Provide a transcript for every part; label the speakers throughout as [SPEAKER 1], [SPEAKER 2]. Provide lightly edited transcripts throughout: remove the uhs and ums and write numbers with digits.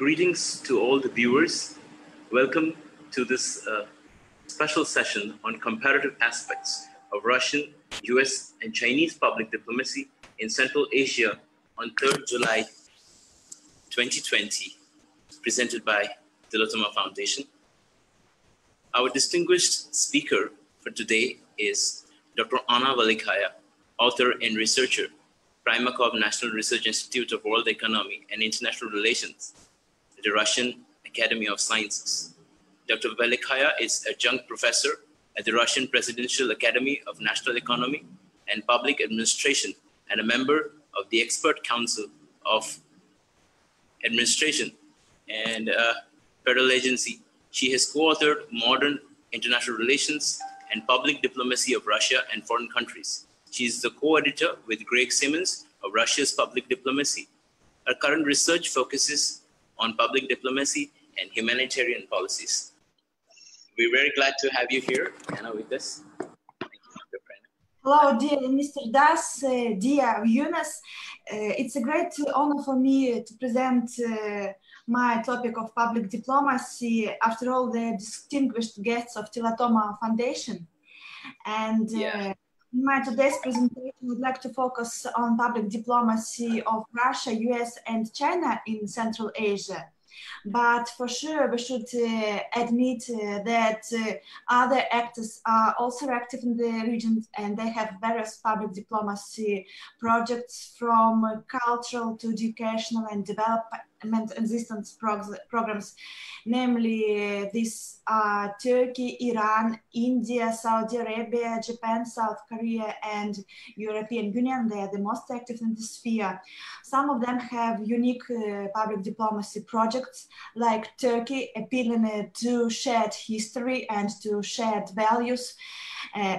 [SPEAKER 1] Greetings to all the viewers. Welcome to this special session on comparative aspects of Russian, US, and Chinese public diplomacy in Central Asia on 3rd July 2020, presented by Tillotoma Foundation. Our distinguished speaker for today is Dr. Anna Velikaya, author and researcher, Primakov National Research Institute of World Economy and International Relations, at the Russian Academy of Sciences. Dr. Velikaya is adjunct professor at the Russian Presidential Academy of National Economy and Public Administration and a member of the Expert Council of Administration and Federal Agency. She has co-authored Modern International Relations and Public Diplomacy of Russia and Foreign Countries. She is the co-editor with Greg Simmons of Russia's Public Diplomacy. Her current research focuses on public diplomacy and humanitarian policies. We're very glad to have you here, Anna, with us. Thank you, Dr. Anna.
[SPEAKER 2] Hello, dear Mr. Das, dear viewers. It's a great honor for me to present my topic of public diplomacy after all the distinguished guests of Tillotoma Foundation. And in my today's presentation, I would like to focus on public diplomacy of Russia, US, and China in Central Asia. But for sure, we should admit that other actors are also active in the region, and they have various public diplomacy projects from cultural to educational and development assistance programs. Namely, these are Turkey, Iran, India, Saudi Arabia, Japan, South Korea, and European Union. They are the most active in this sphere. Some of them have unique public diplomacy projects, like Turkey, appealing to shared history and to shared values.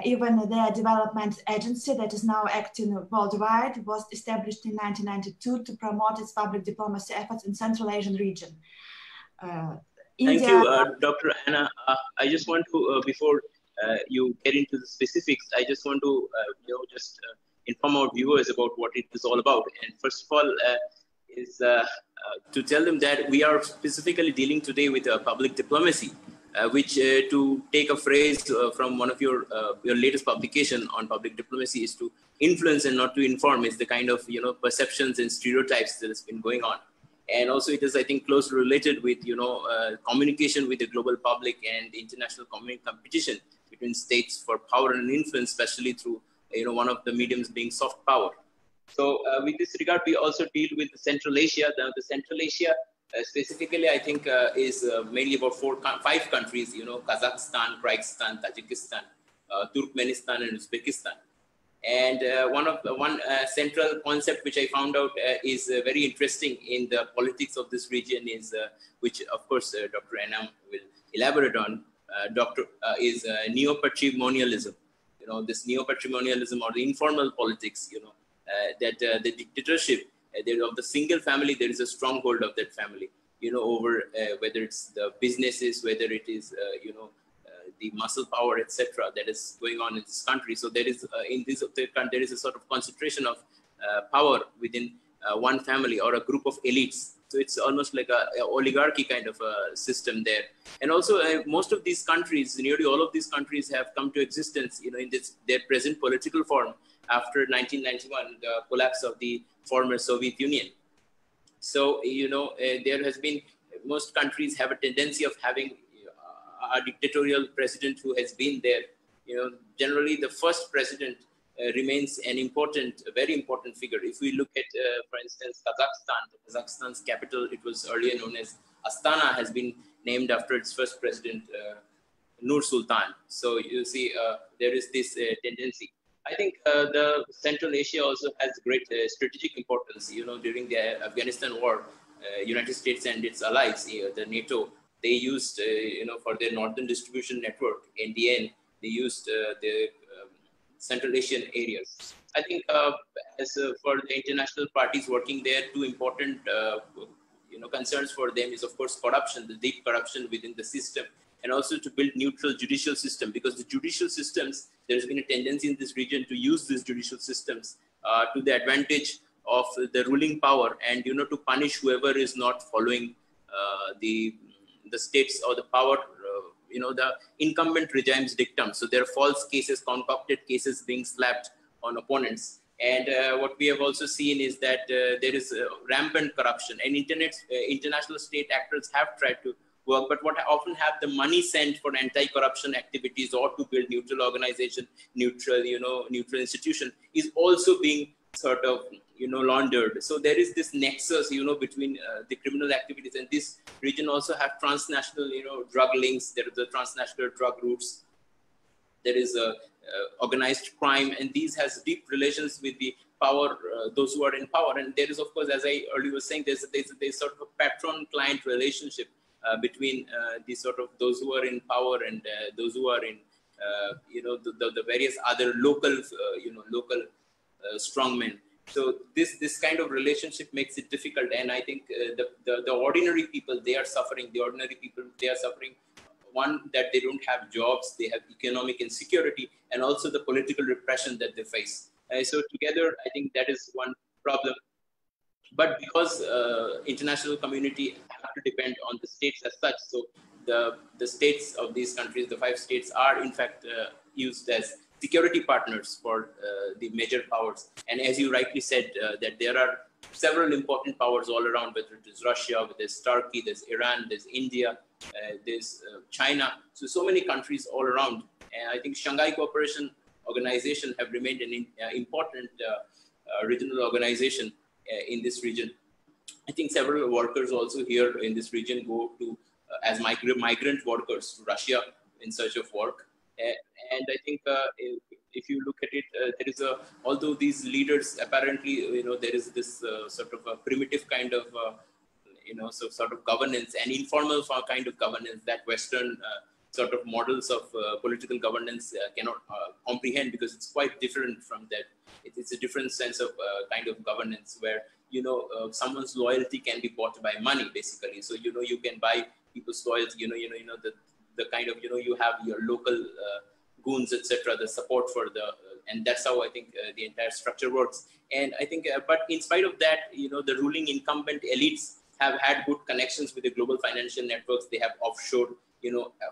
[SPEAKER 2] Even their development agency that is now acting worldwide was established in 1992 to promote its public diplomacy efforts in Central Asian region.
[SPEAKER 1] Thank you, Dr. Anna. I just want to, before you get into the specifics, I just want to inform our viewers about what it is all about. And first of all, is to tell them that we are specifically dealing today with public diplomacy, which to take a phrase from one of your latest publication on public diplomacy is to influence and not to inform, is the kind of perceptions and stereotypes that has been going on. And also it is, I think, closely related with communication with the global public and international competition between states for power and influence, especially through one of the mediums being soft power. So with this regard, we also deal with Central Asia. The Central Asia specifically, I think, is mainly about 5 countries, Kazakhstan, Kyrgyzstan, Tajikistan, Turkmenistan, and Uzbekistan. And one central concept which I found out is very interesting in the politics of this region is, which of course Dr. Anna will elaborate on, is neo-patrimonialism. This neo-patrimonialism or the informal politics, that the dictatorship of the single family, there is a stronghold of that family, over whether it's the businesses, whether it is, the muscle power, etc., that is going on in this country. So there is there is a sort of concentration of power within one family or a group of elites. So it's almost like a oligarchy kind of a system there. And also most of these countries, nearly all of these countries, have come to existence, in their present political form after 1991, the collapse of the former Soviet Union. So there has been, most countries have a tendency of having a dictatorial president who has been there. Generally the first president remains a very important figure. If we look at, for instance, Kazakhstan's capital, it was earlier known as Astana, has been named after its first president, Nur Sultan. So you see, there is this tendency. I think the Central Asia also has great strategic importance. During the Afghanistan war, United States and its allies, the NATO, they used, for their northern distribution network, NDN, they used the Central Asian areas. I think as for the international parties working there, 2 important, concerns for them is, of course, corruption, the deep corruption within the system, and also to build neutral judicial system, because the judicial systems, there's been a tendency in this region to use these judicial systems to the advantage of the ruling power, and to punish whoever is not following the states or the power, the incumbent regime's dictum. So there are false cases, concocted cases being slapped on opponents. And what we have also seen is that there is rampant corruption, and international state actors have tried to work, but what often have the money sent for anti-corruption activities or to build neutral organization, neutral institution is also being sort of, laundered. So there is this nexus, between the criminal activities, and this region also have transnational, drug links. There are the transnational drug routes. There is a organized crime, and these has deep relations with the power, those who are in power. And there is, of course, as I earlier was saying, there's sort of a patron-client relationship between the sort of those who are in power and those who are in, the various other local, local strongmen. So this kind of relationship makes it difficult. And I think the ordinary people, they are suffering. The ordinary people, they are suffering. One, that they don't have jobs, they have economic insecurity, and also the political repression that they face. So together, I think that is one problem. But because international community have to depend on the states as such, so the states of these countries, the 5 states, are in fact used as security partners for the major powers. And as you rightly said, that there are several important powers all around, whether it is Russia, there's Turkey, there's Iran, there's India, there's China. So many countries all around. And I think Shanghai Cooperation Organization have remained an important regional organization in this region. I think several workers also here in this region go to as migrant workers to Russia in search of work. And I think if you look at it, there is although these leaders apparently, there is this sort of a primitive kind of, sort of governance, and informal kind of governance that Western sort of models of political governance cannot comprehend, because it's quite different from that. It's a different sense of kind of governance where, someone's loyalty can be bought by money, basically. So, you can buy people's loyalty, the kind of, you have your local goons, etc., the support for and that's how I think the entire structure works. And I think, but in spite of that, the ruling incumbent elites have had good connections with the global financial networks. They have offshore,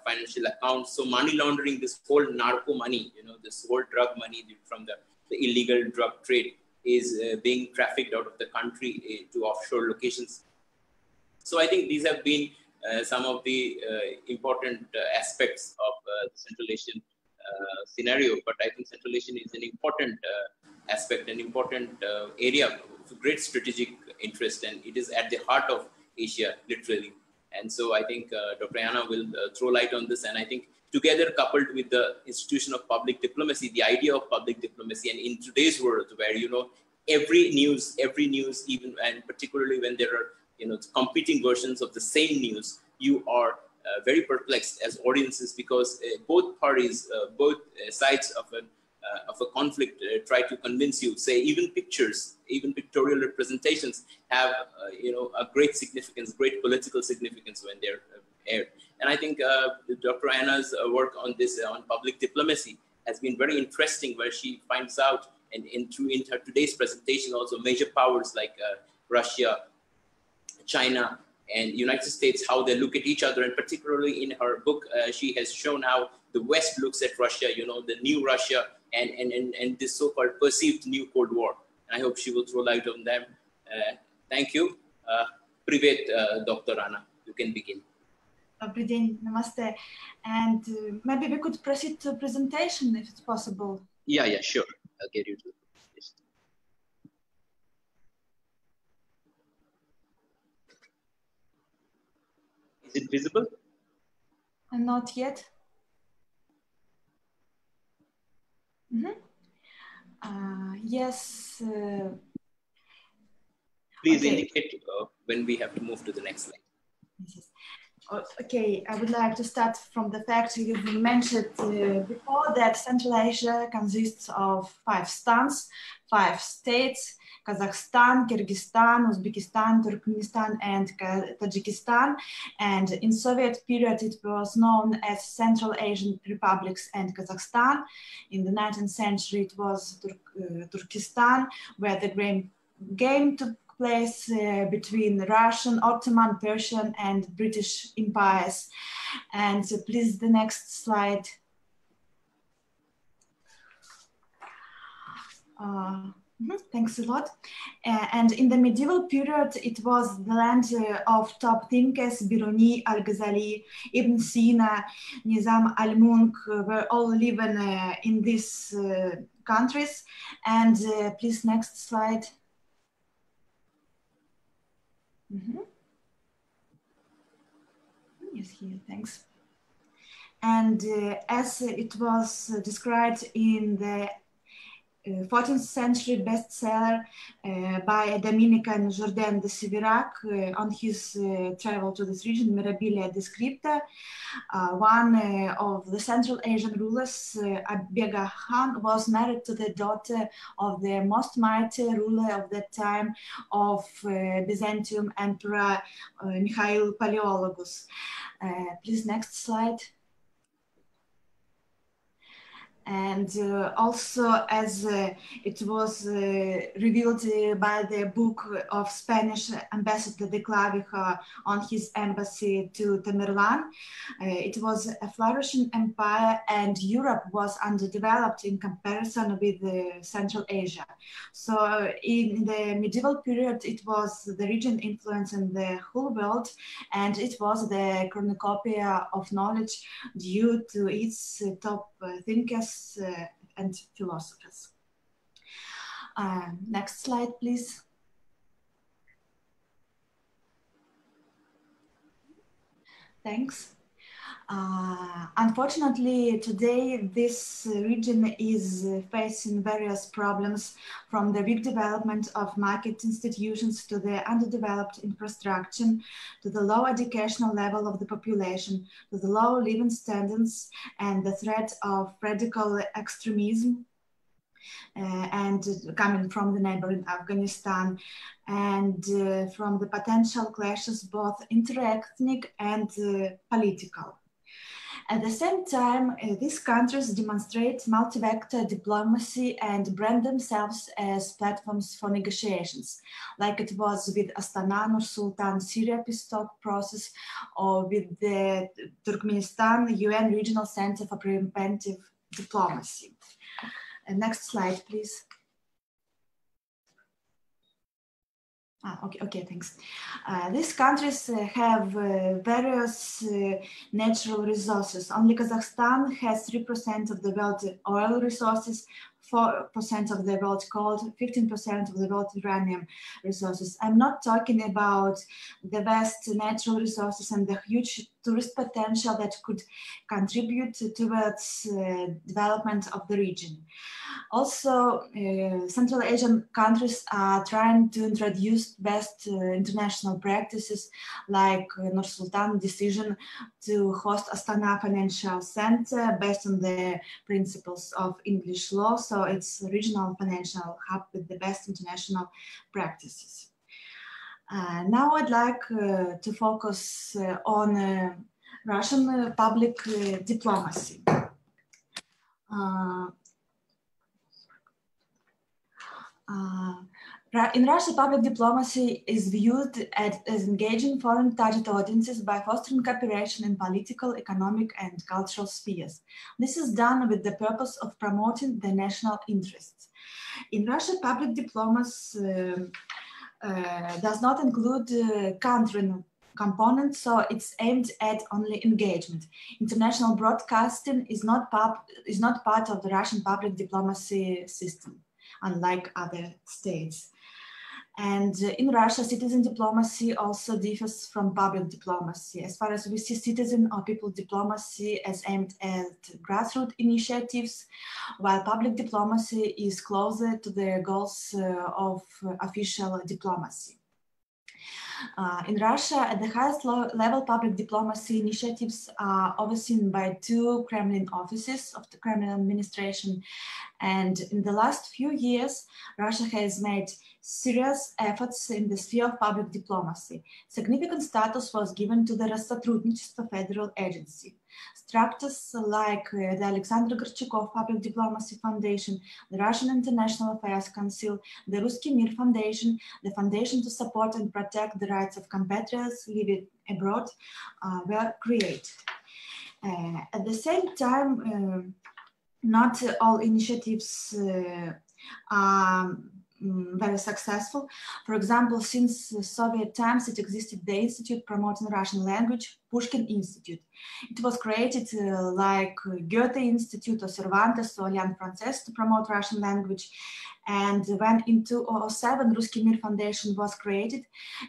[SPEAKER 1] financial accounts. So money laundering, this whole narco money, this whole drug money from the illegal drug trade is being trafficked out of the country to offshore locations. So I think these have been some of the important aspects of the Central Asian scenario. But I think Central Asian is an important aspect, an important area of great strategic interest, and it is at the heart of Asia, literally. And so I think Dr. Anna will throw light on this. And I think together, coupled with the institution of public diplomacy, the idea of public diplomacy, and in today's world where, every news, even, and particularly when there are, competing versions of the same news, you are very perplexed as audiences, because both parties, both sides of a conflict try to convince you. Say even pictures, even pictorial representations have a great significance, great political significance when they're aired. And I think Dr. Anna's work on this, on public diplomacy, has been very interesting, where she finds out, and in her today's presentation also, major powers like Russia, China, and United States, how they look at each other. And particularly in her book, she has shown how the West looks at Russia, the new Russia, and this so-called perceived new Cold War. And I hope she will throw light on them. Thank you. Privet, Dr. Anna, you can begin.
[SPEAKER 2] Добрый день, namaste. And maybe we could proceed to presentation if it's possible.
[SPEAKER 1] Yeah, sure. I'll get you to the presentation. Is it visible?
[SPEAKER 2] Not yet. Yes.
[SPEAKER 1] Please indicate when we have to move to the next slide.
[SPEAKER 2] Yes. Okay, I would like to start from the fact you've mentioned before that Central Asia consists of 5 stans, 5 states: Kazakhstan, Kyrgyzstan, Uzbekistan, Turkmenistan, and Tajikistan. And in Soviet period, it was known as Central Asian Republics and Kazakhstan. In the 19th century, it was Turkestan, where the game took place between Russian, Ottoman, Persian, and British empires. And please, the next slide. Thanks a lot. And in the medieval period, it was the land of top thinkers, Biruni, Al-Ghazali, Ibn Sina, Nizam al-Mulk, were all living in these countries. And please, next slide. Yes, here, thanks. And as it was described in the 14th century bestseller by Dominican Jourdain de Séverac on his travel to this region, Mirabilia Descripta. One of the Central Asian rulers, Abega Khan, was married to the daughter of the most mighty ruler of that time of Byzantium Emperor Mikhail Palaeologus. Please, next slide. And also, as it was revealed by the book of Spanish Ambassador de Clavijo on his embassy to Tamerlan, it was a flourishing empire, and Europe was underdeveloped in comparison with Central Asia. So in the medieval period, it was the region influencing the whole world, and it was the cornucopia of knowledge due to its top thinkers and philosophers. Next slide, please. Thanks. Unfortunately, today this region is facing various problems, from the weak development of market institutions to the underdeveloped infrastructure, to the low educational level of the population, to the low living standards and the threat of radical extremism and coming from the neighboring Afghanistan, and from the potential clashes, both inter-ethnic and political. At the same time, these countries demonstrate multi-vector diplomacy and brand themselves as platforms for negotiations, like it was with Astana, Nur-Sultan, Syria peace talk process, or with the Turkmenistan UN Regional Center for Preventive Diplomacy. Next slide, please. Okay, thanks. These countries have various natural resources. Only Kazakhstan has 3% of the world's oil resources, 4% of the world's coal, 15% of the world's uranium resources. I'm not talking about the vast natural resources and the huge tourist potential that could contribute towards development of the region. Also, Central Asian countries are trying to introduce best international practices, like Nur-Sultan decision to host Astana Financial Center based on the principles of English law. So it's a regional financial hub with the best international practices. Now I'd like to focus on Russian public diplomacy. In Russia, public diplomacy is viewed as engaging foreign target audiences by fostering cooperation in political, economic, and cultural spheres. This is done with the purpose of promoting the national interests. In Russia, public diplomacy does not include country component, so it's aimed at only engagement. International broadcasting is not part of the Russian public diplomacy system, unlike other states. And in Russia, citizen diplomacy also differs from public diplomacy, as far as we see citizen or people diplomacy as aimed at grassroots initiatives, while public diplomacy is closer to the goals of official diplomacy. In Russia, at the highest level, public diplomacy initiatives are overseen by 2 Kremlin offices of the Kremlin administration. And in the last few years, Russia has made serious efforts in the sphere of public diplomacy. Significant status was given to the Rossотрудничество Federal Agency. structures like the Alexander Gorchakov Public Diplomacy Foundation, the Russian International Affairs Council, the Ruski Mir Foundation, the Foundation to Support and Protect the Rights of Compatriots Living Abroad were created. At the same time, not all initiatives are very successful. For example, since Soviet times, it existed the Institute Promoting Russian Language, Pushkin Institute. It was created like Goethe Institute or Cervantes or Alliance Française to promote Russian language. And when in 2007, Ruski Mir Foundation was created,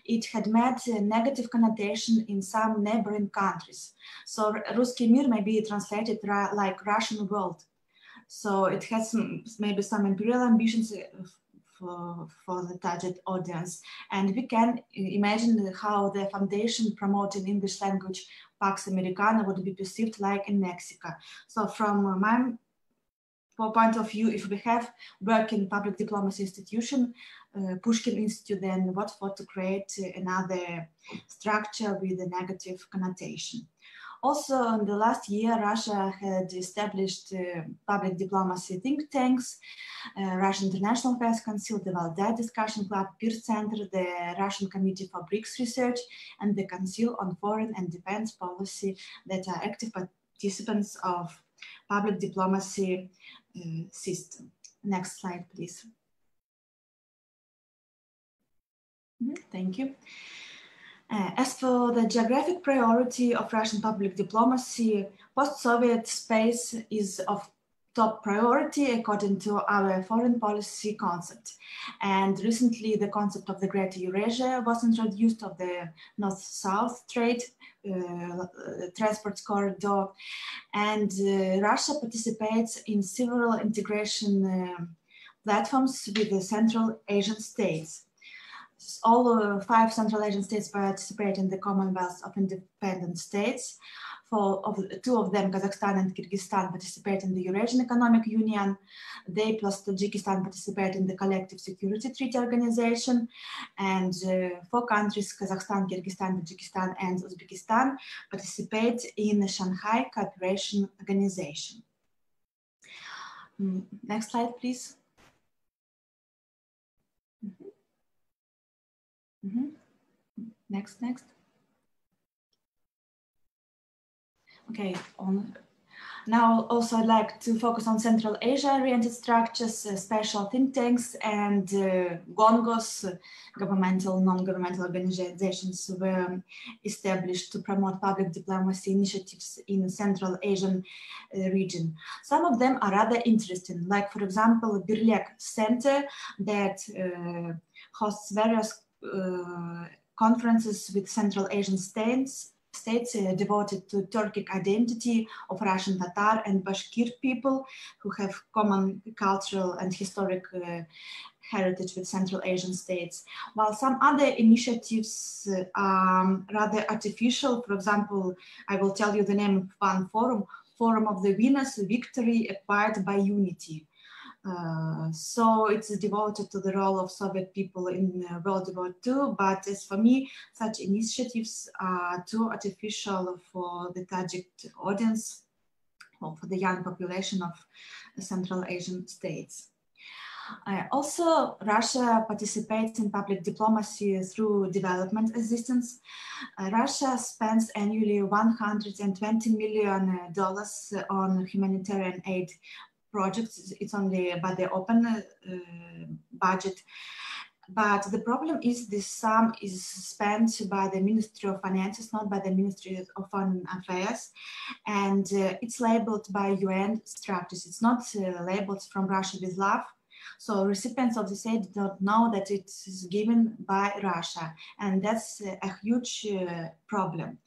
[SPEAKER 2] it had met a negative connotation in some neighboring countries. So Ruski Mir may be translated like Russian world. So it has maybe some imperial ambitions for the target audience. And we can imagine how the foundation promoting English language Pax Americana would be perceived like in Mexico. So from my point of view, if we have working public diplomacy institution, Pushkin Institute, then what for to create another structure with a negative connotation. Also, in the last year, Russia had established public diplomacy think tanks, Russian International Affairs Council, the Valdai Discussion Club, Peer Center, the Russian Committee for BRICS Research, and the Council on Foreign and Defense Policy that are active participants of public diplomacy system. Next slide, please. Thank you. As for the geographic priority of Russian public diplomacy, post-Soviet space is of top priority according to our foreign policy concept. And recently the concept of the Greater Eurasia was introduced, of the North-South trade transport corridor. And Russia participates in several integration platforms with the Central Asian states. All 5 Central Asian states participate in the Commonwealth of Independent States. 2 of them, Kazakhstan and Kyrgyzstan, participate in the Eurasian Economic Union. They plus Tajikistan participate in the Collective Security Treaty Organization. And 4 countries, Kazakhstan, Kyrgyzstan, Tajikistan, and Uzbekistan, participate in the Shanghai Cooperation Organization. Next slide, please. Next. Okay, now also I'd like to focus on Central Asia-oriented structures, special think tanks, and GONGOs, governmental, non-governmental organizations, were established to promote public diplomacy initiatives in the Central Asian region. Some of them are rather interesting, like for example, Birlek Center that hosts various conferences with Central Asian states devoted to Turkic identity of Russian Tatar and Bashkir people who have common cultural and historic heritage with Central Asian states, while some other initiatives are rather artificial. For example, I will tell you the name of one Forum of the Winners, Victory Acquired by Unity. So it's devoted to the role of Soviet people in World War II, but as for me, such initiatives are too artificial for the Tajik audience or for the young population of the Central Asian states. Also, Russia participates in public diplomacy through development assistance. Russia spends annually $120 million on humanitarian aid projects. It's only by the open budget. But the problem is this sum is spent by the Ministry of Finances, not by the Ministry of Foreign Affairs. And it's labeled by UN structures. It's not labeled from Russia with love. So recipients of this aid don't know that it is given by Russia. And that's a huge problem.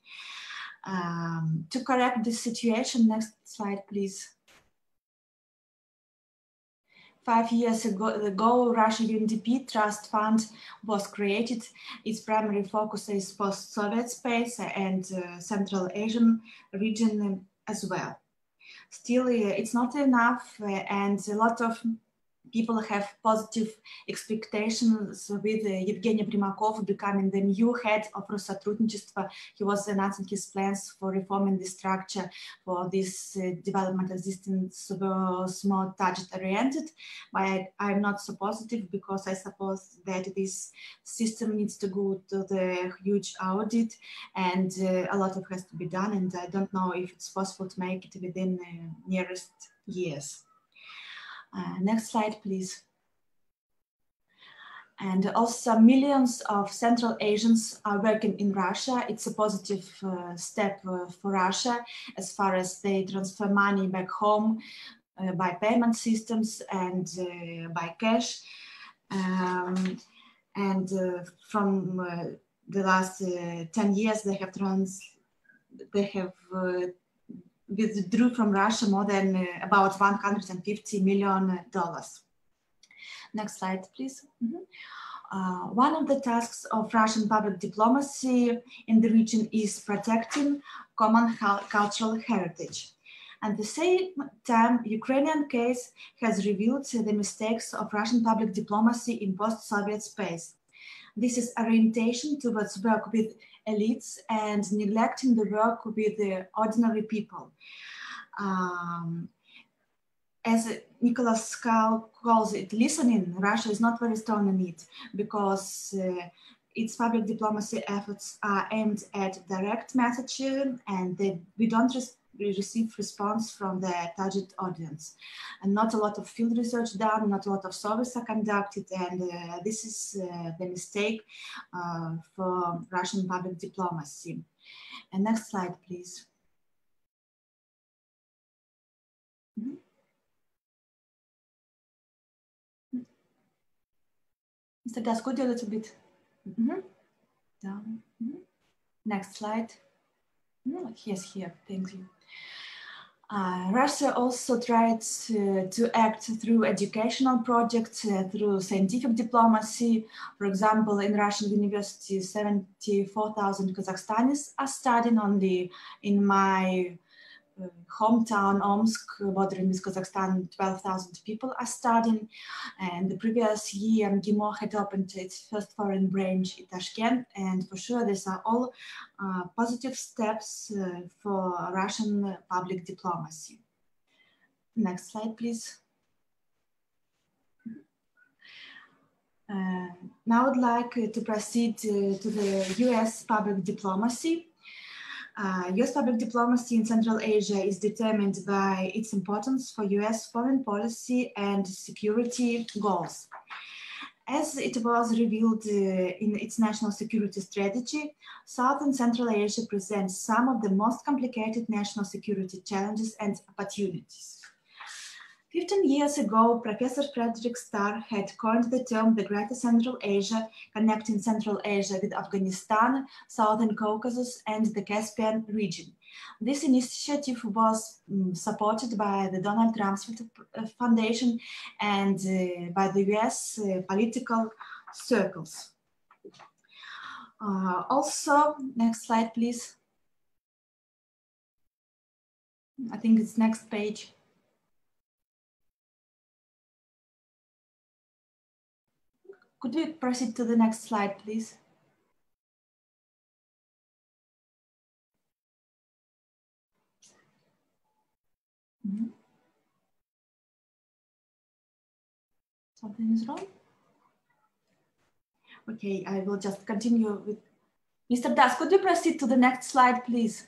[SPEAKER 2] To correct this situation, next slide, please. 5 years ago, Russia UNDP Trust Fund was created. Its primary focus is post-Soviet space and Central Asian region as well. Still, it's not enough, and a lot of people have positive expectations with Evgeny Primakov becoming the new head of Россотрудничество. He was announcing his plans for reforming the structure for this development assistance was more target-oriented, but I'm not so positive because I suppose that this system needs to go to the huge audit and a lot of has to be done, and I don't know if it's possible to make it within the nearest years. Next slide, please. And also millions of Central Asians are working in Russia. It's a positive step for Russia as far as they transfer money back home by payment systems and by cash. From the last 10 years, they have withdrew from Russia more than about $150 million. Next slide, please. One of the tasks of Russian public diplomacy in the region is protecting common cultural heritage. At the same time, Ukrainian case has revealed the mistakes of Russian public diplomacy in post-Soviet space. This is orientation towards work with elites and neglecting the work with the ordinary people. As Nicholas calls it, listening, Russia is not very strong in it because its public diplomacy efforts are aimed at direct messaging and we don't receive response from the target audience. And not a lot of field research done, not a lot of surveys are conducted, and this is the mistake for Russian public diplomacy. And next slide, please. Mr. Das, could you a little bit down? Next slide. Yes, here, thank you. Russia also tried to act through educational projects, through scientific diplomacy. For example, in Russian universities, 74,000 Kazakhstanis are studying. Only in my hometown, Omsk, bordering with Kazakhstan, 12,000 people are studying. And the previous year, IMEMO had opened its first foreign branch in Tashkent. And for sure, these are all positive steps for Russian public diplomacy. Next slide, please. Now I'd like to proceed to the US public diplomacy. US public diplomacy in Central Asia is determined by its importance for US foreign policy and security goals. As it was revealed in its national security strategy, South and Central Asia presents some of the most complicated national security challenges and opportunities. 15 years ago, Professor Frederick Starr had coined the term the Greater Central Asia, connecting Central Asia with Afghanistan, Southern Caucasus, and the Caspian region. This initiative was supported by the Donald Trump Foundation and by the US political circles. Also, next slide, please. I think it's next page. Could we proceed to the next slide, please? Something is wrong? Okay, I will just continue with Mr. Das. Could you proceed to the next slide, please?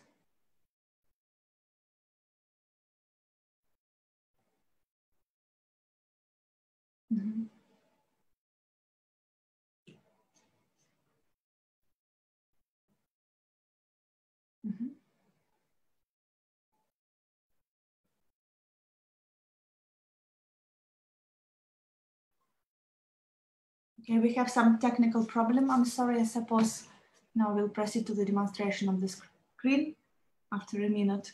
[SPEAKER 2] Okay, we have some technical problem. I'm sorry, I suppose now we'll proceed to the demonstration on the screen after a minute.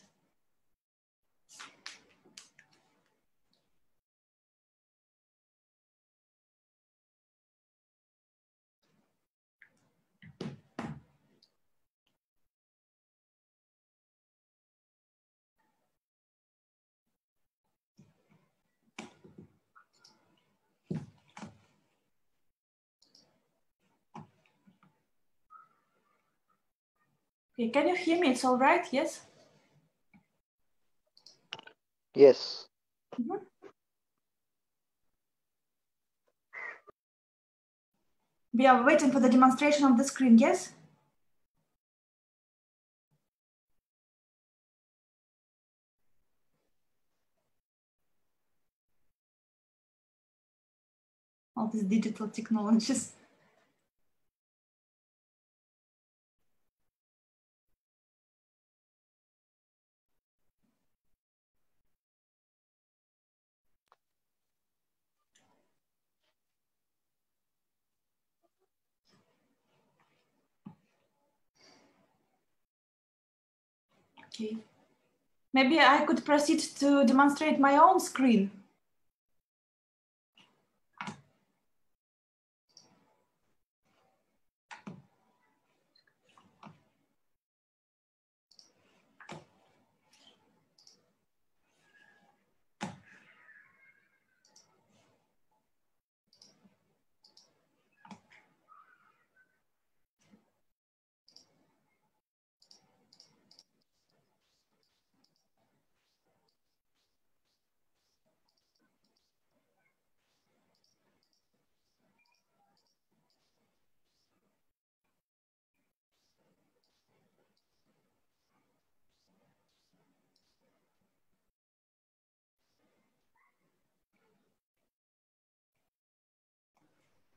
[SPEAKER 2] Okay, can you hear me? It's all right, yes?
[SPEAKER 3] Yes.
[SPEAKER 2] Mm-hmm. We are waiting for the demonstration on the screen, yes? All these digital technologies. Okay. Maybe I could proceed to demonstrate my own screen.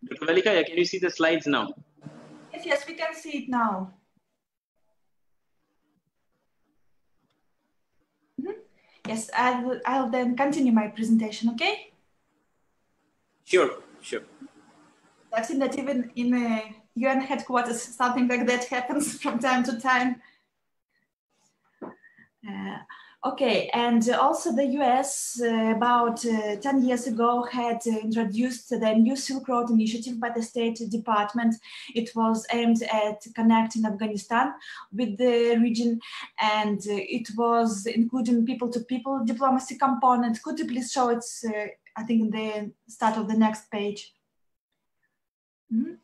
[SPEAKER 1] Dr. Velikaya, can you see the slides now?
[SPEAKER 2] Yes, we can see it now. Mm-hmm. Yes, I'll then continue my presentation, okay?
[SPEAKER 1] Sure, sure.
[SPEAKER 2] I've seen that even in UN headquarters, something like that happens from time to time. Okay, and also the US about 10 years ago had introduced the new Silk Road Initiative by the State Department. It was aimed at connecting Afghanistan with the region, and it was including people-to-people diplomacy component. Could you please show it, I think, in the start of the next page? Mm-hmm.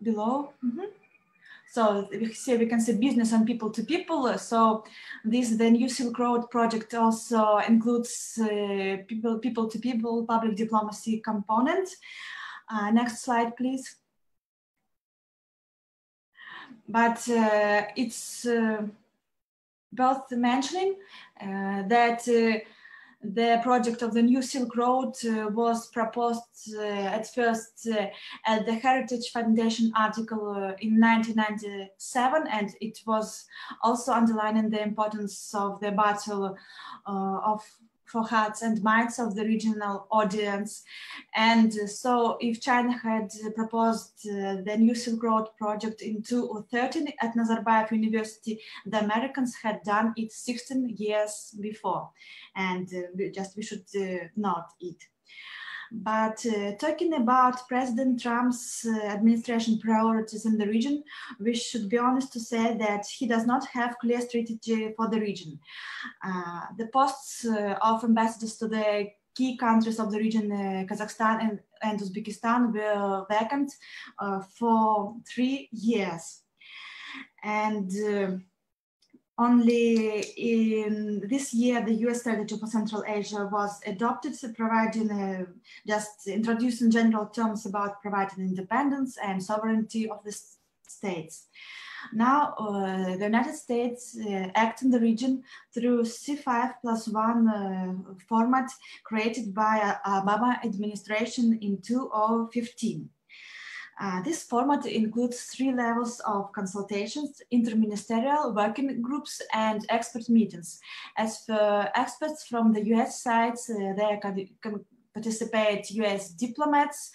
[SPEAKER 2] Below. Mm-hmm. So here we can see business and people-to-people. So this, the new Silk Road project also includes people-to-people public diplomacy component. Next slide, please. But it's worth mentioning that the project of the new Silk Road was proposed at first at the Heritage Foundation article in 1997, and it was also underlining the importance of the battle for hearts and minds of the regional audience. And so if China had proposed the new Silk Road project in 2013 at Nazarbayev University, the Americans had done it 16 years before. And we should note it. But talking about President Trump's administration priorities in the region, we should be honest to say that he does not have clear strategy for the region. The posts of ambassadors to the key countries of the region, Kazakhstan and Uzbekistan, were vacant for 3 years. And only in this year, the US strategy for Central Asia was adopted, providing, just introducing general terms about providing independence and sovereignty of the states. Now, the United States act in the region through C5+1 format created by Obama administration in 2015. This format includes 3 levels of consultations: interministerial, working groups, and expert meetings. As for experts from the US side, they can participate US diplomats,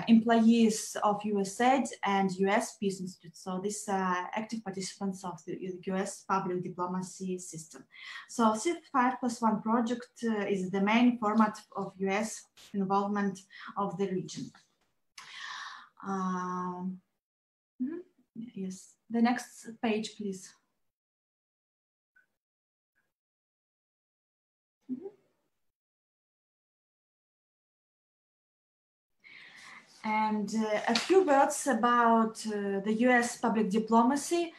[SPEAKER 2] employees of USAID, and US business. So these are active participants of the US public diplomacy system. So C5+1 project is the main format of US involvement of the region. Yes, the next page, please. And a few words about the US public diplomacy.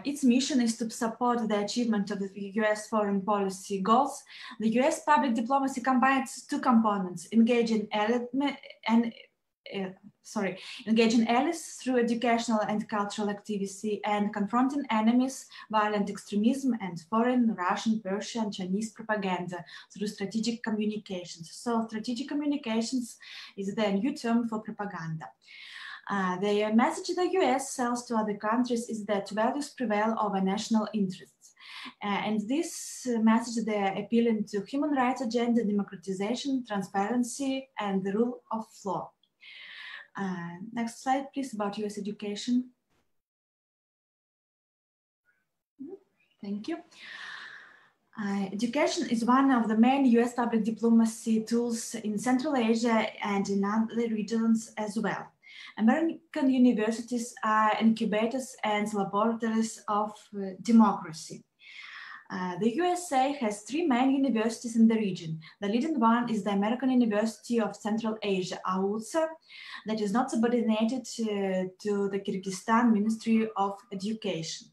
[SPEAKER 2] Its mission is to support the achievement of the US foreign policy goals. The US public diplomacy combines two components: engaging allies through educational and cultural activity, and confronting enemies, violent extremism, and foreign Russian, Persian, Chinese propaganda through strategic communications. So strategic communications is the new term for propaganda. The message the US sells to other countries is that values prevail over national interests. And this message, they're appealing to human rights agenda, democratization, transparency, and the rule of law. Next slide, please, about US education. Thank you. Education is one of the main US public diplomacy tools in Central Asia and in other regions as well. American universities are incubators and laboratories of democracy. The USA has three main universities in the region. The leading one is the American University of Central Asia, AUSA, that is not subordinated to the Kyrgyzstan Ministry of Education.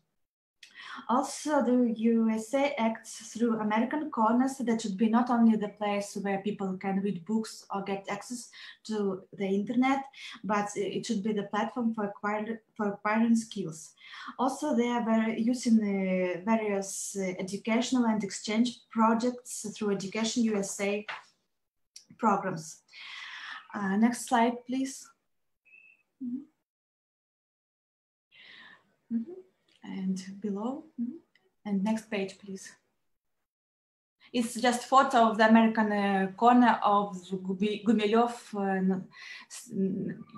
[SPEAKER 2] Also, the USA acts through American corners that should be not only the place where people can read books or get access to the internet, but it should be the platform for acquiring skills. Also, they are using various educational and exchange projects through Education USA programs. Next slide, please. And below, and next page, please. It's just photo of the American corner of Gumilyov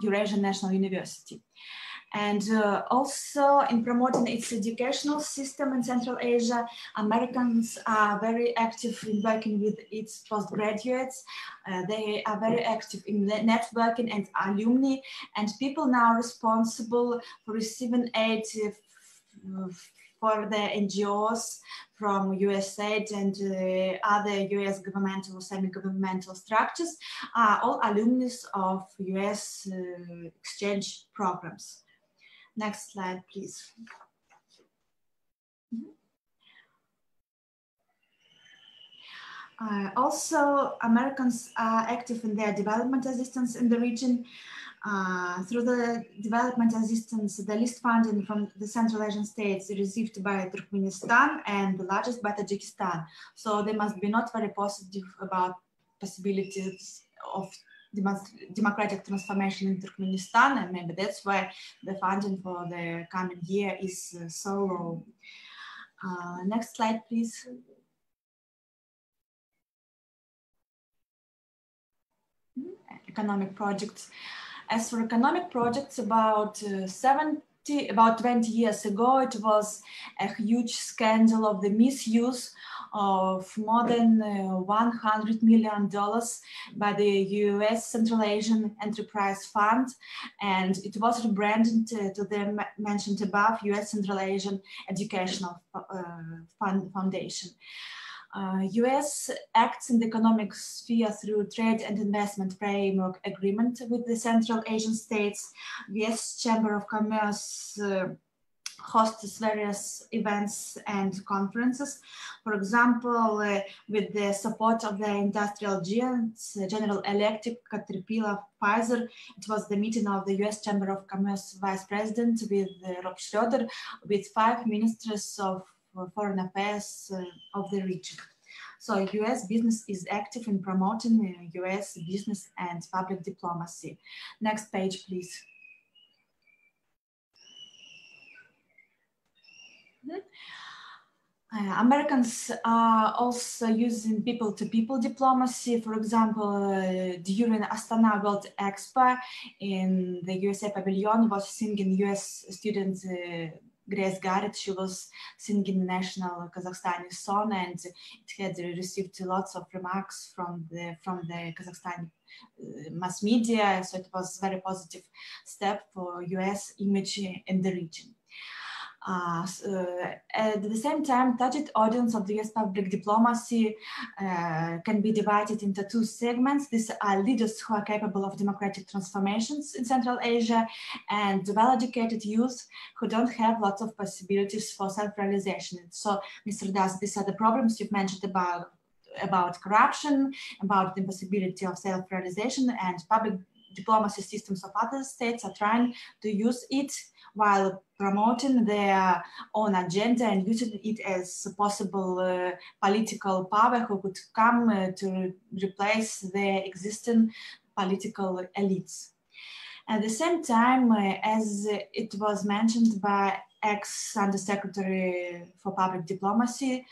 [SPEAKER 2] Eurasian National University. And also in promoting its educational system in Central Asia, Americans are very active in working with its postgraduates. They are very active in networking and alumni, and people now responsible for receiving aid for the NGOs from USAID and other US governmental or semi-governmental structures are all alumni of US exchange programs. Next slide, please. Also, Americans are active in their development assistance in the region. Through the development assistance, the least funding from the Central Asian states received by Turkmenistan and the largest by Tajikistan. So they must be not very positive about possibilities of democratic transformation in Turkmenistan, and maybe that's why the funding for the coming year is so low. Next slide, please. Economic projects. As for economic projects, about 20 years ago, it was a huge scandal of the misuse of more than $100 million by the US Central Asian Enterprise Fund, and it was rebranded to the mentioned above US Central Asian Educational Foundation. US acts in the economic sphere through trade and investment framework agreement with the Central Asian states. US Chamber of Commerce hosts various events and conferences. For example, with the support of the industrial giants, General Electric, Caterpillar, Pfizer, it was the meeting of the US Chamber of Commerce Vice President with Rob Schroeder, with 5 ministers of foreign affairs of the region. So US business is active in promoting US business and public diplomacy. Next page, please. Americans are also using people-to-people diplomacy. For example, during Astana World Expo in the USA Pavilion was singing US student Grace Garrett. She was singing national Kazakhstani song, and it had received lots of remarks from the Kazakhstani mass media. So it was a very positive step for US image in the region. At the same time, target audience of the US public diplomacy can be divided into two segments. These are leaders who are capable of democratic transformations in Central Asia and well-educated youth who don't have lots of possibilities for self-realization. So, Mr. Das, these are the problems you've mentioned about corruption, about the impossibility of self-realization, and public diplomacy systems of other states are trying to use it while promoting their own agenda and using it as a possible political power who could come to replace their existing political elites. At the same time, as it was mentioned by ex-Undersecretary for Public Diplomacy,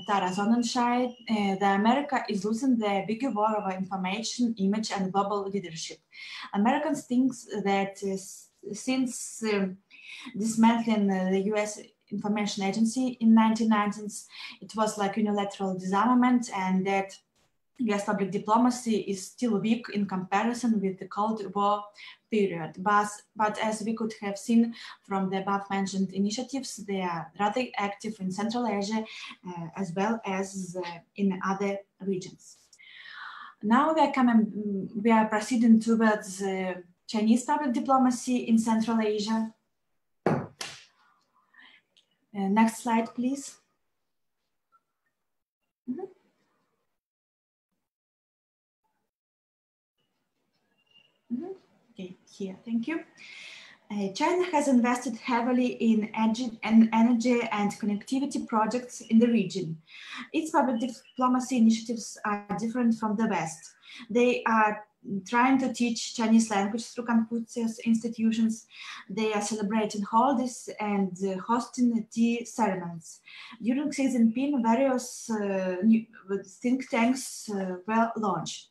[SPEAKER 2] Tara Sonnenscheid, the America is losing the big war over information, image, and global leadership. Americans think that since dismantling the US Information Agency in 1990s, it was like unilateral disarmament, and that US public diplomacy is still weak in comparison with the Cold War period. But as we could have seen from the above mentioned initiatives, they are rather active in Central Asia as well as in other regions. Now we are proceeding towards Chinese public diplomacy in Central Asia. Next slide, please. Okay, here, thank you. China has invested heavily in energy and connectivity projects in the region. Its public diplomacy initiatives are different from the West. They are trying to teach Chinese language through Confucius institutions. They are celebrating holidays and hosting tea ceremonies. During Xi Jinping, various think tanks were launched.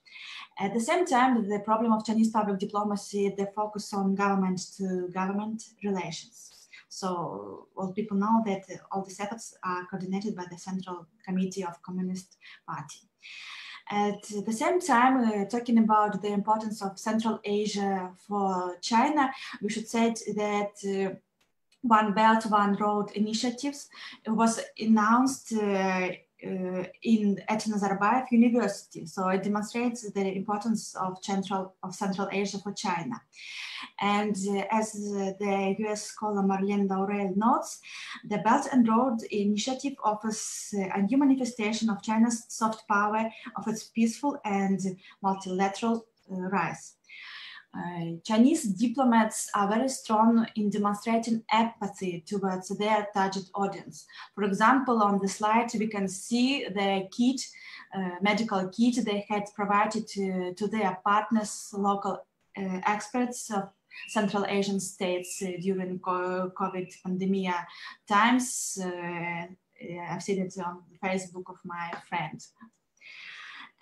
[SPEAKER 2] At the same time, the problem of Chinese public diplomacy, the focus on government-to-government relations. So all people know that all these efforts are coordinated by the Central Committee of Communist Party. At the same time, talking about the importance of Central Asia for China, we should say that One Belt, One Road initiatives was announced at Nazarbayev University. So it demonstrates the importance of Central Asia for China. And as the US scholar Marlene Laurel notes, the Belt and Road Initiative offers a new manifestation of China's soft power, of its peaceful and multilateral rise. Chinese diplomats are very strong in demonstrating empathy towards their target audience. For example, on the slide, we can see the kit, medical kit they had provided to their partners, local experts of Central Asian states during COVID pandemic times. I've seen it on the Facebook of my friend.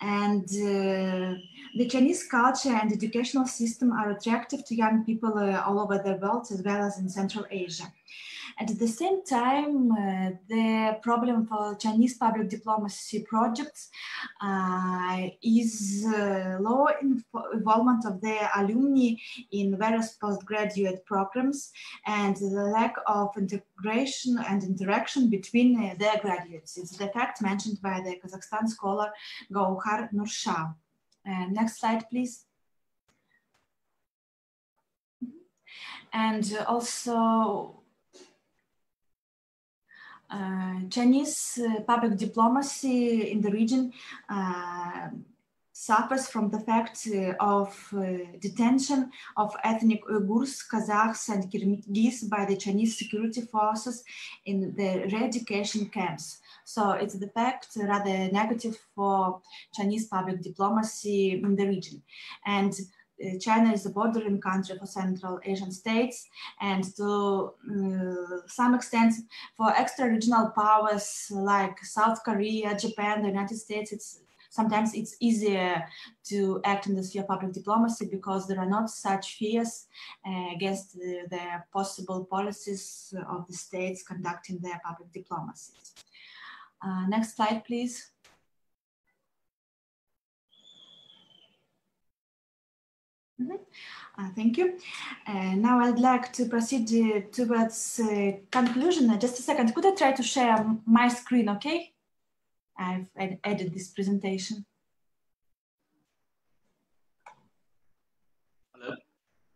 [SPEAKER 2] And the Chinese culture and educational system are attractive to young people all over the world, as well as in Central Asia. At the same time, the problem for Chinese public diplomacy projects is low involvement of their alumni in various postgraduate programs and the lack of integration and interaction between their graduates. It's the fact mentioned by the Kazakhstan scholar Gauhar Nurshah. Next slide, please. And also, Chinese public diplomacy in the region suffers from the fact of detention of ethnic Uyghurs, Kazakhs, and Kyrgyz by the Chinese security forces in the re-education camps. So it's the fact rather negative for Chinese public diplomacy in the region. And China is a bordering country for Central Asian states, and to some extent for extra-regional powers like South Korea, Japan, the United States, sometimes it's easier to act in the sphere of public diplomacy because there are not such fears against the possible policies of the states conducting their public diplomacies. Next slide, please. Thank you. Now I'd like to proceed towards conclusion. Just a second. Could I try to share my screen, okay? I've added this presentation.
[SPEAKER 1] Hello?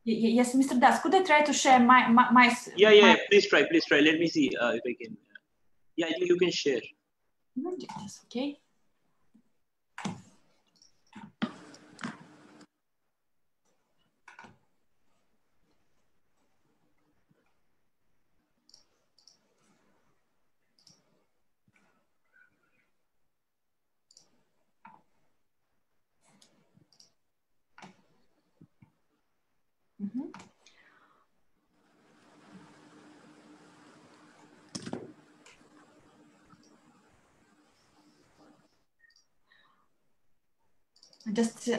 [SPEAKER 2] Yes, Mr. Das, could I try to share my
[SPEAKER 1] Yeah, please try. Let me see if I can. Yeah, you can share.
[SPEAKER 2] Yes, okay.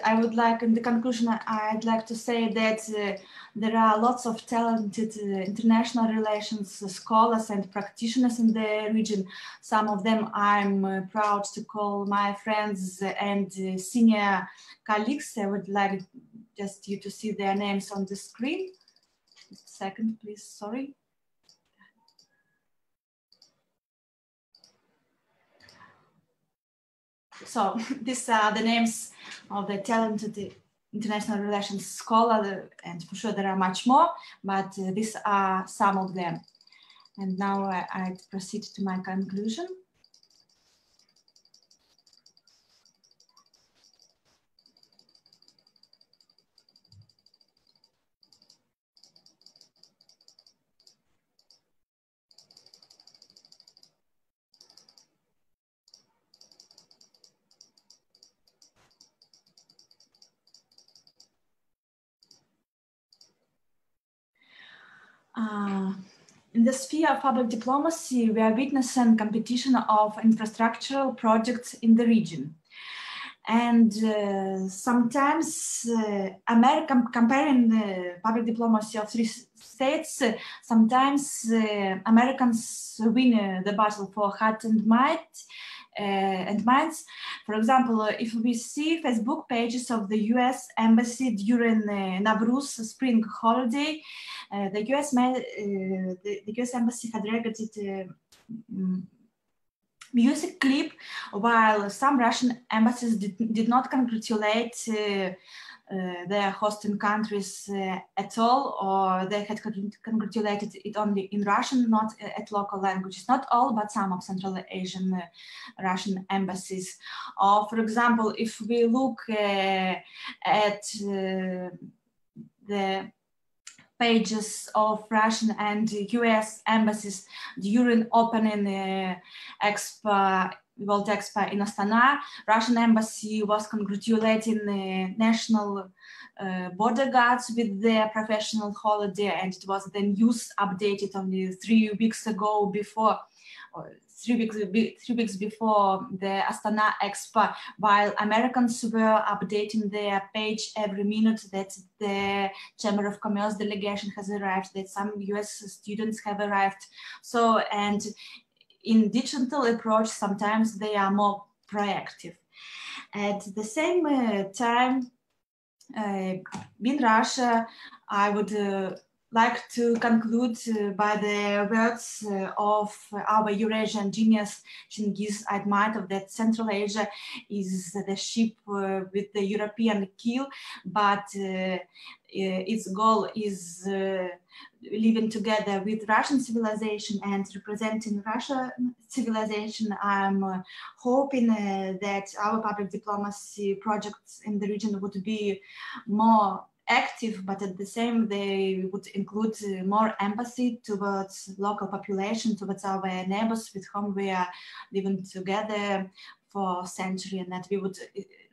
[SPEAKER 2] I would like, in the conclusion, I'd like to say that there are lots of talented international relations scholars and practitioners in the region. Some of them I'm proud to call my friends and senior colleagues. I would like just you to see their names on the screen. Second, please, sorry. So these are the names of the talented international relations scholar, and for sure there are much more, but these are some of them. And now I proceed to my conclusion. In the sphere of public diplomacy, we are witnessing competition of infrastructural projects in the region. And sometimes comparing the public diplomacy of three states, sometimes Americans win the battle for heart and minds. For example, if we see Facebook pages of the US Embassy during Nowruz spring holiday, the US Embassy had recorded music clip, while some Russian embassies did not congratulate their hosting countries at all, or they had congratulated it only in Russian, not at local languages. Not all, but some of Central Asian Russian embassies. Or, for example, if we look at the pages of Russian and US embassies during opening World Expo in Astana, Russian embassy was congratulating national bodyguards with their professional holiday, and it was the news updated only 3 weeks ago before, or 3 weeks before the Astana Expo, while Americans were updating their page every minute that the Chamber of Commerce delegation has arrived, that some US students have arrived. So, and in digital approach, sometimes they are more proactive. At the same time, in Russia, I would like to conclude by the words of our Eurasian genius Chingiz Aytmatov, that Central Asia is the ship with the European keel, but its goal is living together with Russian civilization and representing Russian civilization. I'm hoping that our public diplomacy projects in the region would be more active, but at the same they would include more empathy towards local population, towards our neighbors with whom we are living together for centuries, and that we would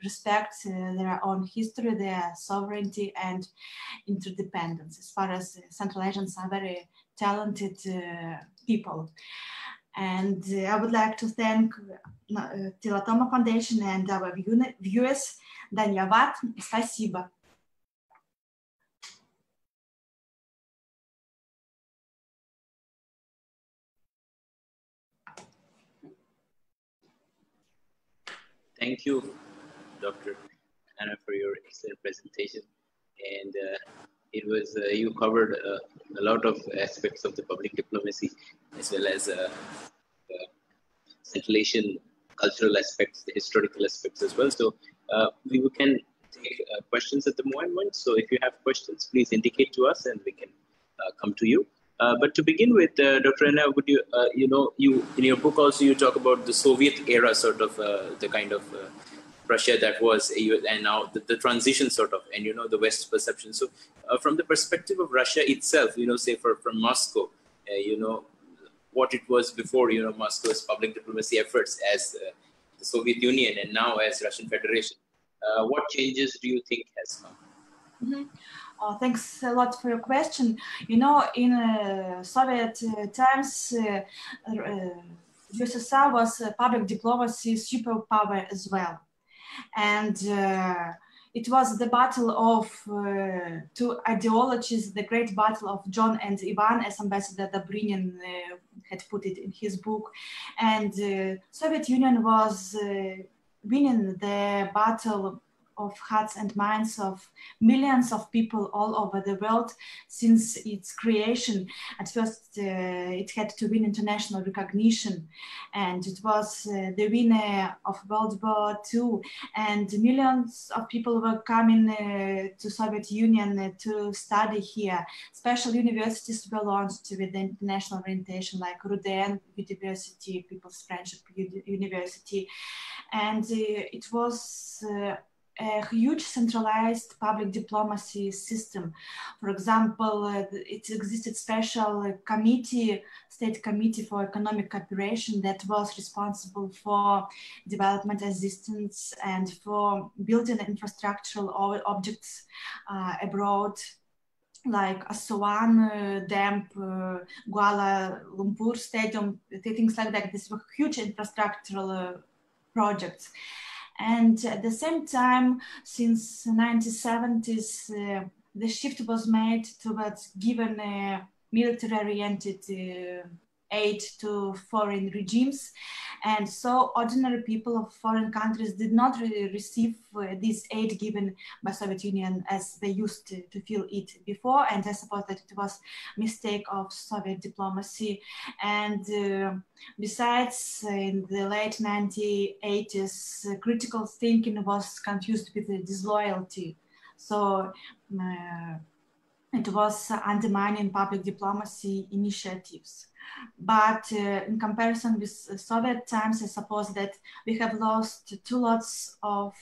[SPEAKER 2] respect their own history, their sovereignty and interdependence. As far as Central Asians are very talented people. And I would like to thank Tillotoma Foundation and our viewers. Danyavad, спасибо.
[SPEAKER 1] Thank you, Dr. Anna, for your excellent presentation. and it was you covered a lot of aspects of the public diplomacy, as well as Central Asian cultural aspects, the historical aspects as well. So we can take questions at the moment. So if you have questions, please indicate to us and we can come to you. But to begin with, Dr. Anna, would you, you in your book also you talk about the Soviet era, sort of the kind of Russia that was, and now the transition sort of, and the West's perception. So from the perspective of Russia itself, say from Moscow, what it was before, Moscow's public diplomacy efforts as the Soviet Union and now as Russian Federation. What changes do you think has come?
[SPEAKER 2] Mm-hmm. Thanks a lot for your question. In Soviet times, USSR was public diplomacy superpower as well. And it was the battle of two ideologies, the great battle of John and Ivan, as Ambassador Dobrynin had put it in his book. And Soviet Union was winning the battle of hearts and minds of millions of people all over the world since its creation. At first, it had to win international recognition, and it was the winner of World War II, and millions of people were coming to Soviet Union to study here. Special universities were launched with the international orientation, like Ruden University, People's Friendship University, and it was a huge centralized public diplomacy system. For example, it existed special committee, state committee for economic cooperation that was responsible for development assistance and for building infrastructural objects abroad, like Aswan Dam, Kuala Lumpur Stadium, things like that. These were huge infrastructural projects. And at the same time, since the 1970s, the shift was made towards giving military-oriented aid to foreign regimes. And so ordinary people of foreign countries did not really receive this aid given by Soviet Union as they used to feel it before. And I suppose that it was a mistake of Soviet diplomacy. And besides, in the late 1980s, critical thinking was confused with disloyalty. So it was undermining public diplomacy initiatives. But in comparison with Soviet times, I suppose that we have lost two lots of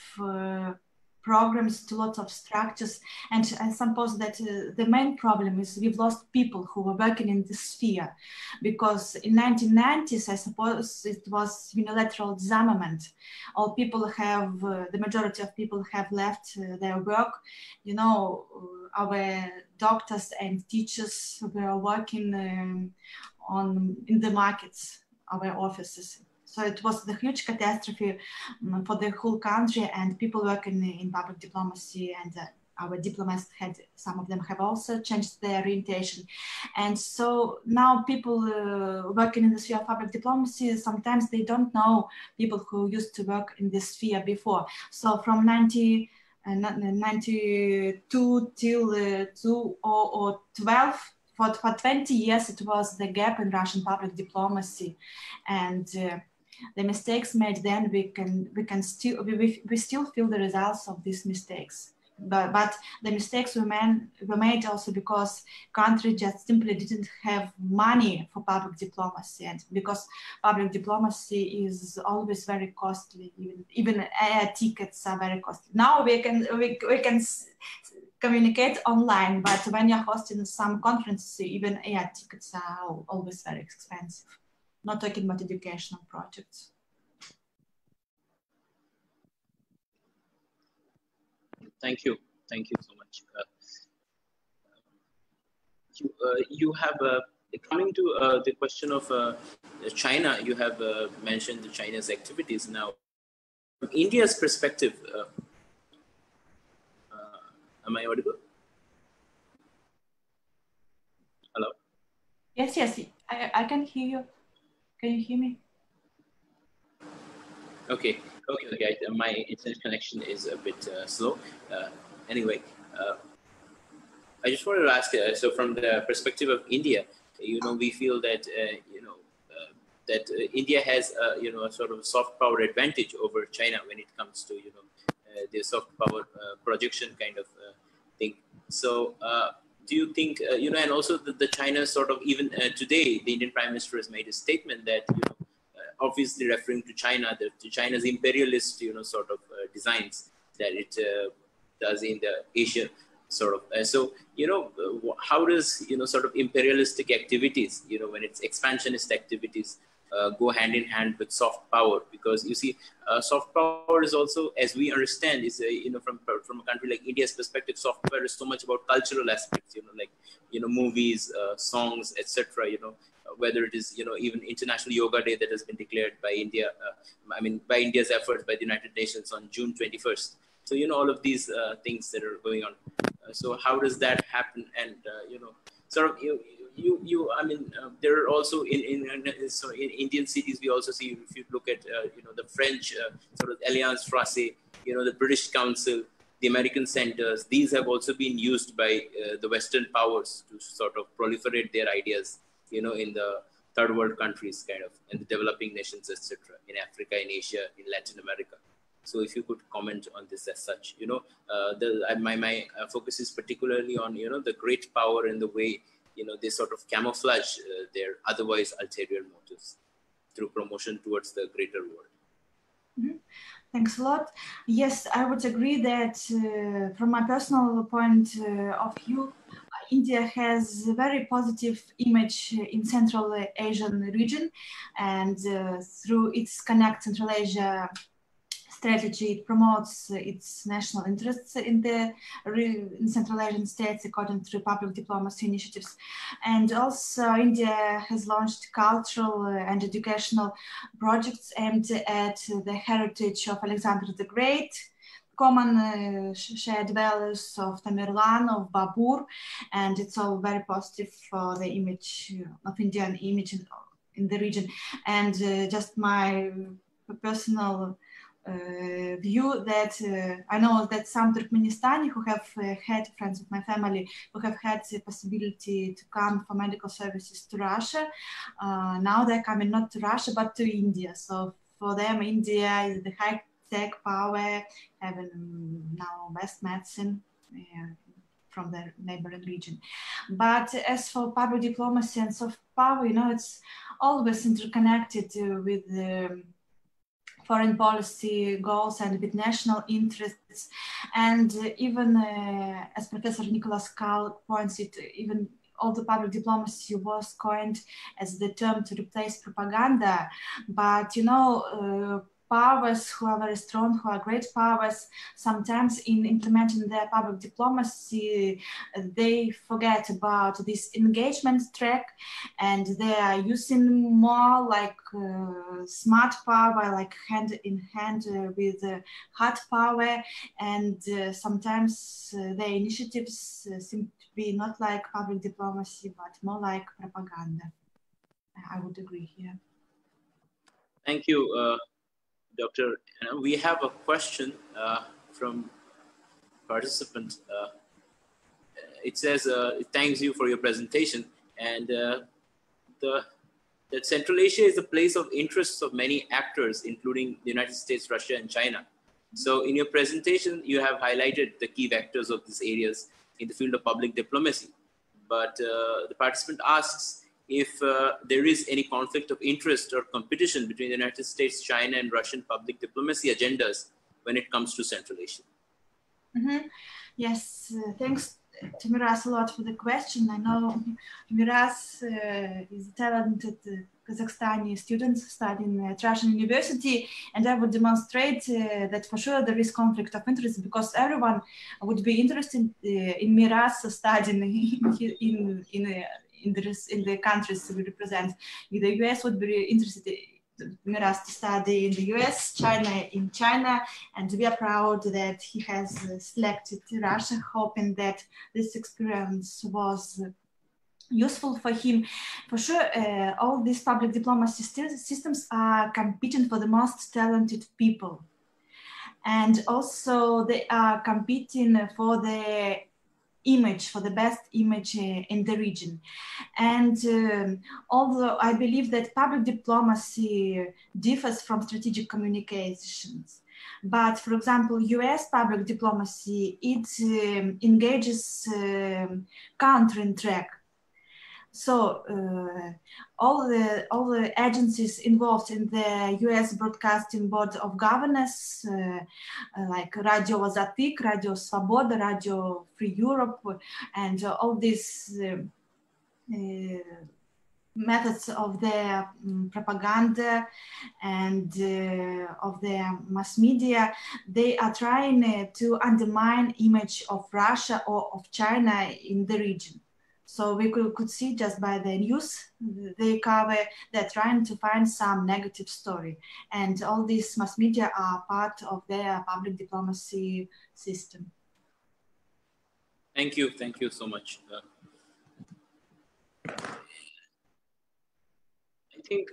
[SPEAKER 2] programs, two lots of structures. And I suppose that the main problem is we've lost people who were working in this sphere. Because in 1990s, I suppose it was unilateral disarmament. All people have, the majority of people have left their work. Our doctors and teachers were working in the markets, our offices. So it was the huge catastrophe for the whole country, and people working in public diplomacy, and our diplomats some of them have also changed their orientation. And so now people working in the sphere of public diplomacy, sometimes they don't know people who used to work in this sphere before. So from 1992 till 2012, for 20 years, it was the gap in Russian public diplomacy, and the mistakes made then, we still feel the results of these mistakes. But the mistakes were made also because country just simply didn't have money for public diplomacy, and because public diplomacy is always very costly. Even air tickets are very costly. Now we can communicate online, but when you're hosting some conferences, even air tickets are always very expensive. Not talking about educational projects.
[SPEAKER 1] Thank you so much. You have coming to the question of China. You have mentioned China's activities now. From India's perspective, am I audible? Hello?
[SPEAKER 2] Yes, I can hear you. Can you hear me?
[SPEAKER 1] Okay. My internet connection is a bit slow. Anyway, I just wanted to ask, so from the perspective of India, we feel that, India has, a sort of soft power advantage over China when it comes to, the soft power projection kind of thing. So do you think, and also the China sort of, even today, the Indian Prime Minister has made a statement that, obviously referring to China, to China's imperialist, sort of designs that it does in the Asia sort of. So, how does, sort of imperialistic activities, when it's expansionist activities, go hand in hand with soft power? Because you see, soft power is also, as we understand, is from a country like India's perspective, soft power is so much about cultural aspects, like movies, songs, etc. Whether it is even International Yoga Day that has been declared by India, by India's efforts by the United Nations on June 21st. So all of these things that are going on. So how does that happen? And sort of there are also in Indian cities, we also see, if you look at the French sort of Alliance Française, the British Council, the American centers, these have also been used by the Western powers to sort of proliferate their ideas, in the third world countries, kind of, and the developing nations, etc., in Africa, in Asia, in Latin America. So if you could comment on this as such, my focus is particularly on, the great power and the way, they sort of camouflage their otherwise ulterior motives through promotion towards the greater world.
[SPEAKER 2] Mm-hmm. Thanks a lot. Yes, I would agree that from my personal point of view, India has a very positive image in Central Asian region, and through its Connect Central Asia strategy, it promotes its national interests in Central Asian states according to public diplomacy initiatives. And also India has launched cultural and educational projects aimed at the heritage of Alexander the Great, common shared values of Tamerlan, of Babur, and it's all very positive for the image of Indian image in the region. And just my personal view that I know that some Turkmenistani who have had friends of my family who have had the possibility to come for medical services to Russia, now they're coming not to Russia but to India. So for them, India is the high-tech power, having now best medicine from the neighboring region. But as for public diplomacy and soft power, it's always interconnected with foreign policy goals and with national interests. And even as Professor Nicholas Kahl points it, even although public diplomacy was coined as the term to replace propaganda, but powers who are very strong, who are great powers, sometimes in implementing their public diplomacy, they forget about this engagement track, and they are using more like smart power, like hand in hand with hard power, and sometimes their initiatives seem to be not like public diplomacy, but more like propaganda. I would agree here.
[SPEAKER 1] Thank you, Doctor. We have a question from participant. It says, it thanks you for your presentation, and that Central Asia is a place of interest of many actors, including the United States, Russia, and China. So in your presentation, you have highlighted the key vectors of these areas in the field of public diplomacy. But the participant asks if there is any conflict of interest or competition between the United States, China, and Russian public diplomacy agendas when it comes to Central Asia.
[SPEAKER 2] Mm-hmm. Yes, thanks to Miraz a lot for the question. I know Miraz is a talented Kazakhstani student studying at Russian University, and I would demonstrate that for sure there is conflict of interest, because everyone would be interested in Miraz studying in the countries we represent. The US would be interested in Miraz to study in the US, China in China, and we are proud that he has selected Russia, hoping that this experience was useful for him. For sure, all these public diplomacy systems are competing for the most talented people. And also they are competing for the image, for the best image in the region. And although I believe that public diplomacy differs from strategic communications, but for example, US public diplomacy, it engages countering track. So all the agencies involved in the US Broadcasting Board of Governors, like Radio Zatik, Radio Svoboda, Radio Free Europe, and all these methods of their propaganda and of their mass media, they are trying to undermine image of Russia or of China in the region. So we could see just by the news they cover, they're trying to find some negative story. And all these mass media are part of their public diplomacy system.
[SPEAKER 1] Thank you so much. I think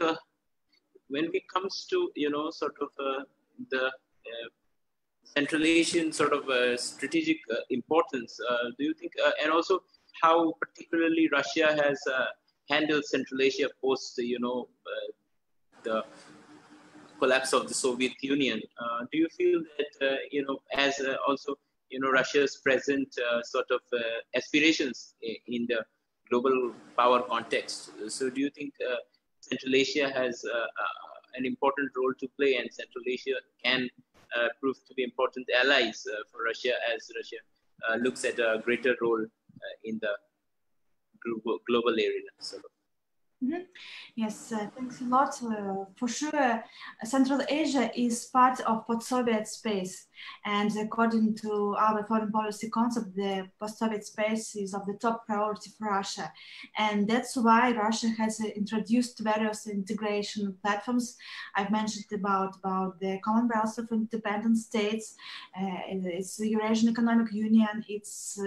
[SPEAKER 1] when it comes to, sort of the Central Asian sort of strategic importance, do you think, and also how particularly Russia has handled Central Asia post, the collapse of the Soviet Union. Do you feel that, as also, Russia's present sort of aspirations in the global power context? So do you think Central Asia has an important role to play, and Central Asia can prove to be important allies for Russia as Russia looks at a greater role in the global arena? Sort of.
[SPEAKER 2] Mm-hmm. Yes, thanks a lot. For sure, Central Asia is part of post-Soviet space, and according to our foreign policy concept, the post-Soviet space is of the top priority for Russia, and that's why Russia has introduced various integration platforms. I've mentioned about the Commonwealth of Independent States, it's the Eurasian Economic Union, it's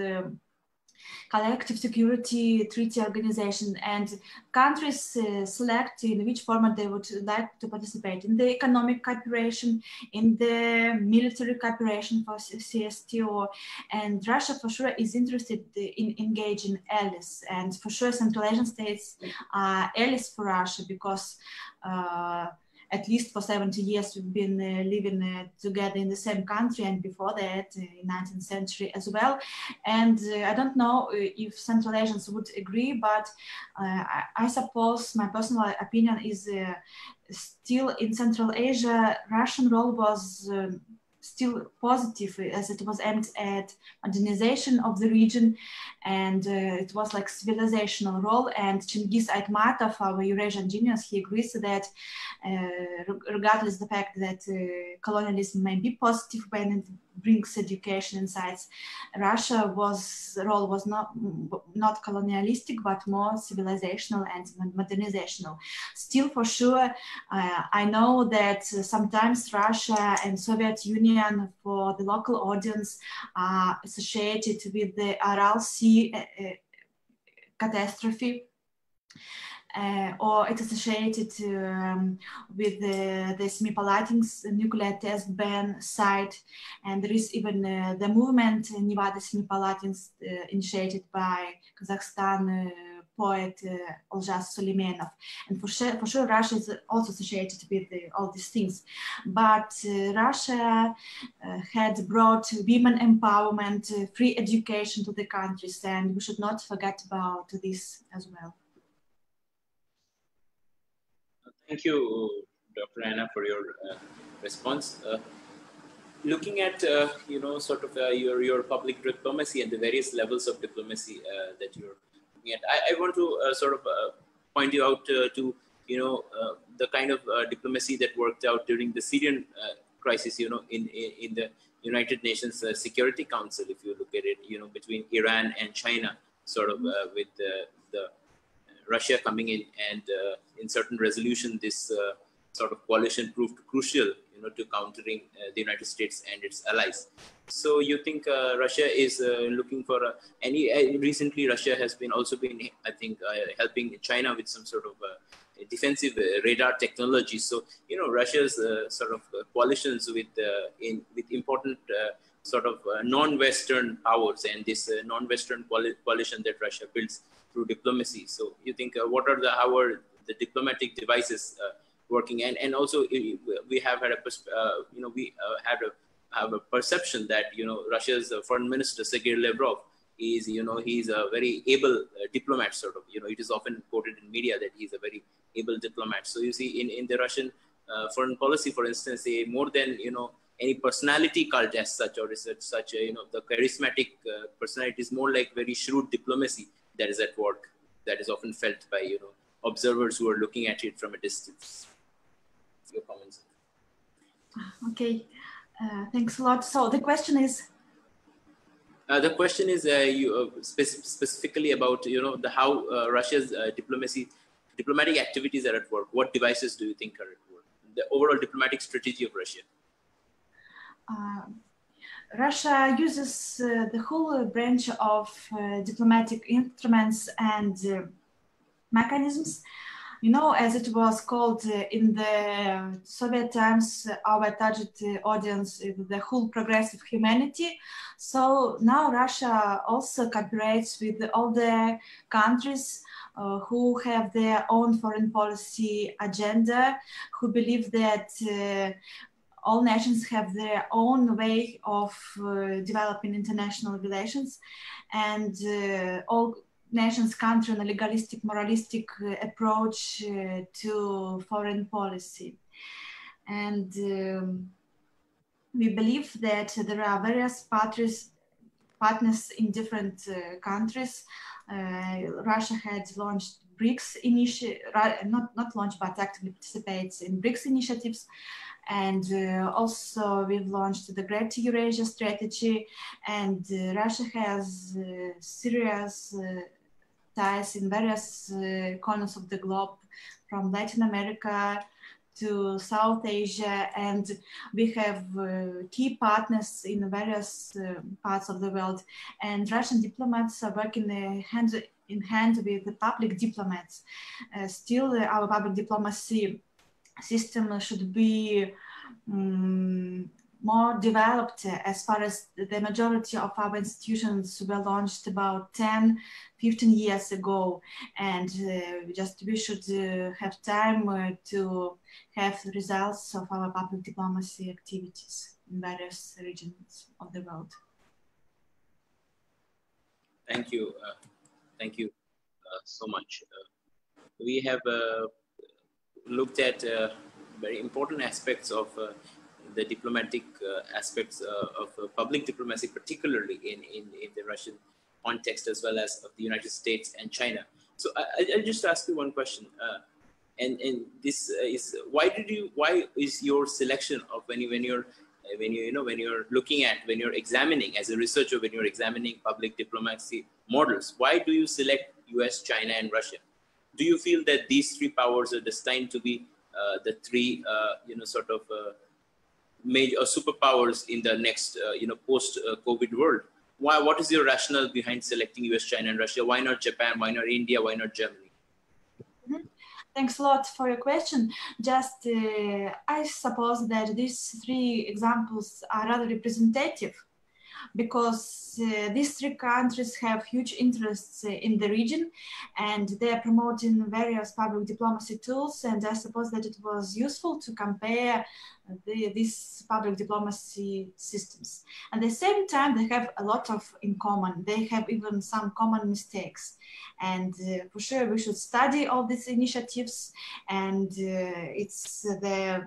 [SPEAKER 2] Collective Security Treaty Organization, and countries select in which format they would like to participate in the economic cooperation, in the military cooperation for CSTO, and Russia for sure is interested in engaging allies, and for sure Central Asian states are allies for Russia because at least for 70 years we've been living together in the same country, and before that in 19th century as well. And I don't know if Central Asians would agree, but I suppose my personal opinion is still in Central Asia, Russian role was still positive, as it was aimed at modernization of the region, and it was like civilizational role. And Chingiz Aytmatov, our Eurasian genius, he agrees that regardless of the fact that colonialism may be positive when it brings education insights, Russia's role was not colonialistic but more civilizational and modernizational. Still, for sure, I know that sometimes Russia and Soviet Union for the local audience are associated with the Aral Sea catastrophe, or it's associated with the Semipalatinsk nuclear test ban site, and there is even the movement Nevada Semipalatinsk initiated by Kazakhstan poet Olzhas Suleimanov, and for sure Russia is also associated with all these things. But Russia had brought women empowerment, free education to the countries, and we should not forget about this as well.
[SPEAKER 1] Thank you, Dr. Anna, for your response. Looking at sort of your public diplomacy and the various levels of diplomacy that you're looking at, I want to sort of point you out to the kind of diplomacy that worked out during the Syrian crisis. In the United Nations Security Council, if you look at it, between Iran and China, sort of with the Russia coming in, and in certain resolution, this sort of coalition proved crucial, to countering the United States and its allies. So you think Russia is looking for recently Russia has been I think helping China with some sort of defensive radar technology. So Russia's sort of coalitions with important sort of non-Western powers and this non-Western coalition that Russia builds through diplomacy. So you think what are how are the diplomatic devices working? And also we have had have a perception that Russia's foreign minister Sergei Lavrov is he's a very able diplomat, sort of. It is often quoted in media that he's a very able diplomat. So you see in the Russian foreign policy, for instance, more than any personality cult as such, or such the charismatic personality is more like very shrewd diplomacy that is at work, that is often felt by observers who are looking at it from a distance. Your comments?
[SPEAKER 2] Okay, thanks a lot. So the question is.
[SPEAKER 1] The question is specifically about how Russia's diplomatic activities are at work. What devices do you think are at work? The overall diplomatic strategy of Russia.
[SPEAKER 2] Russia uses the whole branch of diplomatic instruments and mechanisms. As it was called in the Soviet times, our target audience is the whole progressive humanity. So now Russia also cooperates with all the countries who have their own foreign policy agenda, who believe that all nations have their own way of developing international relations, and all nations counter on a legalistic, moralistic approach to foreign policy. And we believe that there are various partners in different countries. Russia had launched BRICS initiative, not launched, but actively participates in BRICS initiatives. And also we've launched the Great Eurasia Strategy, and Russia has serious ties in various corners of the globe, from Latin America to South Asia, and we have key partners in various parts of the world. And Russian diplomats are working hand in hand with the public diplomats. Still, our public diplomacy system should be more developed, as far as the majority of our institutions were launched about 10-15 years ago, and we should have time to have the results of our public diplomacy activities in various regions of the world.
[SPEAKER 1] Thank you. Thank you so much. We have looked at very important aspects of the diplomatic aspects of public diplomacy, particularly in the Russian context, as well as of the United States and China. So I'll just ask you one question, and this is why is your selection of when you're examining as a researcher, when you're examining public diplomacy models, why do you select US, China, and Russia? Do you feel that these three powers are destined to be the three major superpowers in the next post-COVID world? What is your rationale behind selecting US, China, and Russia? Why not Japan? Why not India? Why not Germany?
[SPEAKER 2] Thanks a lot for your question. Just I suppose that these three examples are rather representative, because these three countries have huge interests in the region, and they are promoting various public diplomacy tools, and I suppose that it was useful to compare these public diplomacy systems. At the same time, they have a lot in common. They have even some common mistakes, and for sure we should study all these initiatives, and it's the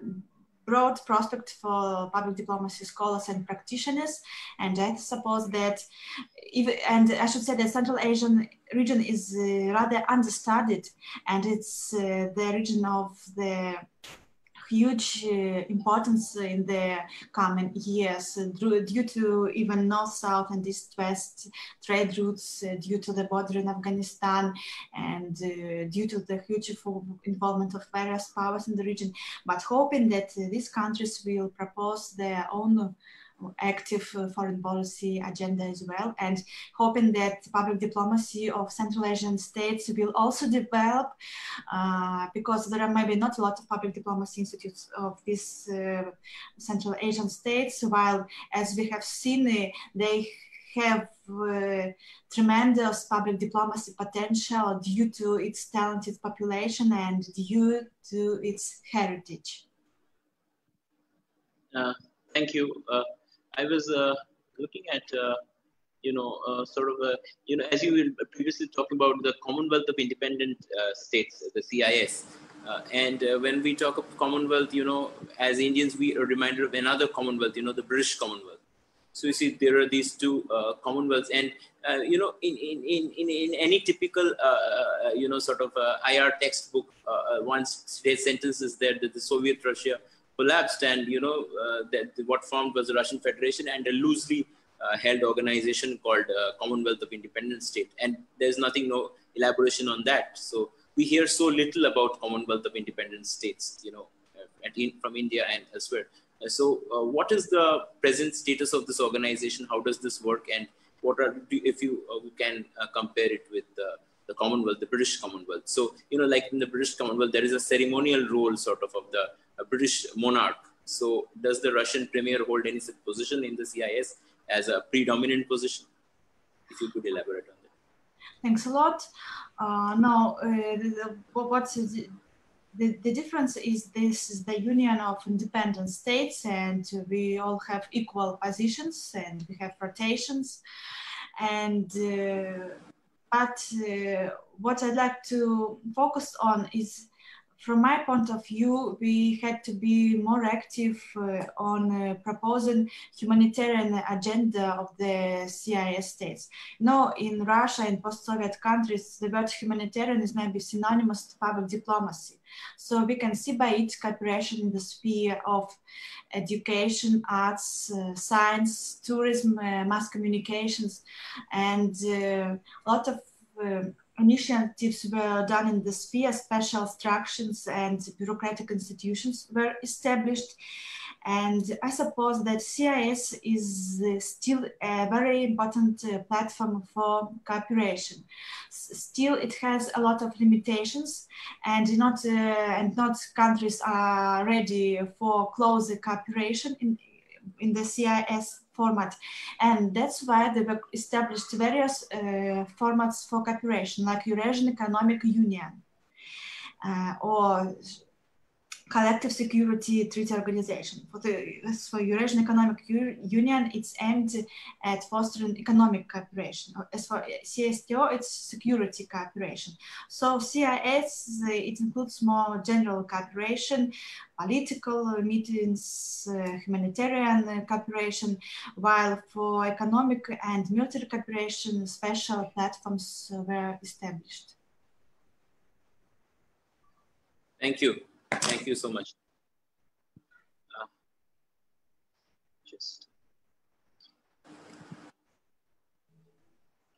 [SPEAKER 2] broad prospect for public diplomacy scholars and practitioners. And I suppose that I should say that Central Asian region is rather understudied, and it's the region of the huge importance in the coming years due to even north-south and east-west trade routes, due to the border in Afghanistan, and due to the huge involvement of various powers in the region, but hoping that these countries will propose their own active foreign policy agenda as well, and hoping that public diplomacy of Central Asian states will also develop, because there are maybe not a lot of public diplomacy institutes of these Central Asian states, while as we have seen, they have tremendous public diplomacy potential due to its talented population and due to its heritage.
[SPEAKER 1] Thank you. I was looking at, as you were previously talking about the Commonwealth of Independent States, the CIS. When we talk of Commonwealth, as Indians, we are reminded of another Commonwealth, the British Commonwealth. So you see, there are these two Commonwealths, and in any typical IR textbook, one sentence is there that the Soviet Russia collapsed, and that what formed was the Russian Federation and a loosely held organization called Commonwealth of Independent States, and there's no elaboration on that. So we hear so little about Commonwealth of Independent States, from India and elsewhere. So what is the present status of this organization? How does this work? And what are, if you can compare it with the Commonwealth, the British Commonwealth? So, like in the British Commonwealth, there is a ceremonial role sort of the British monarch. So does the Russian premier hold any such position in the CIS as a predominant position? If you could elaborate on that.
[SPEAKER 2] Thanks a lot. The difference is this is the union of independent states, and we all have equal positions and we have rotations. And what I'd like to focus on is, from my point of view, we had to be more active on proposing humanitarian agenda of the CIS states. In Russia and post-Soviet countries, the word humanitarian is maybe synonymous to public diplomacy. So we can see by it cooperation in the sphere of education, arts, science, tourism, mass communications, and a lot of initiatives were done in the sphere. Special structures and bureaucratic institutions were established. And I suppose that CIS is still a very important platform for cooperation. Still, it has a lot of limitations, and not countries are ready for closer cooperation in the CIS format, and that's why they were established various formats for cooperation, like Eurasian Economic Union or Collective Security Treaty Organization. For Eurasian Economic Union, it's aimed at fostering economic cooperation. As for CSTO, it's security cooperation. So CIS, it includes more general cooperation, political meetings, humanitarian cooperation, while for economic and military cooperation, special platforms were established.
[SPEAKER 1] Thank you. Thank you so much.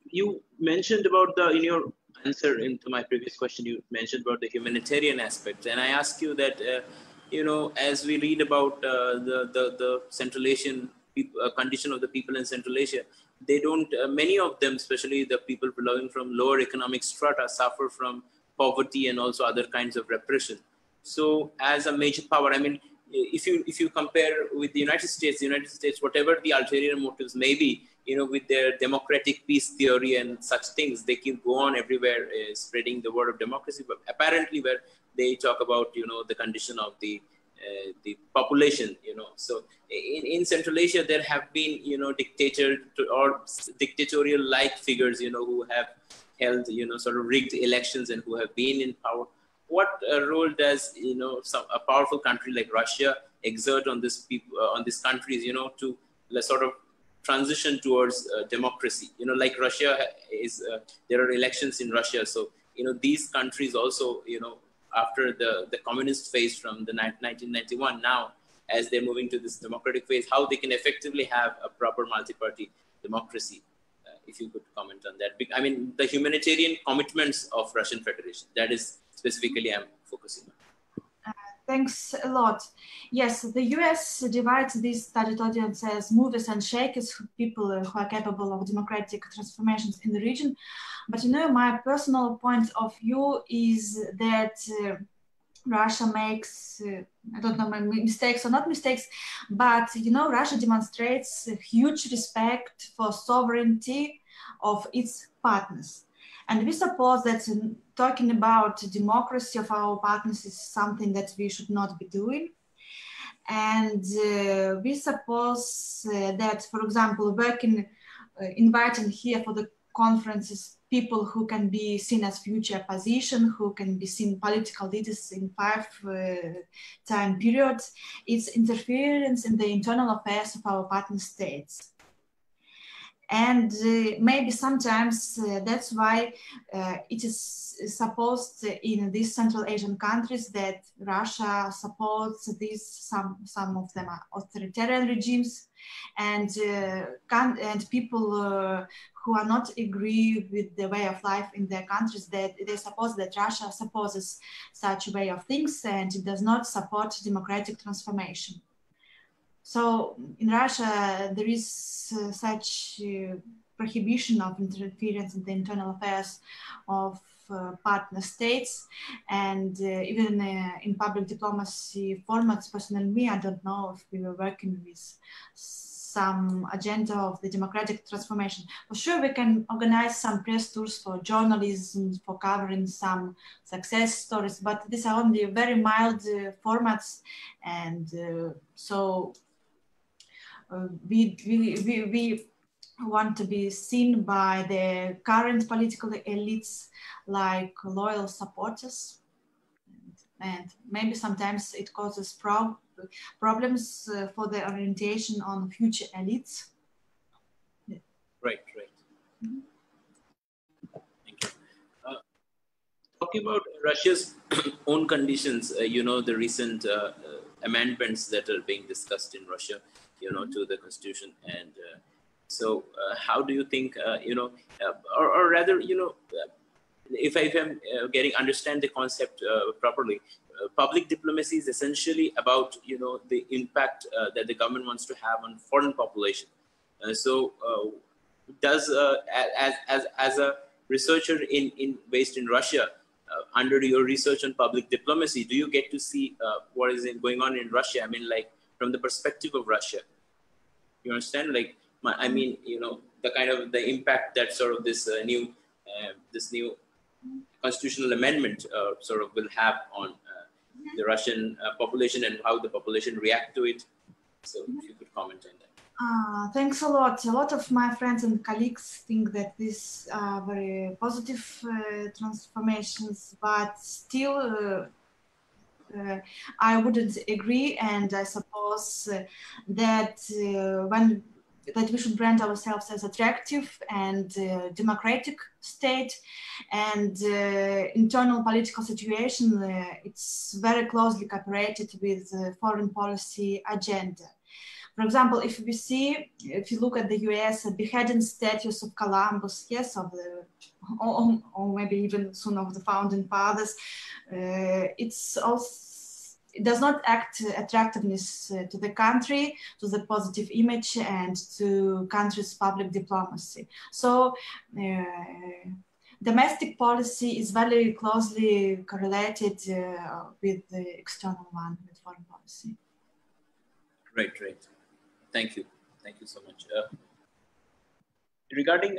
[SPEAKER 1] You mentioned about in your answer into my previous question, you mentioned about the humanitarian aspect, and I ask you that, as we read about the Central Asian condition of the people in Central Asia, they don't, many of them, especially the people belonging from lower economic strata, suffer from poverty and also other kinds of repression. So as a major power, I mean, if you compare with the United States, whatever the ulterior motives may be, with their democratic peace theory and such things, they can go on everywhere spreading the word of democracy. But apparently, where they talk about, the condition of the population, So in Central Asia, there have been, dictatorial-like figures, who have held, sort of rigged elections and who have been in power. What role does a powerful country like Russia exert on this on these countries, to sort of transition towards democracy? Like Russia is, there are elections in Russia, so these countries also, after the communist phase from the 1991, now as they're moving to this democratic phase, how they can effectively have a proper multi-party democracy. If you could comment on that. I mean, the humanitarian commitments of Russian Federation, that is specifically I'm focusing on.
[SPEAKER 2] Thanks a lot. Yes, the US divides these target audience as movers and shakers, people who are capable of democratic transformations in the region. But my personal point of view is that Russia makes, I don't know, mistakes or not mistakes, but Russia demonstrates a huge respect for sovereignty of its partners. And we suppose that talking about democracy of our partners is something that we should not be doing. And we suppose that, for example, inviting here for the conferences people who can be seen as future opposition, who can be seen political leaders in 5 time periods, it's interference in the internal affairs of our partner states. And maybe sometimes that's why it is supposed in these Central Asian countries that Russia supports these, some of them are authoritarian regimes, and people who are not agree with the way of life in their countries, that they suppose that Russia supposes such a way of things and it does not support democratic transformation. So in Russia, there is such prohibition of interference in the internal affairs of partner states, and even in public diplomacy formats, personally me, I don't know if we were working with some agenda of the democratic transformation. For sure, we can organize some press tours for journalism, for covering some success stories, but these are only very mild formats, and so we want to be seen by the current political elites like loyal supporters, and maybe sometimes it causes problems for the orientation on future elites.
[SPEAKER 1] Right. Mm-hmm. Thank you. Talking about Russia's own conditions, the recent amendments that are being discussed in Russia, to the constitution, and so how do you think, or rather, if I'm understand the concept properly, public diplomacy is essentially about, the impact that the government wants to have on foreign population. Does as a researcher based in Russia, under your research on public diplomacy, do you get to see what is going on in Russia? I mean, like from the perspective of Russia, you understand? Like, I mean, the kind of the impact that sort of this new constitutional amendment sort of will have on the Russian population and how the population react to it. So if you could comment on that.
[SPEAKER 2] Thanks a lot. A lot of my friends and colleagues think that these are very positive transformations, but still I wouldn't agree, and I suppose that we should brand ourselves as attractive and democratic state, and internal political situation, it's very closely cooperated with foreign policy agenda. For example, if you look at the US, beheading statues of Columbus, yes, of the, or maybe even soon of the founding fathers, it does not act attractiveness to the country, to the positive image, and to country's public diplomacy. So domestic policy is very closely correlated with the external one, with foreign policy.
[SPEAKER 1] Right. Thank you so much. Regarding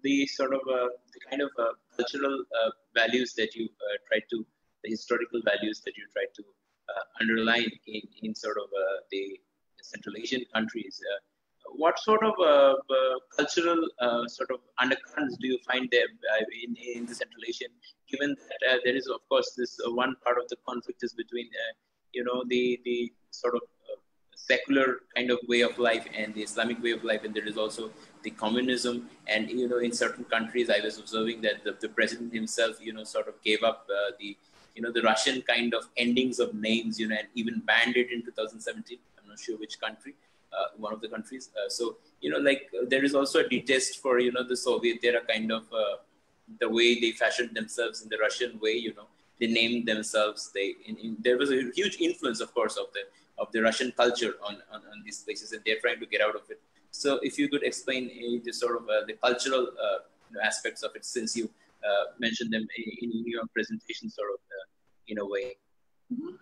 [SPEAKER 1] the sort of the kind of cultural values that you the historical values that you try to underline in sort of the Central Asian countries, what sort of cultural sort of undercurrents do you find there in the Central Asian, given that there is, of course, this one part of the conflict is between the sort of secular kind of way of life and the Islamic way of life, and there is also the communism. And in certain countries, I was observing that the president himself sort of gave up the Russian kind of endings of names, and even banned it in 2017. I'm not sure which country, one of the countries. So like there is also a detest for the Soviet era kind of the way they fashioned themselves in the Russian way, they named themselves. There was a huge influence, of course, of the Russian culture on these places, and they're trying to get out of it. So if you could explain the sort of the cultural aspects of it, since you mentioned them in your presentation, sort of in a way.
[SPEAKER 2] Mm-hmm.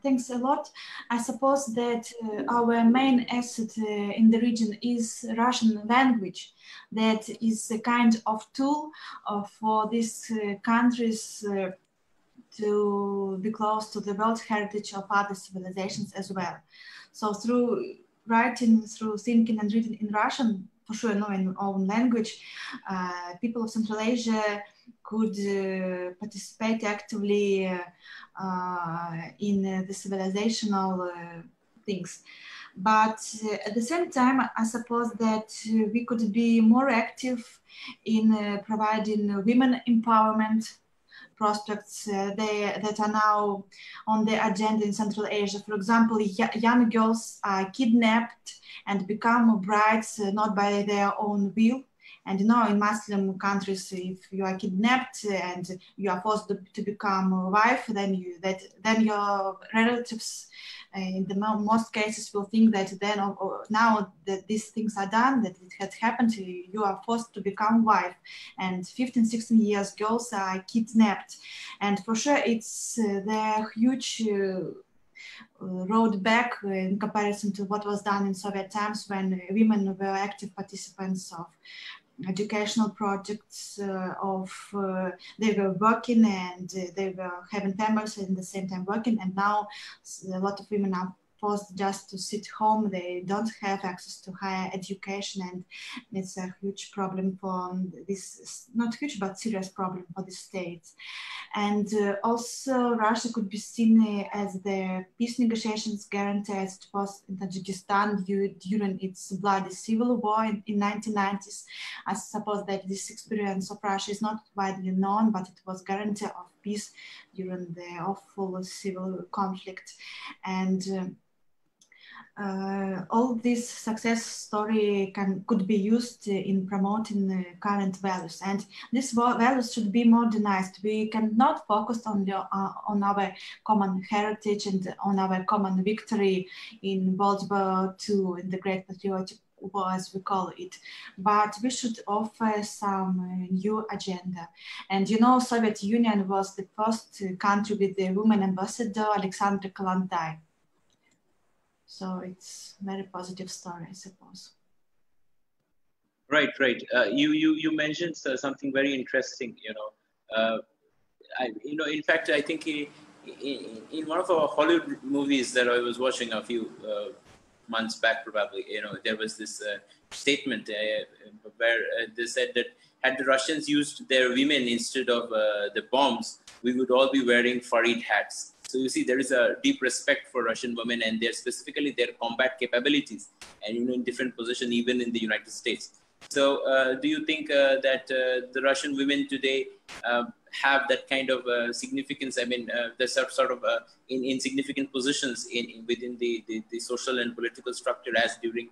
[SPEAKER 2] Thanks a lot. I suppose that our main asset in the region is Russian language. That is a kind of tool for these countries to be close to the world heritage of other civilizations as well. So through writing, through thinking and reading in Russian, for sure, no, in own language, people of Central Asia could participate actively in the civilizational things. But at the same time, I suppose that we could be more active in providing women empowerment prospects that are now on the agenda in Central Asia. For example, young girls are kidnapped and become brides not by their own will. And you know, in Muslim countries, if you are kidnapped and you are forced to become a wife, then your relatives, in the most cases, will think that then now that these things are done, that it has happened, you are forced to become wife. And 15, 16 years girls are kidnapped. And for sure, it's the huge road back in comparison to what was done in Soviet times, when women were active participants of educational projects, they were working and they were having families and at the same time working. And now a lot of women are forced just to sit home. They don't have access to higher education, and it's a huge problem for this, not huge, but serious problem for the states. And also Russia could be seen as the peace negotiations guarantee as it was in Tajikistan during its bloody civil war in 1990s. I suppose that this experience of Russia is not widely known, but it was guarantee of peace during the awful civil conflict. And all this success story could be used in promoting current values, and these values should be modernized. We cannot focus on our common heritage and on our common victory in World War II, in the Great Patriotic War, as we call it, but we should offer some new agenda. And you know, Soviet Union was the first country with the woman ambassador, Alexandra Kalantai. So it's a very positive story, I suppose.
[SPEAKER 1] Right. You mentioned something very interesting. In fact, I think in one of our Hollywood movies that I was watching a few months back, probably, there was this statement where they said that had the Russians used their women instead of the bombs, we would all be wearing furried hats. So you see, there is a deep respect for Russian women and specifically their combat capabilities, and in different positions, even in the United States. So do you think that the Russian women today have that kind of significance? I mean, they're sort of in significant positions within the social and political structure as during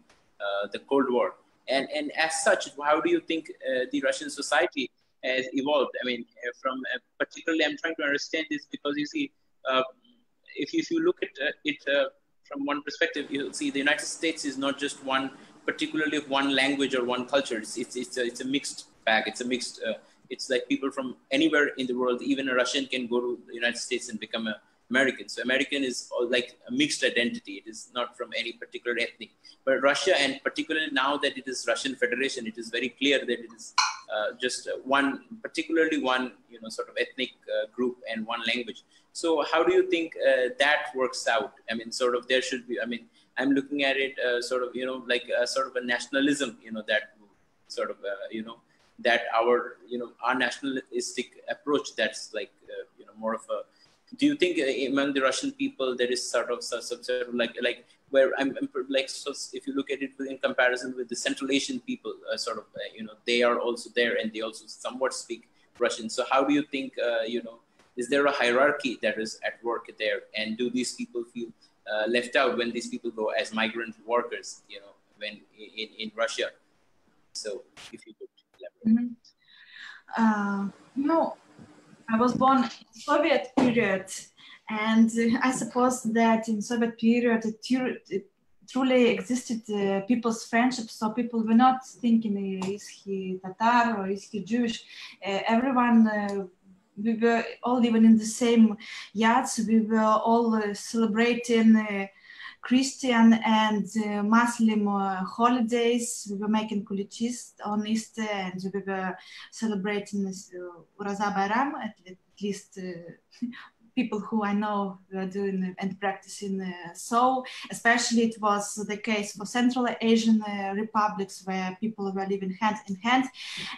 [SPEAKER 1] the Cold War. And as such, how do you think the Russian society has evolved? I mean, from particularly, I'm trying to understand this because you see, if you look at it from one perspective, you'll see the United States is not just particularly of one language or one culture. It's a mixed bag. It's a mixed. It's like people from anywhere in the world. Even a Russian can go to the United States and become an American. So American is like a mixed identity. It is not from any particular ethnic. But Russia, and particularly now that it is Russian Federation, it is very clear that it is just particularly one sort of ethnic group and one language. So how do you think that works out? I mean, sort of there should be. I mean, I'm looking at it sort of like a sort of a nationalism. That sort of that our nationalistic approach. That's like more of a. Do you think among the Russian people there is sort of like where I'm like, so if you look at it in comparison with the Central Asian people, they are also there and they also somewhat speak Russian. So how do you think is there a hierarchy that is at work there, and do these people feel left out when these people go as migrant workers, when in Russia? So if you could elaborate.
[SPEAKER 2] No, I was born in Soviet period, and I suppose that in Soviet period it truly existed people's friendship. So people were not thinking, is he Tatar or is he Jewish? Everyone. We were all living in the same yachts. We were all celebrating Christian and Muslim holidays. We were making kulichis on Easter, and we were celebrating Raza Bayram, at least people who I know were doing and practicing so. Especially it was the case for Central Asian republics where people were living hand in hand.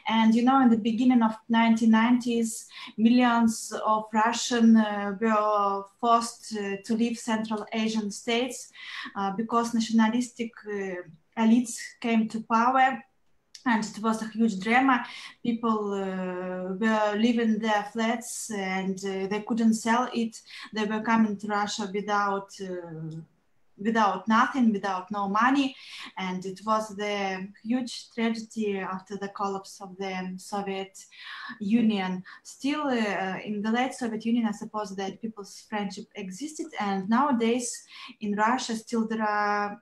[SPEAKER 2] And you know, in the beginning of 1990s, millions of Russians were forced to leave Central Asian states because nationalistic elites came to power. And it was a huge drama. People were leaving their flats and they couldn't sell it. They were coming to Russia without nothing, without no money. And it was the huge tragedy after the collapse of the Soviet Union. Still, in the late Soviet Union, I suppose that people's friendship existed. And nowadays in Russia, still there are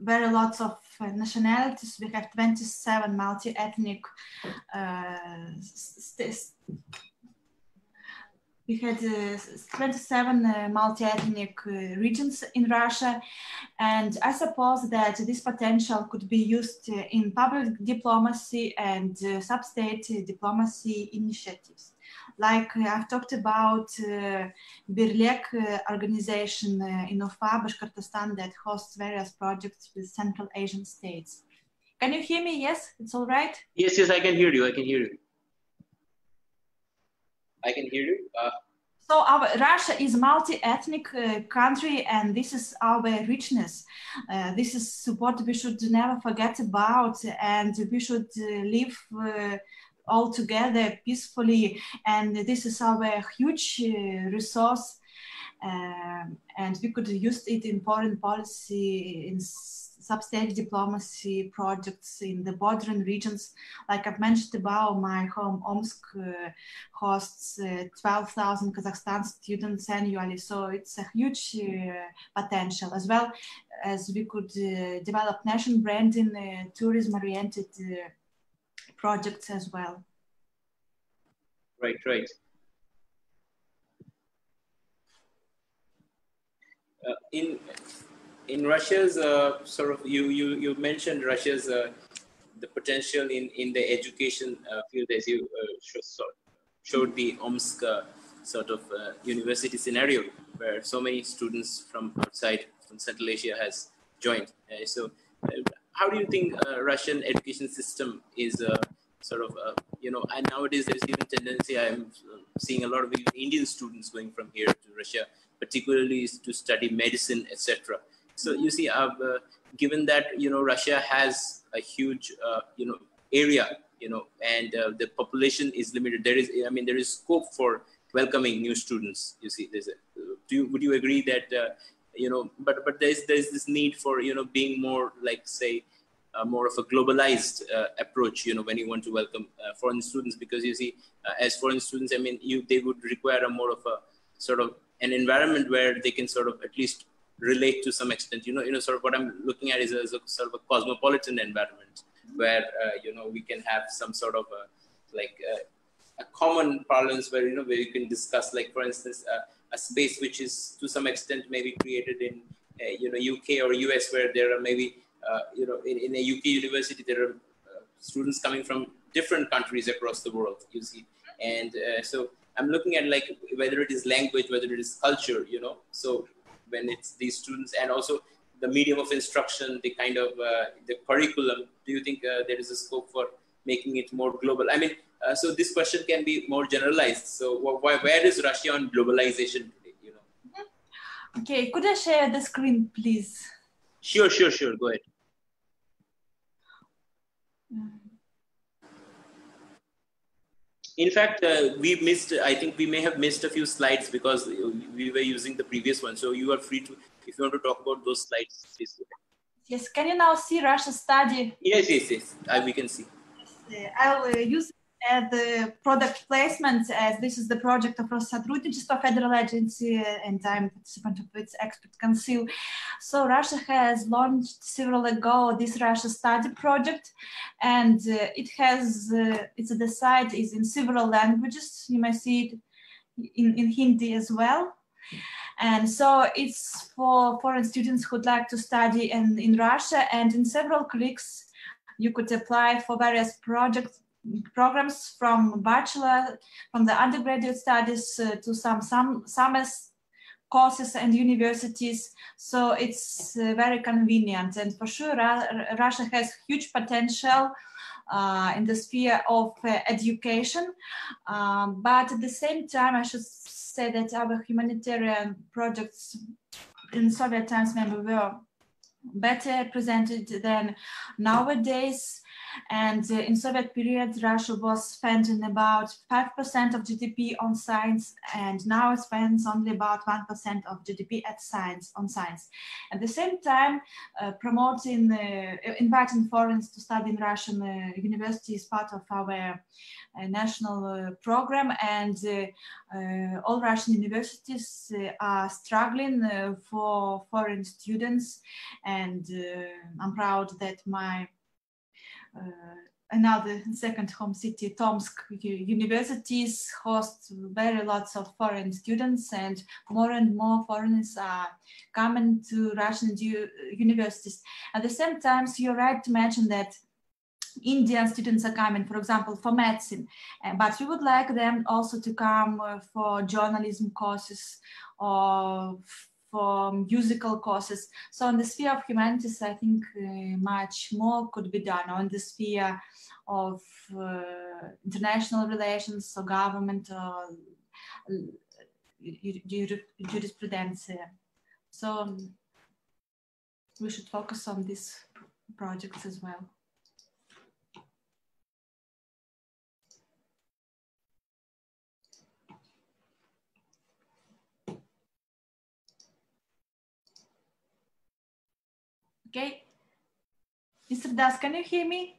[SPEAKER 2] very lots of nationalities. We have 27 multi-ethnic we had 27 multi-ethnic regions in Russia, and I suppose that this potential could be used in public diplomacy and sub-state diplomacy initiatives. Like I've talked about Birlek organization in Ufa, Bashkortostan, that hosts various projects with Central Asian states. Can you hear me? Yes, it's all right?
[SPEAKER 1] Yes, I can hear you. I can hear you. So
[SPEAKER 2] Russia is a multi-ethnic country, and this is our richness. This is what we should never forget about, and we should live all together peacefully. And this is our huge resource, and we could use it in foreign policy, in sub-state diplomacy projects in the bordering regions. Like I've mentioned about, my home Omsk hosts 12,000 Kazakhstan students annually. So it's a huge potential, as well as we could develop nation branding, tourism-oriented projects as well.
[SPEAKER 1] Right. In Russia's sort of, you mentioned Russia's the potential in the education field, as you showed the Omsk sort of university scenario, where so many students from outside, from Central Asia has joined. How do you think Russian education system is sort of, and nowadays there's even tendency, I'm seeing a lot of Indian students going from here to Russia, particularly to study medicine, etc. So you see, given that, Russia has a huge, area, and the population is limited, there is scope for welcoming new students. You see, would you agree that, but there's this need for, being more, like, say, more of a globalized approach, when you want to welcome foreign students, because you see, as foreign students, they would require a more of a sort of an environment where they can sort of at least relate to some extent. Sort of what I'm looking at is a sort of a cosmopolitan environment where we can have some sort of a common parlance where where you can discuss, like, for instance, a space which is to some extent maybe created in UK or US, where there are maybe in a UK university there are students coming from different countries across the world, you see, and so I'm looking at, like, whether it is language, whether it is culture, so when it's these students, and also the medium of instruction, the kind of the curriculum, do you think there is a scope for making it more global? So this question can be more generalized. So where is Russia on globalization today?
[SPEAKER 2] Okay, could I share the screen, please?
[SPEAKER 1] Sure. Go ahead. In fact, I think we may have missed a few slides because we were using the previous one. So you are free to, if you want to talk about those slides, please.
[SPEAKER 2] Yes, can you now see Russia study?
[SPEAKER 1] Yes. We can see.
[SPEAKER 2] I'll use at the product placement, as this is the project of Rossотрудничество Federal Agency, and I'm a participant of its expert council. So Russia has launched several ago this Russia study project, and it has, the site is in several languages. You may see it in Hindi as well. And so it's for foreign students who'd like to study in Russia, and in several clicks, you could apply for various programs from bachelor, from the undergraduate studies to some summer courses and universities. So it's very convenient, and for sure Russia has huge potential in the sphere of education, but at the same time I should say that our humanitarian projects in Soviet times maybe were better presented than nowadays. And in Soviet period, Russia was spending about 5% of GDP on science, and now it spends only about 1% of GDP on science. At the same time, promoting, inviting foreigners to study in Russian university is part of our national program, and all Russian universities are struggling for foreign students. And I'm proud that my another second home city, Tomsk universities, host very lots of foreign students, and more foreigners are coming to Russian universities. At the same time, so you're right to mention that Indian students are coming, for example, for medicine, but we would like them also to come for journalism courses or for musical courses. So in the sphere of humanities, I think much more could be done, or in the sphere of international relations or government or jurisprudence. So we should focus on these projects as well. Okay, Mr. Das, can you hear me?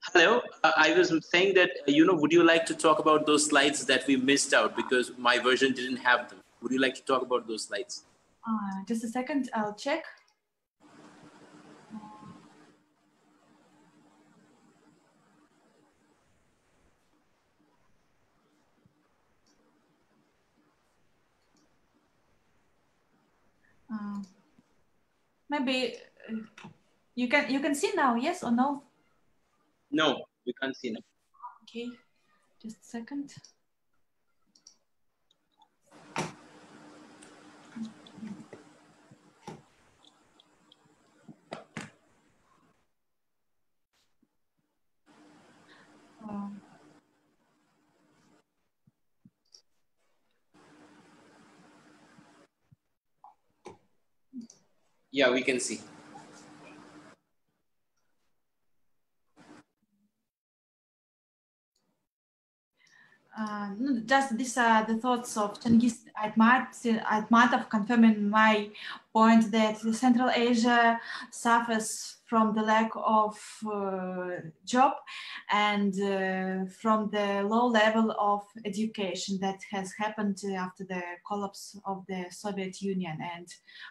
[SPEAKER 1] Hello, I was saying that, would you like to talk about those slides that we missed out because my version didn't have them? Would you like to talk about those slides?
[SPEAKER 2] Just a second, I'll check. Maybe you can see now, yes or no?
[SPEAKER 1] No, we can't see now.
[SPEAKER 2] Okay, just a second.
[SPEAKER 1] Yeah, we can see.
[SPEAKER 2] Just these are the thoughts of Cengiz Aytmatov, confirming my point that Central Asia suffers from the lack of job and from the low level of education that has happened after the collapse of the Soviet Union. And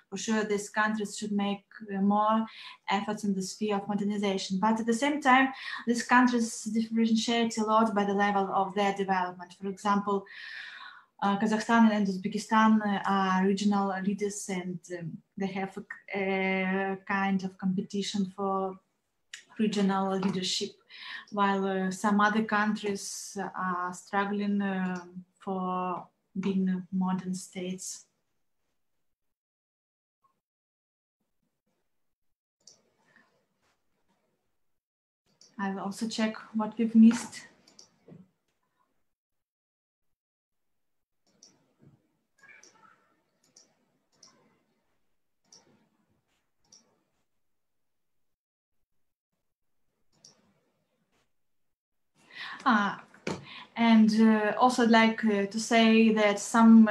[SPEAKER 2] for sure, these countries should make more efforts in the sphere of modernization. But at the same time, these countries differentiate a lot by the level of their development. For example, Kazakhstan and Uzbekistan are regional leaders, and they have a kind of competition for regional leadership, while some other countries are struggling for being modern states. I will also check what we've missed. And also I'd like to say that some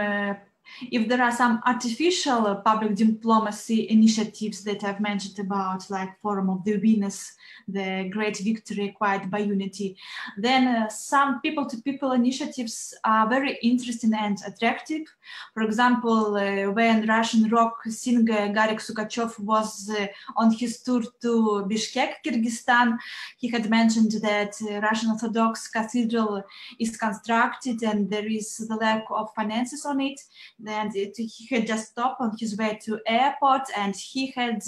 [SPEAKER 2] if there are some artificial public diplomacy initiatives that I've mentioned about, like Forum of the Winners, the great victory acquired by unity, then some people-to-people initiatives are very interesting and attractive. For example, when Russian rock singer Garrik Sukachev was on his tour to Bishkek, Kyrgyzstan, he had mentioned that Russian Orthodox Cathedral is constructed and there is the lack of finances on it. And he had just stopped on his way to airport, and he had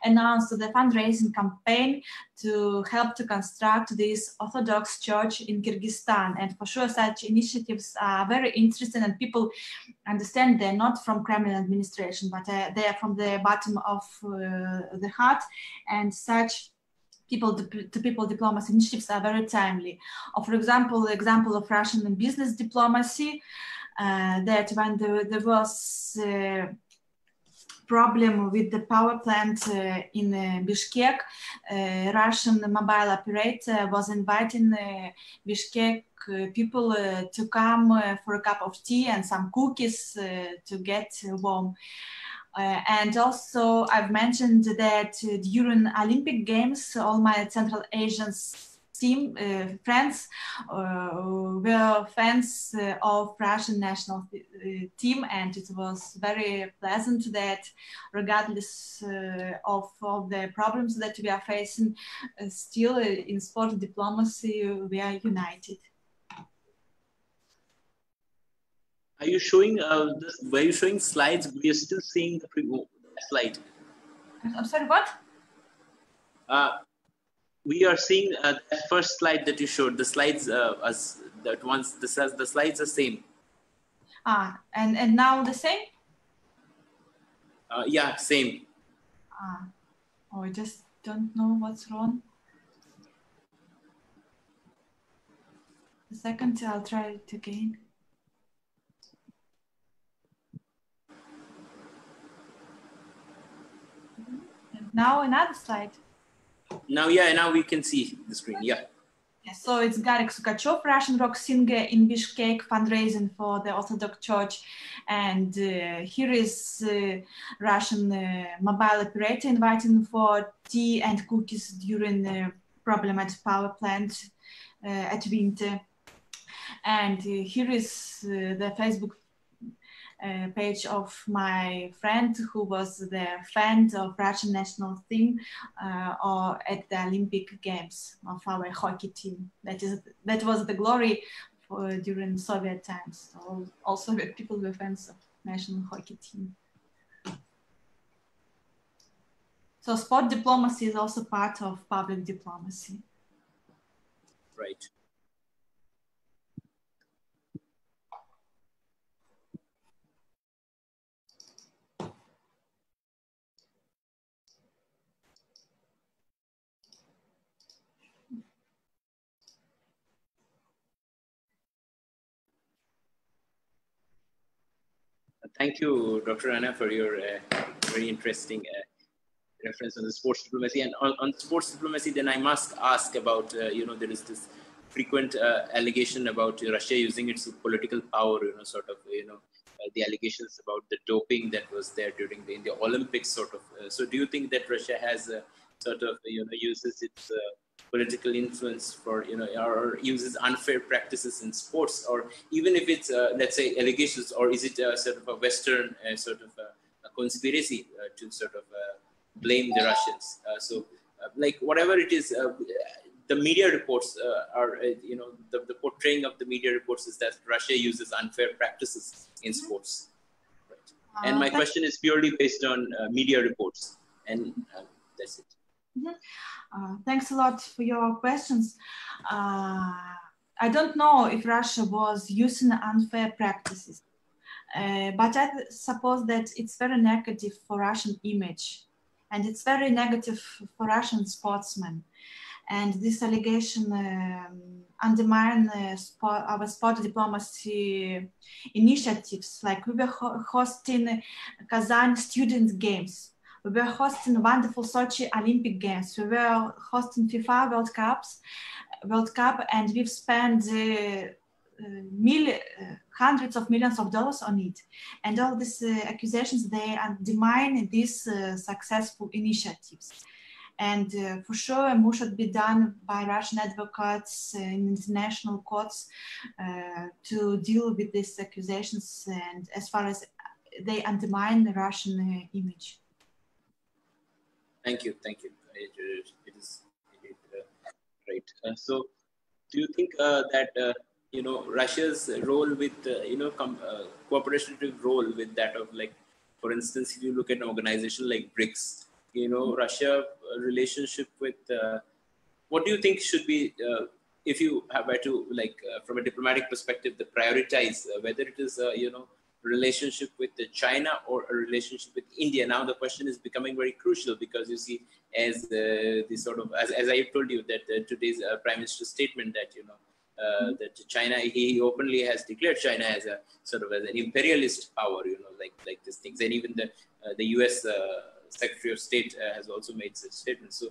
[SPEAKER 2] announced the fundraising campaign to help to construct this Orthodox church in Kyrgyzstan. And for sure, such initiatives are very interesting, and people understand they're not from Kremlin administration, but they are from the bottom of the heart, and such people-to-people diplomacy initiatives are very timely. For example, the example of Russian business diplomacy, that when there was problem with the power plant in Bishkek, Russian mobile operator was inviting Bishkek people to come for a cup of tea and some cookies to get warm. And also I've mentioned that during Olympic Games, all my Central Asian friends were fans of Russian national team, and it was very pleasant that regardless of all the problems that we are facing, still in sport diplomacy we are united.
[SPEAKER 1] Are you showing this? Were you showing slides? We are still seeing the slide.
[SPEAKER 2] I'm sorry, what?
[SPEAKER 1] We are seeing the first slide that you showed. The slides, the slides are same.
[SPEAKER 2] And now the same?
[SPEAKER 1] Yeah, same.
[SPEAKER 2] Oh, I just don't know what's wrong. A second, I'll try it again. And now another slide.
[SPEAKER 1] Now, yeah, now we can see the screen, yeah.
[SPEAKER 2] So it's Garrik Sukachev, Russian rock singer in Bishkek, fundraising for the Orthodox Church. And here is Russian mobile operator inviting for tea and cookies during the problem at power plant at winter. And here is the Facebook page of my friend who was the fan of Russian national team or at the Olympic Games of our hockey team. That was the glory during Soviet times. So all Soviet people were fans of national hockey team. So sport diplomacy is also part of public diplomacy.
[SPEAKER 1] Right. Thank you, Dr. Anna, for your very interesting reference on the sports diplomacy. And on sports diplomacy, then I must ask about, you know, there is this frequent allegation about Russia using its political power, you know, sort of, you know, the allegations about the doping that was there during in the Olympics, sort of. So do you think that Russia has sort of, you know, uses its political influence for, you know, or uses unfair practices in sports, or even if it's, let's say, allegations, or is it sort of a Western sort of a conspiracy to sort of blame the Russians? Like whatever it is, the media reports are, you know, the portraying of the media reports is that Russia uses unfair practices in sports. Right. And my question is purely based on media reports, and that's it.
[SPEAKER 2] Thanks a lot for your questions. I don't know if Russia was using unfair practices, but I suppose that it's very negative for Russian image, and it's very negative for Russian sportsmen. And this allegation undermine our sport diplomacy initiatives. Like we were hosting Kazan Student Games. We were hosting wonderful Sochi Olympic Games. We were hosting FIFA World Cup, and we've spent hundreds of millions of dollars on it. And all these accusations, they undermine these successful initiatives. And for sure, more should be done by Russian advocates in international courts to deal with these accusations, and as far as they undermine the Russian image.
[SPEAKER 1] Thank you. It is right. So, do you think that Russia's role with cooperative role with that of, like, for instance, if you look at an organization like BRICS, Russia relationship with what do you think should be, if you have to, like, from a diplomatic perspective, the prioritize whether it is relationship with China or a relationship with India? Now the question is becoming very crucial, because you see, as the sort of, as I told you, that today's Prime Minister's statement that that China, he openly has declared China as a sort of as an imperialist power, like these things, and even the US Secretary of State has also made such statements. So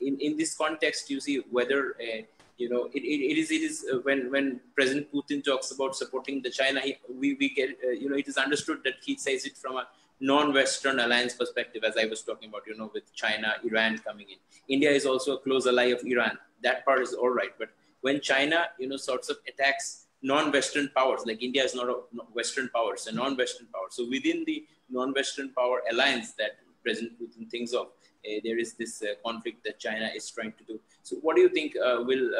[SPEAKER 1] in this context, you see whether it is when President Putin talks about supporting the China, we get it is understood that he says it from a non-Western alliance perspective, as I was talking about, with China, Iran coming in. India is also a close ally of Iran. That part is all right, but when China sorts of attacks non-Western powers, like India is not a Western power, it's a non-Western power. So within the non-Western power alliance that President Putin thinks of, there is this conflict that China is trying to do. So what do you think will,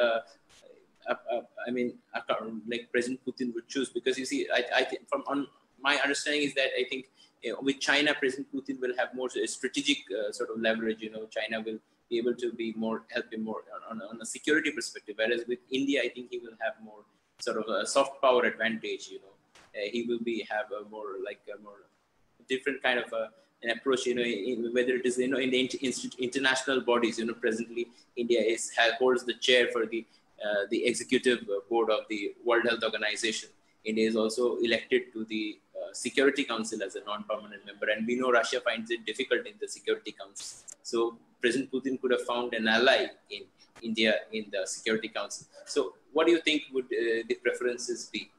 [SPEAKER 1] like President Putin would choose? Because you see, I think on my understanding is that I think with China, President Putin will have more strategic sort of leverage. China will be able to be more, help him more on a security perspective. Whereas with India, I think he will have more sort of a soft power advantage. He will have a more different kind of an approach, whether it is, in the international bodies, presently India holds the chair for the executive board of the World Health Organization. India is also elected to the Security Council as a non-permanent member. And we know Russia finds it difficult in the Security Council. So President Putin could have found an ally in India in the Security Council. So what do you think would the preferences be?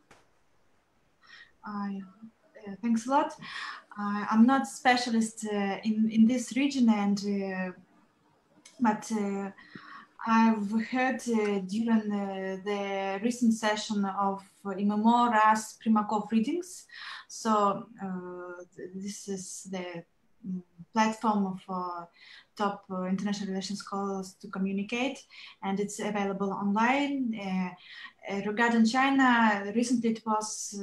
[SPEAKER 2] Thanks a lot. I'm not a specialist in this region, but I've heard during the recent session of IMEMO RAS Primakov readings. So this is the platform of top international relations scholars to communicate, and it's available online. Regarding China, recently it was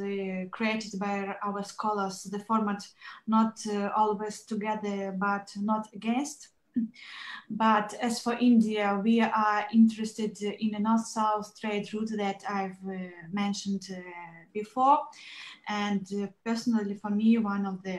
[SPEAKER 2] created by our scholars, the format not always together but not against. But as for India, we are interested in a north-south trade route that I've mentioned before. And personally, for me, one of the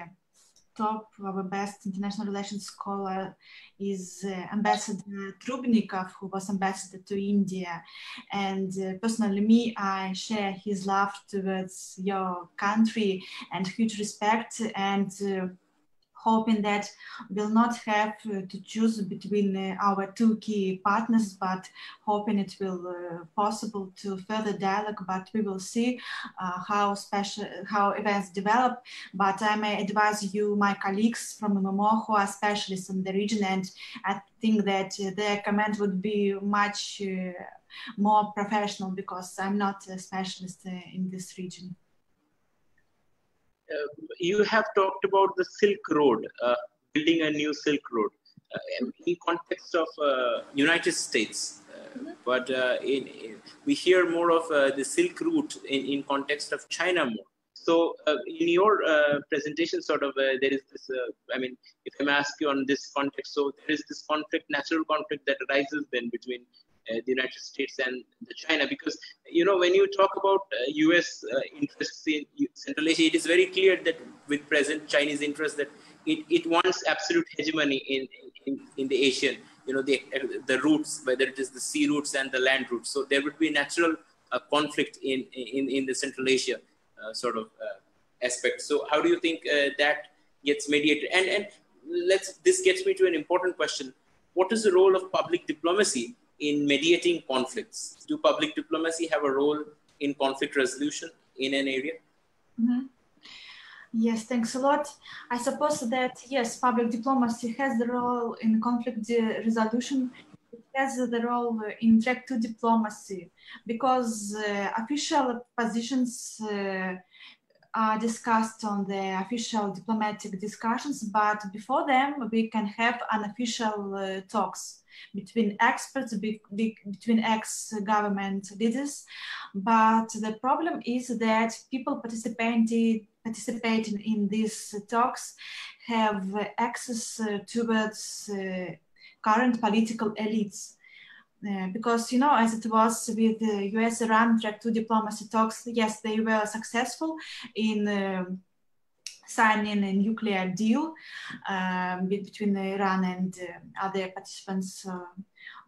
[SPEAKER 2] top, our best international relations scholar is Ambassador Trubnikov, who was ambassador to India. And personally, me, I share his love towards your country and huge respect, and hoping that we'll not have to choose between our two key partners, but hoping it will possible to further dialogue, but we will see how events develop. But I may advise you, my colleagues from IMEMO, who are specialists in the region, and I think that their comment would be much more professional, because I'm not a specialist in this region.
[SPEAKER 1] You have talked about the Silk Road, building a new Silk Road in context of United States, but we hear more of the Silk Route in context of China more. So in your presentation, sort of, there is this, if I may ask you on this context, so there is this conflict, natural conflict that arises then between the United States and China, because when you talk about U.S. interests in Central Asia, it is very clear that with present Chinese interests that it wants absolute hegemony in the Asian, the routes, whether it is the sea routes and the land routes. So there would be natural conflict in the Central Asia sort of aspect. So how do you think that gets mediated? And this gets me to an important question: what is the role of public diplomacy in mediating conflicts? Do public diplomacy have a role in conflict resolution in an area?
[SPEAKER 2] Mm-hmm. Yes, thanks a lot. I suppose that, yes, public diplomacy has the role in conflict resolution. It has the role in track to diplomacy, because official positions are discussed on the official diplomatic discussions, but before them we can have unofficial talks between experts, between ex-government leaders. But the problem is that people participating in these talks have access towards current political elites. Because, you know, as it was with the US-Iran track to diplomacy talks, yes, they were successful in signing a nuclear deal between Iran and other participants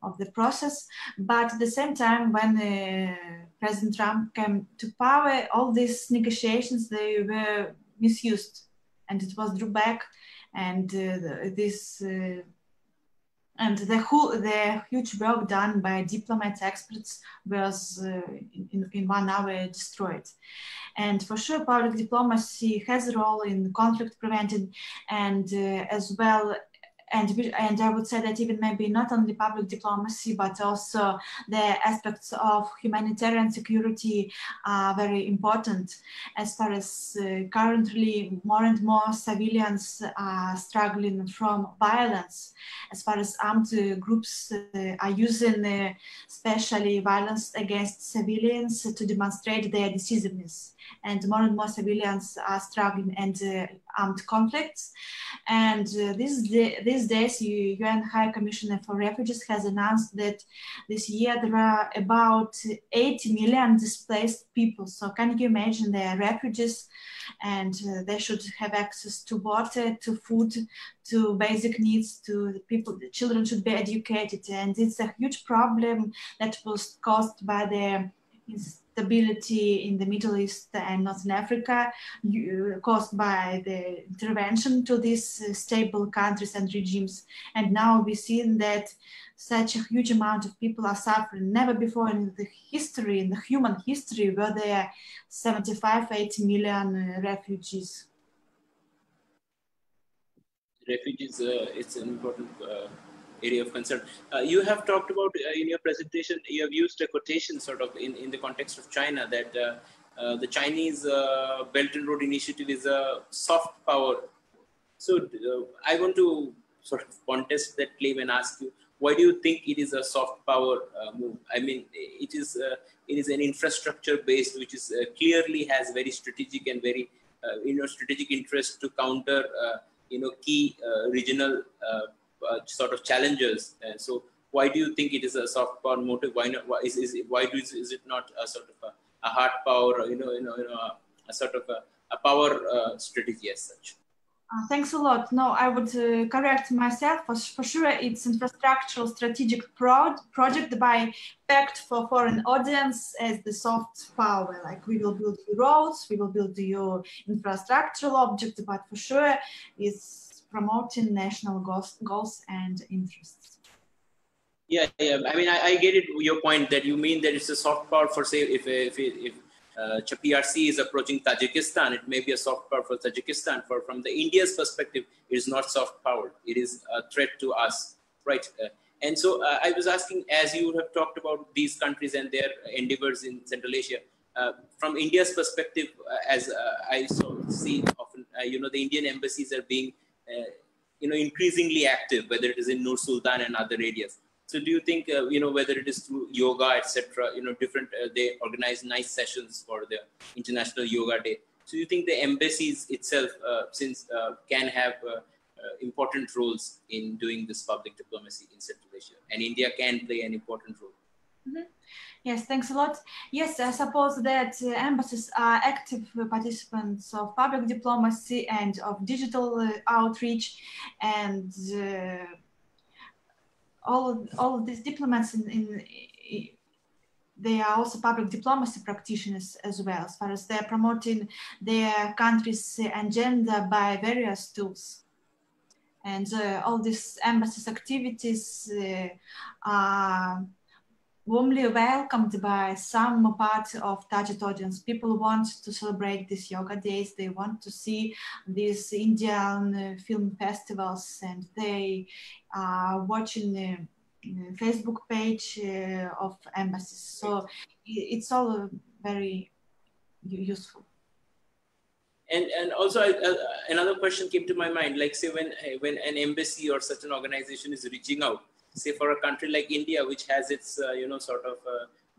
[SPEAKER 2] of the process. But at the same time, when President Trump came to power, all these negotiations, they were misused, and it was drew back, and and the huge work done by diplomats, experts was in 1 hour destroyed. And for sure, public diplomacy has a role in conflict preventing, and as well, and I would say that even maybe not only public diplomacy, but also the aspects of humanitarian security are very important, as far as currently more and more civilians are struggling from violence, as far as armed groups are using especially violence against civilians to demonstrate their decisiveness. And more civilians are struggling in armed conflicts. And these days, UN High Commissioner for Refugees has announced that this year there are about 80 million displaced people. So can you imagine, they are refugees, and they should have access to water, to food, to basic needs, to people. The children should be educated, and it's a huge problem that was caused by the instability in the Middle East and Northern Africa, caused by the intervention to these stable countries and regimes. And now we've seen that such a huge amount of people are suffering. Never before in the history, in the human history, were there 75, 80 million refugees.
[SPEAKER 1] Refugees, it's an important area of concern. You have talked about in your presentation, you have used a quotation sort of in the context of China, that the Chinese Belt and Road Initiative is a soft power. So I want to sort of contest that claim and ask you, why do you think it is a soft power move? I mean, it is an infrastructure based, which is clearly has very strategic and very strategic interest to counter key regional sort of challenges. So why do you think it is a soft power motive? Why not? Why is it not a sort of a hard power? A sort of a power strategy as such?
[SPEAKER 2] Thanks a lot. No, I would correct myself. For sure, it's infrastructural strategic project packed for foreign audience as the soft power. Like, we will build your roads, we will build your infrastructural object, but for sure, it's promoting national goals and interests.
[SPEAKER 1] Yeah. I mean, I get it. Your point that you mean that it's a soft power for, say, if PRC is approaching Tajikistan, it may be a soft power for Tajikistan. From the India's perspective, it is not soft power. It is a threat to us, right? And so I was asking, as you have talked about these countries and their endeavors in Central Asia, from India's perspective, as I see often, the Indian embassies are being, increasingly active, whether it is in Nur Sultan and other areas. So do you think, whether it is through yoga, etc., different, they organize nice sessions for the International Yoga Day. So you think the embassies itself, can have important roles in doing this public diplomacy in Central Asia, and India can play an important role?
[SPEAKER 2] Mm-hmm. Yes, thanks a lot. Yes, I suppose that embassies are active participants of public diplomacy and of digital outreach, and all of these diplomats they are also public diplomacy practitioners as well, as far as they're promoting their country's agenda by various tools. And all these embassies activities are warmly welcomed by some part of target audience. People want to celebrate these yoga days. They want to see these Indian film festivals, and they are watching the Facebook page of embassies. So it's all very useful.
[SPEAKER 1] And also another question came to my mind, like say when an embassy or such an organization is reaching out, say for a country like India, which has its sort of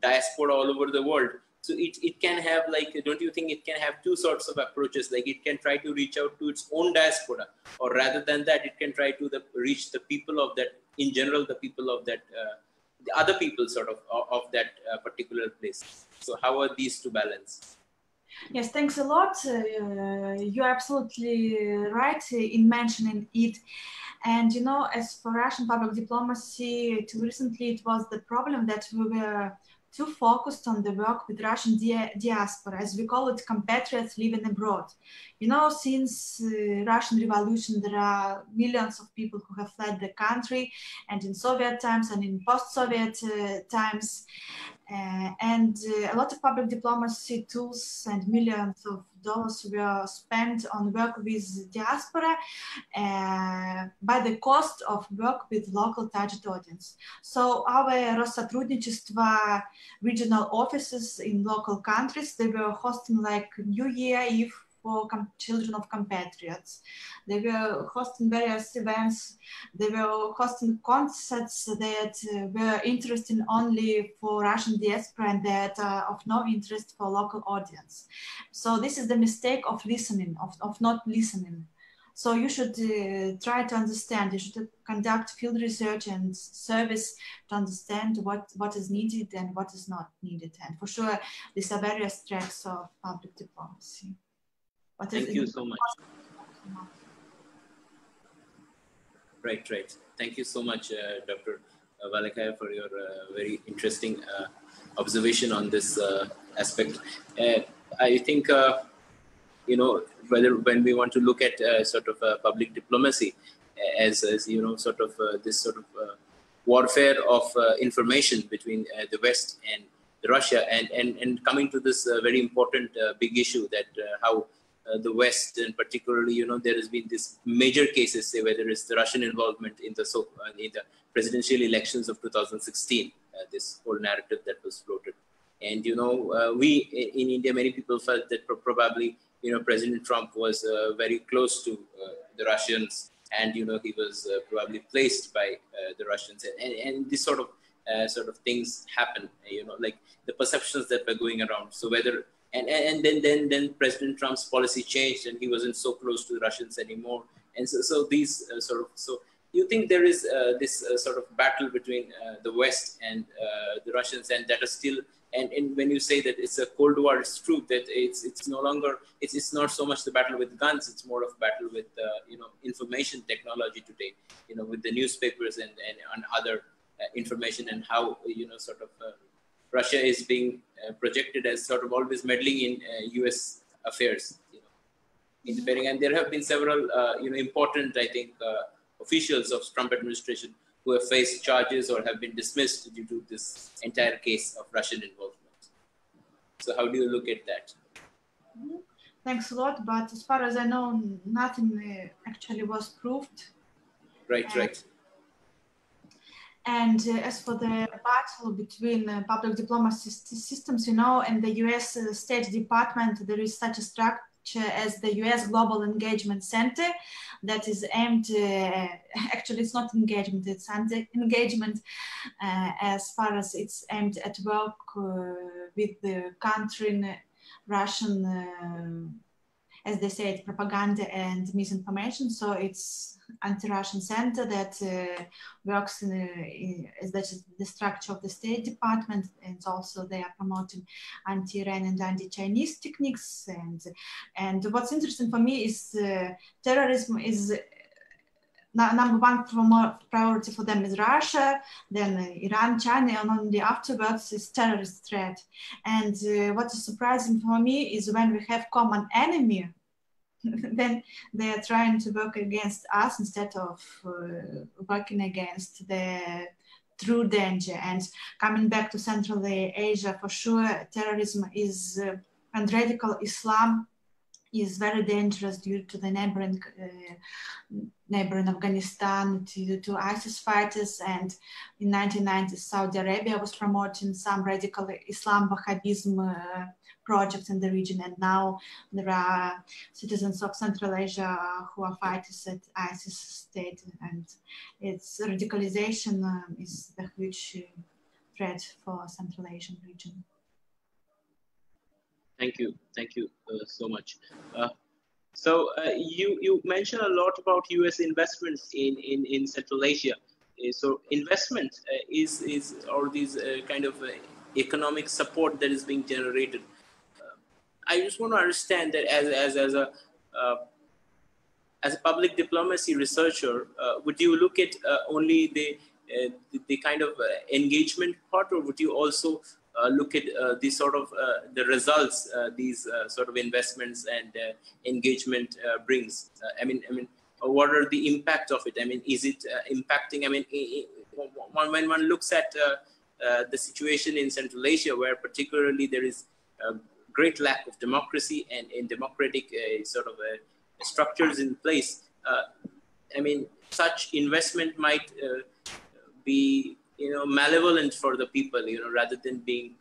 [SPEAKER 1] diaspora all over the world, so it can have, like, don't you think it can have two sorts of approaches? Like it can try to reach out to its own diaspora, or rather than that, it can try to reach the people of that, in general, the people of that, the other people sort of that particular place. So how are these two balanced?
[SPEAKER 2] Yes, thanks a lot. You're absolutely right in mentioning it. And you know, as for Russian public diplomacy, till recently it was the problem that we were too focused on the work with Russian diaspora, as we call it, compatriots living abroad. You know, since Russian Revolution, there are millions of people who have fled the country, and in Soviet times and in post-Soviet times. And a lot of public diplomacy tools and millions of dollars were spent on work with diaspora by the cost of work with local target audience. So our Россотрудничество regional offices in local countries, they were hosting like New Year Eve for children of compatriots. They were hosting various events. They were hosting concerts that were interesting only for Russian diaspora and that are of no interest for local audience. So this is the mistake of listening, of not listening. So you should try to understand. You should conduct field research and service to understand what is needed and what is not needed. And for sure, these are various tracks of public diplomacy.
[SPEAKER 1] Thank you so much. Right. Thank you so much, Dr. Velikaya, for your very interesting observation on this aspect. I think, when we want to look at sort of public diplomacy as sort of this sort of warfare of information between the West and Russia, and coming to this very important big issue that how the West, and particularly, there has been this major cases, say whether it's the Russian involvement in the presidential elections of 2016, this whole narrative that was floated. And, we in India, many people felt that probably, President Trump was very close to the Russians, and, he was probably placed by the Russians. And this sort of things happen, like the perceptions that were going around. So whether, and then President Trump's policy changed, and he wasn't so close to the Russians anymore. And so these so you think there is this sort of battle between the West and the Russians, and that is still, and when you say that it's a Cold War, it's true that it's no longer, it's not so much the battle with guns, it's more of a battle with information technology today, with the newspapers and other information, and how Russia is being projected as sort of always meddling in U.S. affairs, interfering. And there have been several, important, I think, officials of Trump administration who have faced charges or have been dismissed due to this entire case of Russian involvement. So how do you look at that?
[SPEAKER 2] Thanks a lot, but as far as I know, nothing actually was proved.
[SPEAKER 1] Right.
[SPEAKER 2] And as for the battle between public diplomacy systems, and the US State Department, there is such a structure as the US Global Engagement Center that is aimed, actually it's not engagement, it's engagement as far as it's aimed at work with the countering Russian, as they say, propaganda and misinformation. So it's anti-Russian center that works as the structure of the State Department, and also they are promoting anti-Iran and anti-Chinese techniques. And what's interesting for me is terrorism is number one priority for them is Russia, then Iran, China, and only afterwards is terrorist threat. And what is surprising for me is when we have common enemy, then they are trying to work against us instead of working against the true danger. And coming back to Central Asia, for sure, terrorism is and radical Islam is very dangerous due to the neighboring Afghanistan, to ISIS fighters. And in 1990s, Saudi Arabia was promoting some radical Islam Wahhabism projects in the region. And now there are citizens of Central Asia who are fighters at ISIS state. And its radicalization is a huge threat for Central Asian region.
[SPEAKER 1] Thank you so much. So you mentioned a lot about U.S. investments in Central Asia. So investment is or these kind of economic support that is being generated. I just want to understand that as a public diplomacy researcher, would you look at only the kind of engagement part, or would you also look at the sort of the results these sort of investments and engagement brings? I mean, what are the impact of it? I mean, is it impacting? I mean, when one looks at the situation in Central Asia, where particularly there is a great lack of democracy and democratic sort of structures in place, I mean, such investment might be, malevolent for the people, rather than being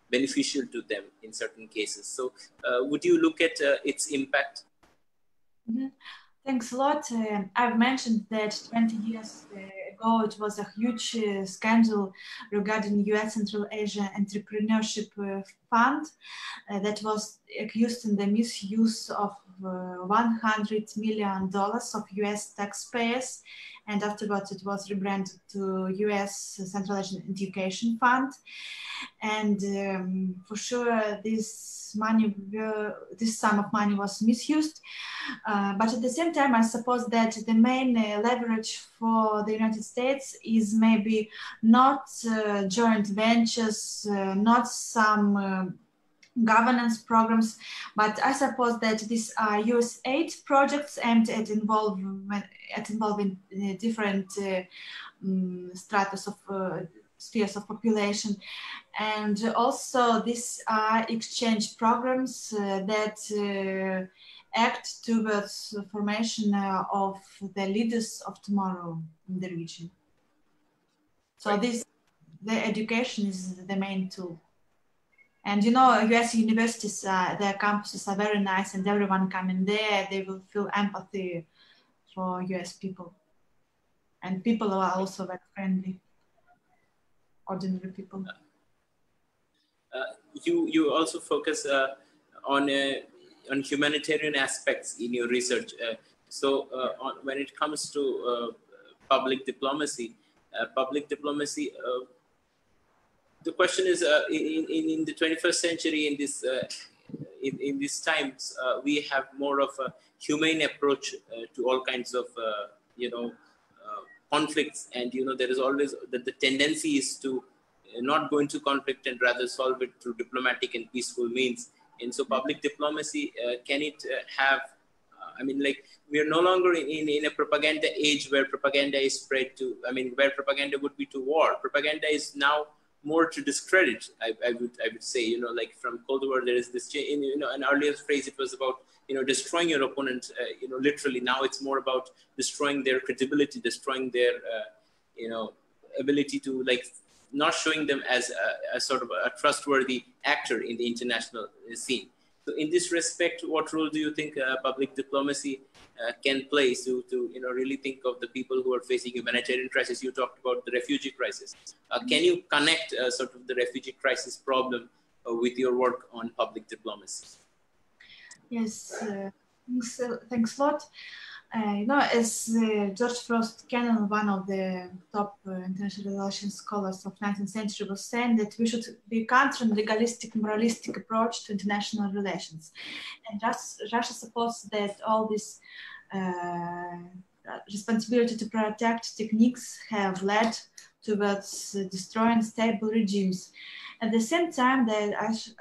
[SPEAKER 1] beneficial to them in certain cases. So would you look at its impact?
[SPEAKER 2] Mm-hmm. Thanks a lot. I've mentioned that 20 years ago, it was a huge scandal regarding US Central Asia Entrepreneurship Fund that was accused in the misuse of $100 million of US taxpayers. And afterwards, it was rebranded to US Central Asian Education Fund. And for sure, this sum of money was misused. But at the same time, I suppose that the main leverage for the United States is maybe not joint ventures, not some governance programs, but I suppose that these are US aid projects aimed at involving different stratas of spheres of population. And also these are exchange programs that act towards the formation of the leaders of tomorrow in the region. So the education is the main tool. And US universities, their campuses are very nice, and everyone coming there, they will feel empathy for US people. And people are also very friendly, ordinary people.
[SPEAKER 1] You also focus on humanitarian aspects in your research. When it comes to public diplomacy, the question is, in the 21st century, in these times, we have more of a humane approach to all kinds of conflicts, and there is always the tendency is to not go into conflict and rather solve it through diplomatic and peaceful means. And so, public diplomacy, can it have? We are no longer in a propaganda age where propaganda is spread to. Where propaganda would be to war. Propaganda is now more to discredit. I would say, like from Cold War, there is this change. An earlier phrase, it was about destroying your opponent. Literally, now it's more about destroying their credibility, destroying their ability to not showing them as a sort of a trustworthy actor in the international scene. So in this respect, what role do you think public diplomacy can play to really think of the people who are facing humanitarian crisis? You talked about the refugee crisis. Can you connect sort of the refugee crisis problem with your work on public diplomacy?
[SPEAKER 2] Yes, thanks a lot. As George Frost Cannon, one of the top international relations scholars of 19th century, was saying that we should be countering legalistic, moralistic approach to international relations. And Russia supports that all this responsibility to protect techniques have led towards destroying stable regimes. At the same time, that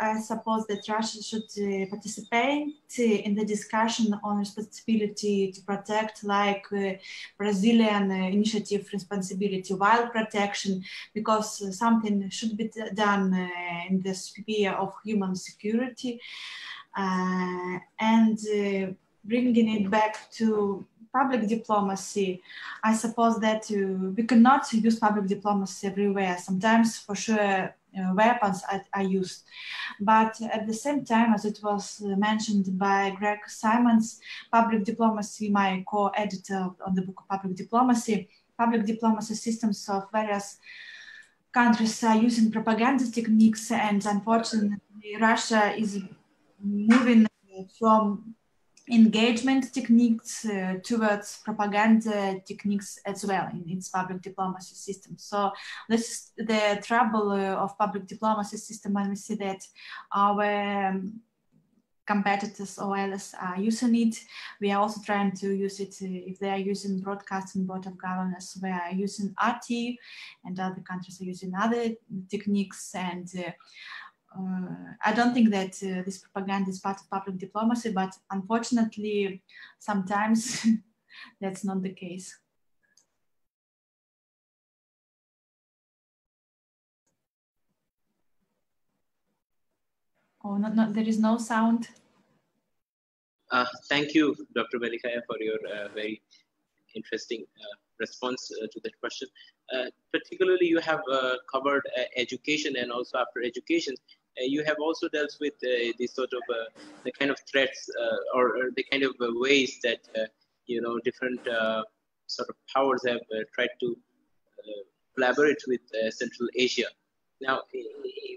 [SPEAKER 2] I suppose that Russia should participate in the discussion on responsibility to protect, like Brazilian initiative responsibility, wild protection, because something should be done in the sphere of human security, and bringing it back to public diplomacy. I suppose that we cannot use public diplomacy everywhere. Sometimes, for sure, weapons are used. But at the same time, as it was mentioned by Greg Simons, public diplomacy, my co-editor on the book of public diplomacy systems of various countries are using propaganda techniques, and unfortunately, Russia is moving from engagement techniques towards propaganda techniques as well in its public diplomacy system. So this is the trouble of public diplomacy system, and we see that our competitors or allies are using it. We are also trying to use it if they are using broadcasting board of governors. We are using RT, and other countries are using other techniques, and I don't think that this propaganda is part of public diplomacy, but unfortunately, sometimes that's not the case. Oh, there is no sound.
[SPEAKER 1] Thank you, Dr. Velikaya, for your very interesting response to that question. Particularly, you have covered education, and also after education, you have also dealt with the sort of the kind of threats or the kind of ways that different sort of powers have tried to collaborate with Central Asia. Now,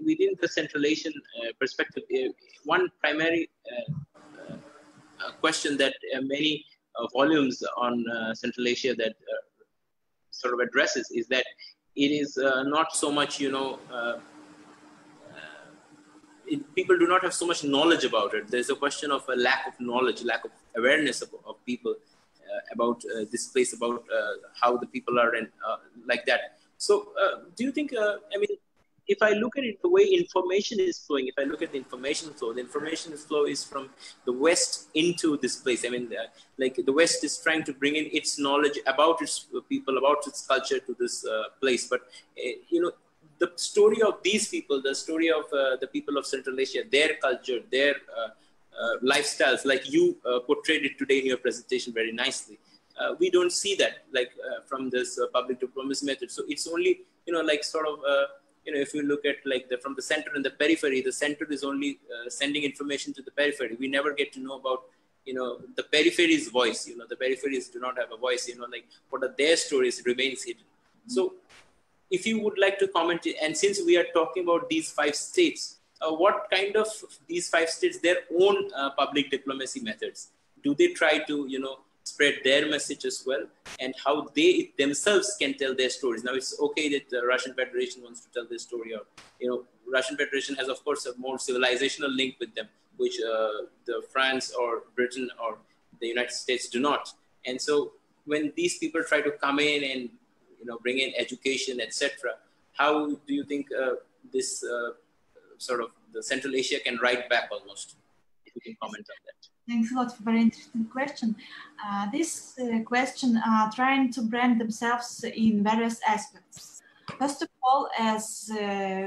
[SPEAKER 1] within the Central Asian perspective, one primary question that many volumes on Central Asia that sort of addresses is that it is not so much, people do not have so much knowledge about it. There's a question of a lack of knowledge, lack of awareness of people about this place, about how the people are, and like that. So do you think, if I look at it, the way information is flowing, if I look at the information flow is from the West into this place. I mean, like the West is trying to bring in its knowledge about its people, about its culture to this place. But, the story of these people, the story of the people of Central Asia, their culture, their lifestyles, like you portrayed it today in your presentation very nicely. We don't see that from this public diplomacy method. So it's only, if you look at from the center and the periphery, the center is only sending information to the periphery. We never get to know about, the periphery's voice. The peripheries do not have a voice, what are their stories remains hidden. So if you would like to comment, and since we are talking about these 5 states, what kind of these 5 states, their own public diplomacy methods, do they try to, spread their message as well, and how they themselves can tell their stories? Now, it's okay that the Russian Federation wants to tell their story, or, Russian Federation has, of course, a more civilizational link with them, which the France or Britain or the United States do not. And so when these people try to come in and, bring in education, etc., how do you think this sort of the Central Asia can write back almost? If you can comment on that.
[SPEAKER 2] Thanks a lot for a very interesting question. This question are trying to brand themselves in various aspects. First of all, as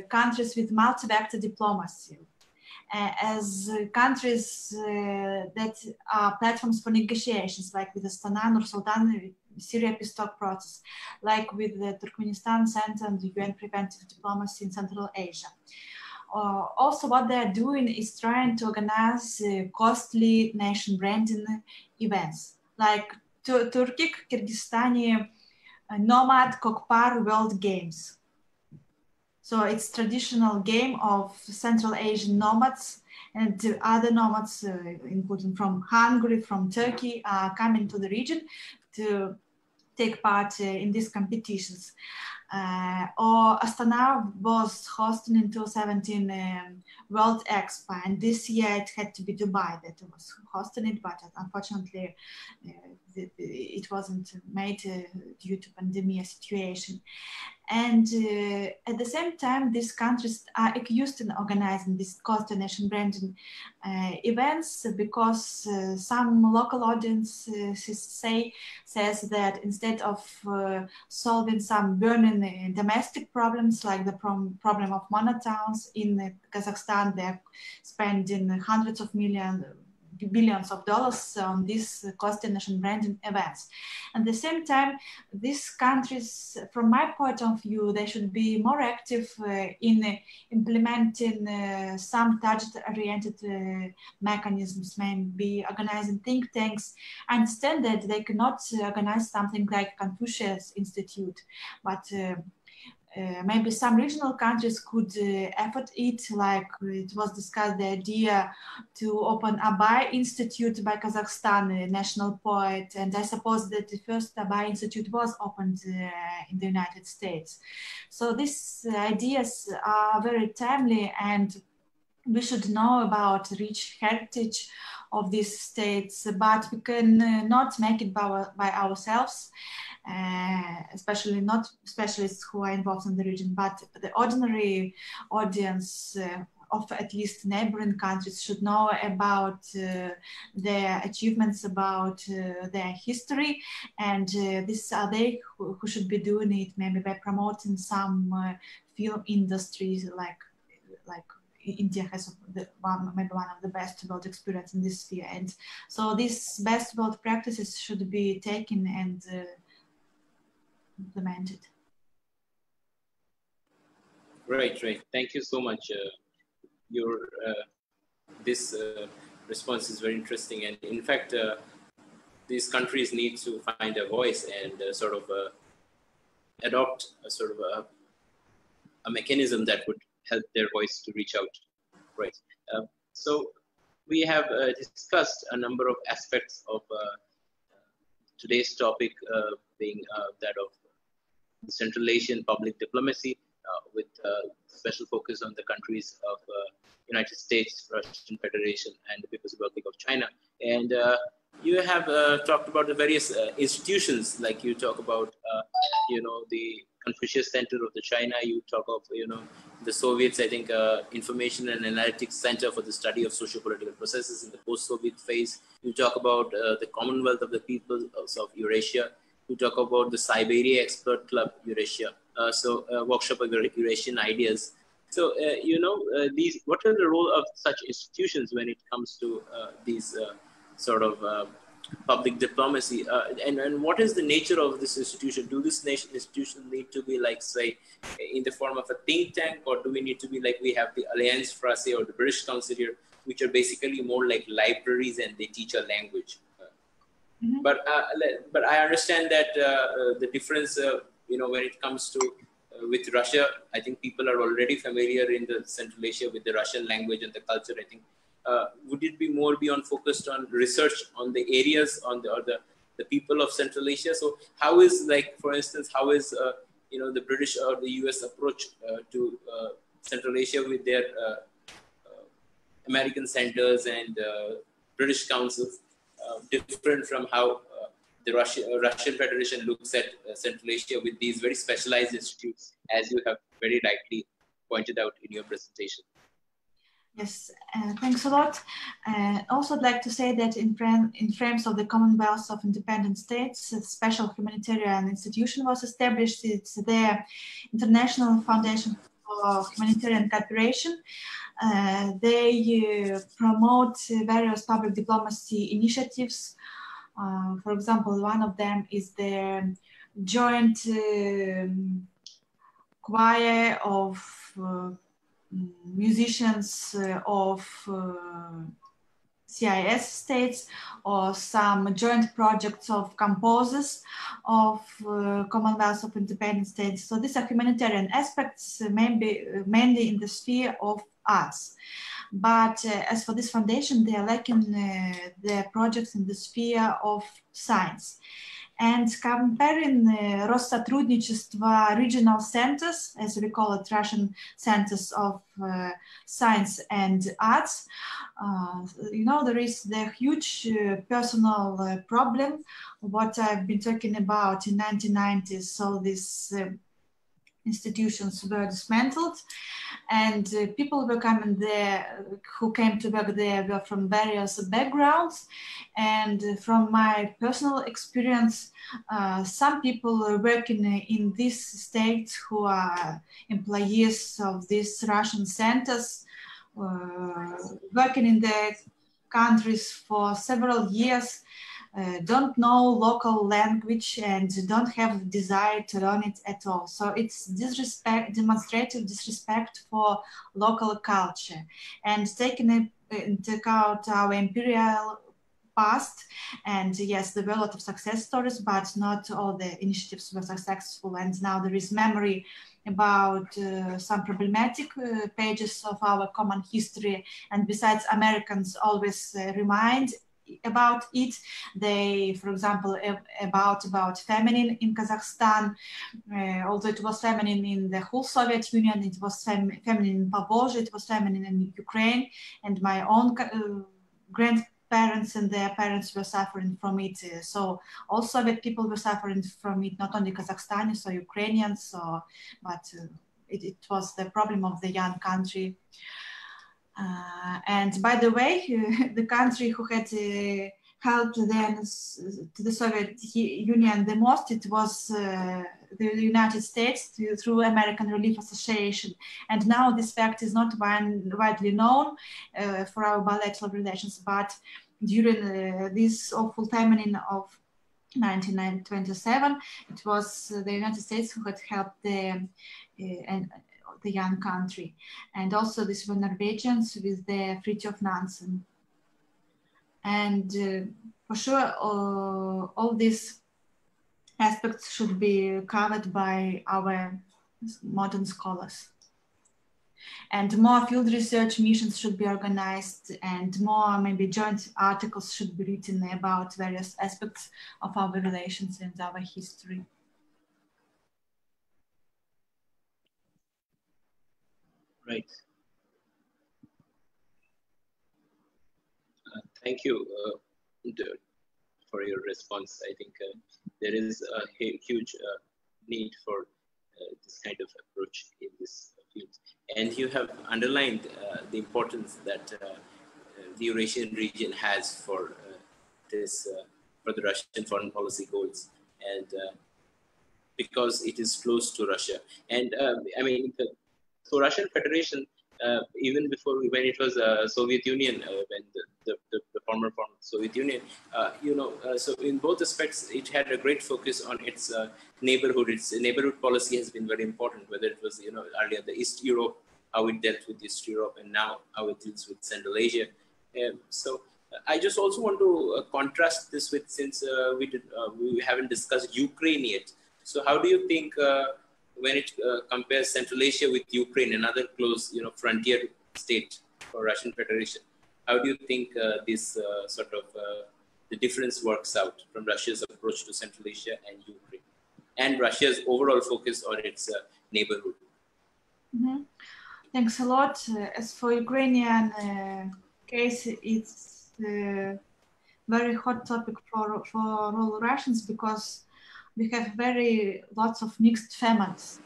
[SPEAKER 2] countries with multi-vector diplomacy, as countries that are platforms for negotiations, like with Astana, Nur-Sultan, Syria peace talk process, like with the Turkmenistan Center and the UN Preventive Diplomacy in Central Asia. Also, what they're doing is trying to organize costly nation branding events, like Turkic Kyrgyzstani Nomad Kokpar World Games. So it's traditional game of Central Asian nomads, and other nomads, including from Hungary, from Turkey, are coming to the region to take part in these competitions. Or Astana was hosting in 2017 World Expo, and this year it had to be Dubai that was hosting it, but unfortunately it wasn't made due to pandemic situation. And at the same time, these countries are accused in organizing these coordination branding events because some local audiences says that instead of solving some burning domestic problems like the problem of monotowns in Kazakhstan, they're spending hundreds of billions of dollars on these coordination branding events. At the same time, these countries, from my point of view, they should be more active in implementing some target-oriented mechanisms, maybe organizing think tanks. I understand that they cannot organize something like Confucius Institute, but maybe some regional countries could effort it, like it was discussed the idea to open Abay Institute by Kazakhstan, a national poet, and I suppose that the first Abay Institute was opened in the United States. So these ideas are very timely, and we should know about rich heritage of these states, but we can not make it by ourselves. Especially not specialists who are involved in the region, but the ordinary audience of at least neighboring countries should know about their achievements, about their history, and these are they who should be doing it, maybe by promoting some film industries like India has maybe one of the best world experience in this sphere, and so these best world practices should be taken and implemented.
[SPEAKER 1] Right. Thank you so much. This response is very interesting, and in fact, these countries need to find a voice and sort of adopt a mechanism that would help their voice to reach out. Right. So we have discussed a number of aspects of today's topic, being that of Central Asian public diplomacy, with special focus on the countries of United States, Russian Federation, and the People's Republic of China. And you have talked about the various institutions, like you talk about, the Confucius Center of the China. You talk of, the Soviets, I think, Information and Analytics Center for the Study of Socio-Political Processes in the post-Soviet phase. You talk about the Commonwealth of the Peoples of Eurasia. You talk about the Siberia Expert Club Eurasia, workshop of Eurasian ideas. So, what are the role of such institutions when it comes to these sort of public diplomacy? And what is the nature of this institution? Do this institution need to be like, say, in the form of a think tank, or do we need to be like we have the Alliance Française or the British Council here, which are basically more like libraries and they teach a language? Mm-hmm. But I understand that the difference, when it comes to with Russia, I think people are already familiar in the Central Asia with the Russian language and the culture. I think would it be more focused on research on the areas or the people of Central Asia? So how is, like, for instance, how is the British or the US approach to Central Asia with their American centers and British councils different from how the Russian Federation looks at Central Asia with these very specialized institutes, as you have very rightly pointed out in your presentation?
[SPEAKER 2] Yes, thanks a lot. Also, I'd like to say that in frames of the Commonwealth of Independent States, a special humanitarian institution was established. It's the International Foundation for Humanitarian Cooperation. They promote various public diplomacy initiatives. For example, one of them is the joint choir of musicians of CIS states, or some joint projects of composers of Commonwealth of Independent States. So these are humanitarian aspects, mainly in the sphere of arts. But as for this foundation, they are lacking their projects in the sphere of science. And comparing Россотрудничество regional centers, as we call it, Russian centers of science and arts, there is the huge personal problem, what I've been talking about in 1990s. So this institutions were dismantled, and people were coming there who came to work there were from various backgrounds. And from my personal experience, some people working in these states who are employees of these Russian centers, working in the countries for several years, don't know local language and don't have desire to learn it at all. So it's demonstrative disrespect for local culture. And taking into account our imperial past, and yes, there were a lot of success stories, but not all the initiatives were successful. And now there is memory about some problematic pages of our common history. And besides, Americans always remind about it. They, for example, about feminine in Kazakhstan, although it was feminine in the whole Soviet Union, it was feminine in Povozhye, it was feminine in Ukraine, and my own grandparents and their parents were suffering from it. So all Soviet people were suffering from it, not only Kazakhstanis or Ukrainians, but it was the problem of the young country. And by the way, the country who had helped then to the Soviet Union the most, it was the United States through American Relief Association. And now this fact is not widely known for our bilateral relations, but during this awful famine of 1927, it was the United States who had helped the young country. And also these were Norwegians with the Treaty of Nansen. And for sure, all these aspects should be covered by our modern scholars. And more field research missions should be organized, and more maybe joint articles should be written about various aspects of our relations and our history.
[SPEAKER 1] Right. Thank you for your response. I think there is a huge need for this kind of approach in this field. And you have underlined the importance that the Eurasian region has for for the Russian foreign policy goals, and because it is close to Russia. And I mean, so Russian Federation, even before when it was Soviet Union, when the former Soviet Union, so in both aspects, it had a great focus on its neighborhood. Its neighborhood policy has been very important, whether it was, earlier the East Europe, how it dealt with East Europe, and now how it deals with Central Asia. So I just also want to contrast this with, since we haven't discussed Ukraine yet. So how do you think when it compares Central Asia with Ukraine, another close, frontier state for Russian Federation, how do you think this sort of the difference works out from Russia's approach to Central Asia and Ukraine, and Russia's overall focus on its neighborhood?
[SPEAKER 2] Mm-hmm. Thanks a lot. As for Ukrainian case, it's a very hot topic for all Russians, because we have lots of mixed families.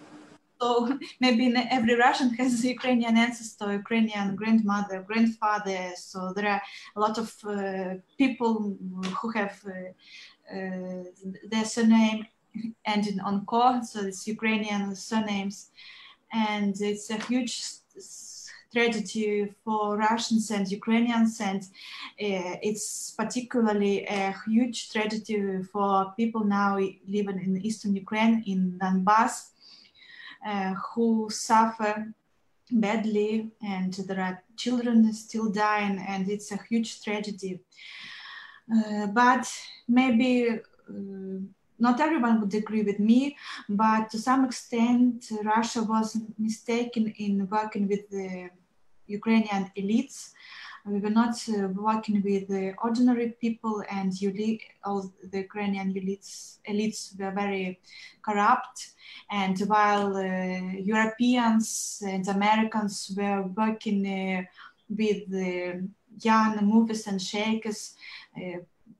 [SPEAKER 2] So maybe every Russian has Ukrainian ancestor, Ukrainian grandmother, grandfather. So there are a lot of people who have their surname ending on ko, so it's Ukrainian surnames. And it's a huge tragedy for Russians and Ukrainians, and it's particularly a huge tragedy for people now living in eastern Ukraine, in Donbass, who suffer badly, and there are children still dying, and it's a huge tragedy. But maybe not everyone would agree with me, but to some extent, Russia was mistaken in working with the Ukrainian elites. We were not working with the ordinary people, and all the Ukrainian elites were very corrupt. And while Europeans and Americans were working with young movies and shakers,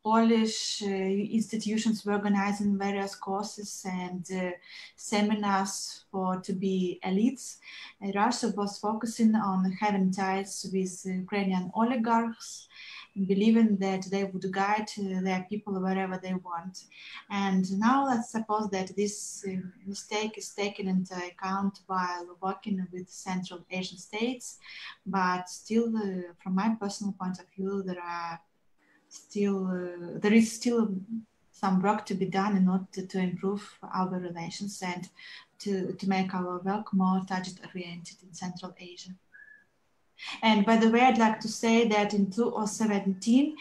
[SPEAKER 2] Polish institutions were organizing various courses and seminars to be elites. Russia was focusing on having ties with Ukrainian oligarchs, believing that they would guide their people wherever they want. And now let's suppose that this mistake is taken into account while working with Central Asian states, but still, from my personal point of view, there is still some work to be done in order to improve our relations and to make our work more target-oriented in Central Asia. And by the way, I'd like to say that in 2017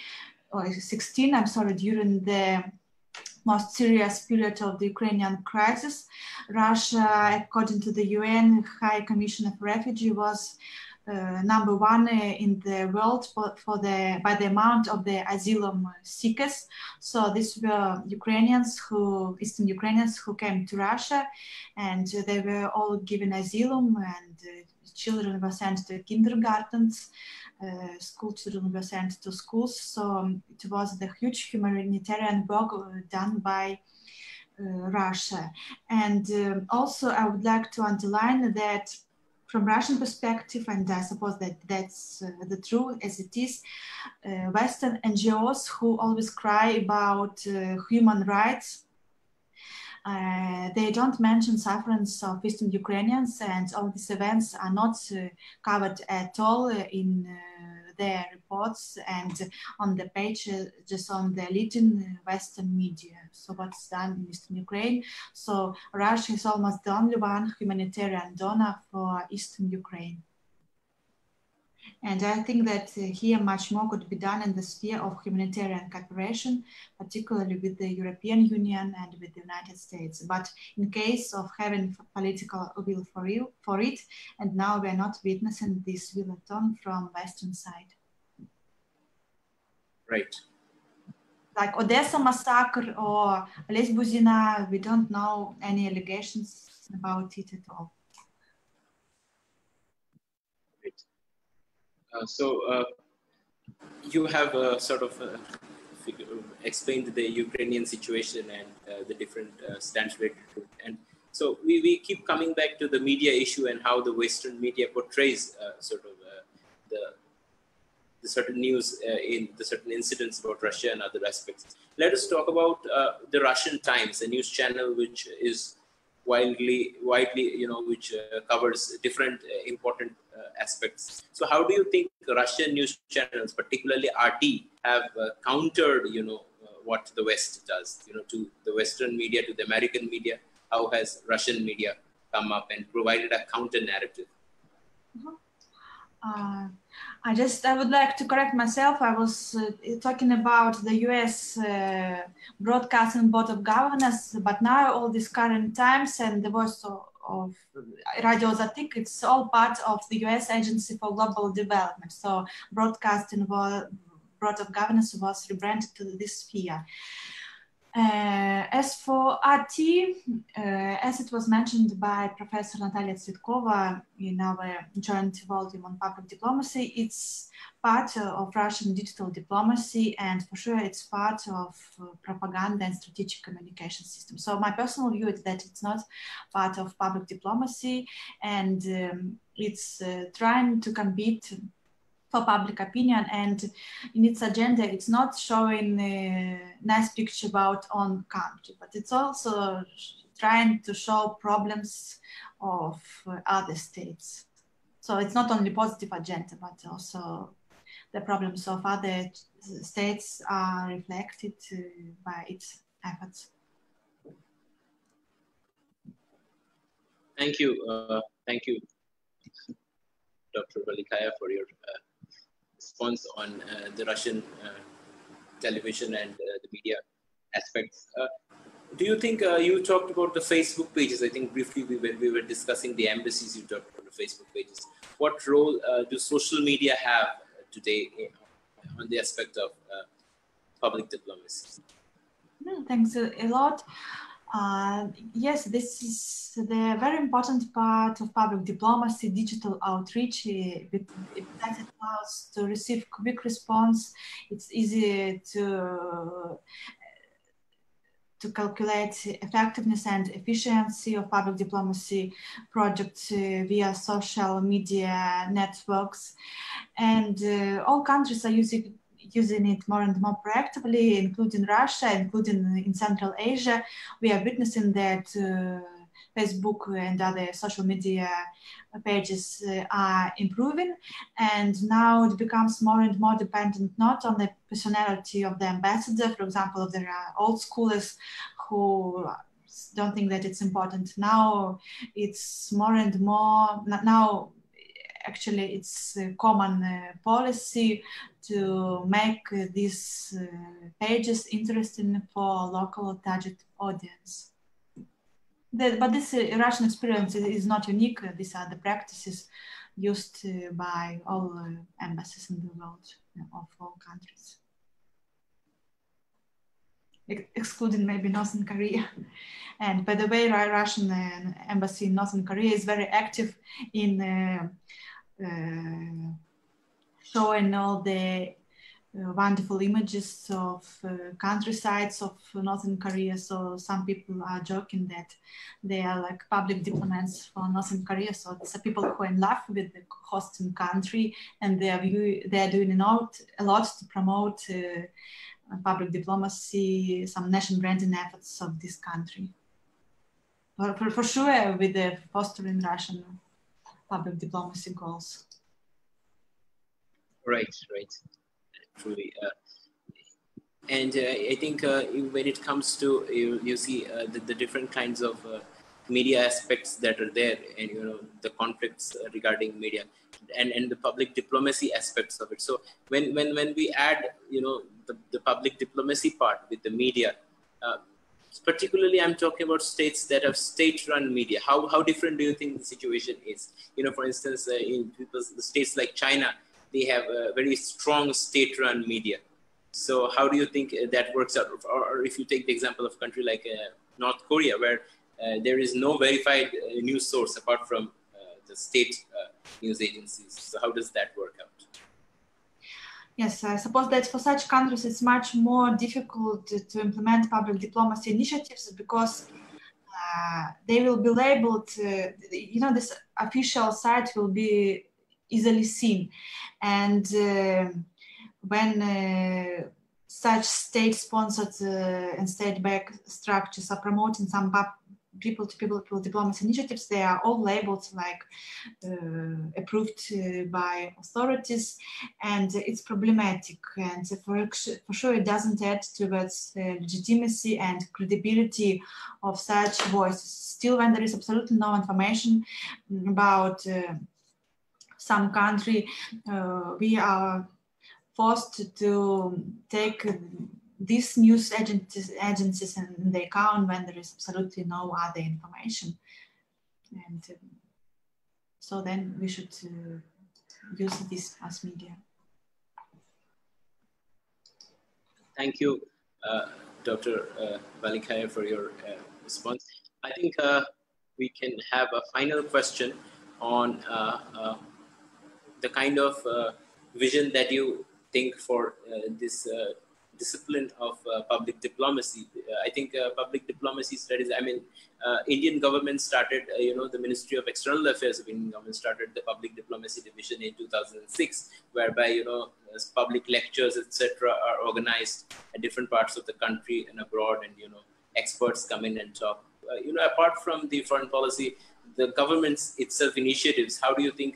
[SPEAKER 2] or 16, I'm sorry, during the most serious period of the Ukrainian crisis, Russia, according to the UN High Commission of Refugees, was #1 in the world by the amount of the asylum seekers. So these were Eastern Ukrainians who came to Russia, and they were all given asylum, and children were sent to kindergartens, school children were sent to schools. So it was the huge humanitarian work done by Russia. And also I would like to underline that from Russian perspective, and I suppose that that's the truth as it is, Western NGOs who always cry about human rights, they don't mention sufferings of Eastern Ukrainians, and all these events are not covered at all in their reports and on the page, just on the leading Western media. So what's done in Eastern Ukraine? So Russia is almost the only one humanitarian donor for Eastern Ukraine. And I think that here much more could be done in the sphere of humanitarian cooperation, particularly with the European Union and with the United States. But in case of having political will for it, and now we're not witnessing this will at all from Western side.
[SPEAKER 1] Right.
[SPEAKER 2] Like Odessa massacre or Lesbuzina, we don't know any allegations about it at all.
[SPEAKER 1] You have sort of explained the Ukrainian situation and the different stands related to it. And so we keep coming back to the media issue and how the Western media portrays the certain news in the certain incidents about Russia and other aspects. Let us talk about the Russian Times, a news channel which is widely, which covers different important aspects. So how do you think Russian news channels, particularly RT, have countered, what the West does, to the Western media, to the American media? How has Russian media come up and provided a counter narrative?
[SPEAKER 2] I would like to correct myself. I was talking about the US Broadcasting Board of Governors, but now all these current times and the voice of Radio Zatik, it's all part of the US Agency for Global Development. So Broadcasting Board of Governors was rebranded to this sphere. As for RT, as it was mentioned by Professor Natalia Tsvetkova in our joint volume on public diplomacy, it's part of Russian digital diplomacy, and for sure it's part of propaganda and strategic communication system. So my personal view is that it's not part of public diplomacy, and it's trying to compete for public opinion, and in its agenda it's not showing a nice picture about own country, but it's also trying to show problems of other states. So it's not only positive agenda, but also the problems of other states are reflected by its efforts.
[SPEAKER 1] Thank you, Dr. Velikaya, for your response on the Russian television and the media aspects. Do you think you talked about the Facebook pages? I think briefly when we were discussing the embassies, you talked about the Facebook pages. What role do social media have today on the aspect of public diplomacy?
[SPEAKER 2] Thanks a lot. Yes, this is the very important part of public diplomacy, digital outreach. That it allows to receive quick response. It's easy to calculate effectiveness and efficiency of public diplomacy projects via social media networks. And all countries are using it more and more proactively, including Russia, including in Central Asia. We are witnessing that Facebook and other social media pages are improving, and now it becomes more and more dependent not on the personality of the ambassador. For example, there are old schoolers who don't think that it's important. Now it's more and more, now actually it's a common policy to make these pages interesting for local target audience. But this Russian experience is not unique. These are the practices used by all embassies in the world of all countries, excluding maybe Northern Korea. And by the way, Russian embassy in Northern Korea is very active in showing all the wonderful images of countrysides of Northern Korea. So some people are joking that they are like public diplomats for Northern Korea. So it's people who are in love with the hosting country, and they are doing a lot to promote public diplomacy, some national branding efforts of this country. For sure, with the fostering Russian public diplomacy goals.
[SPEAKER 1] Right. Truly. And I think when it comes to, you see the different kinds of media aspects that are there, and the conflicts regarding media and the public diplomacy aspects of it. So when we add the public diplomacy part with the media, particularly I'm talking about states that have state-run media. How different do you think the situation is? For instance, in the states like China, they have a very strong state-run media. So how do you think that works out? Or if you take the example of a country like North Korea, where there is no verified news source apart from the state news agencies. So how does that work out?
[SPEAKER 2] Yes, I suppose that for such countries, it's much more difficult to implement public diplomacy initiatives because they will be labeled, this official site will be easily seen. And when such state-sponsored and state-backed structures are promoting some people-to-people diplomacy initiatives, they are all labeled like approved by authorities, and it's problematic. And for sure, it doesn't add towards the legitimacy and credibility of such voices. Still, when there is absolutely no information about some country, we are forced to take these news agencies in the account when there is absolutely no other information. And so then we should use this mass media.
[SPEAKER 1] Thank you, Dr. Velikaya, for your response. I think we can have a final question on the kind of vision that you think for this discipline of public diplomacy. I think public diplomacy studies, Indian government started, the Ministry of External Affairs of Indian government started the public diplomacy division in 2006, whereby, public lectures, etc. are organized at different parts of the country and abroad, and, experts come in and talk. Apart from the foreign policy, the government's itself initiatives, how do you think,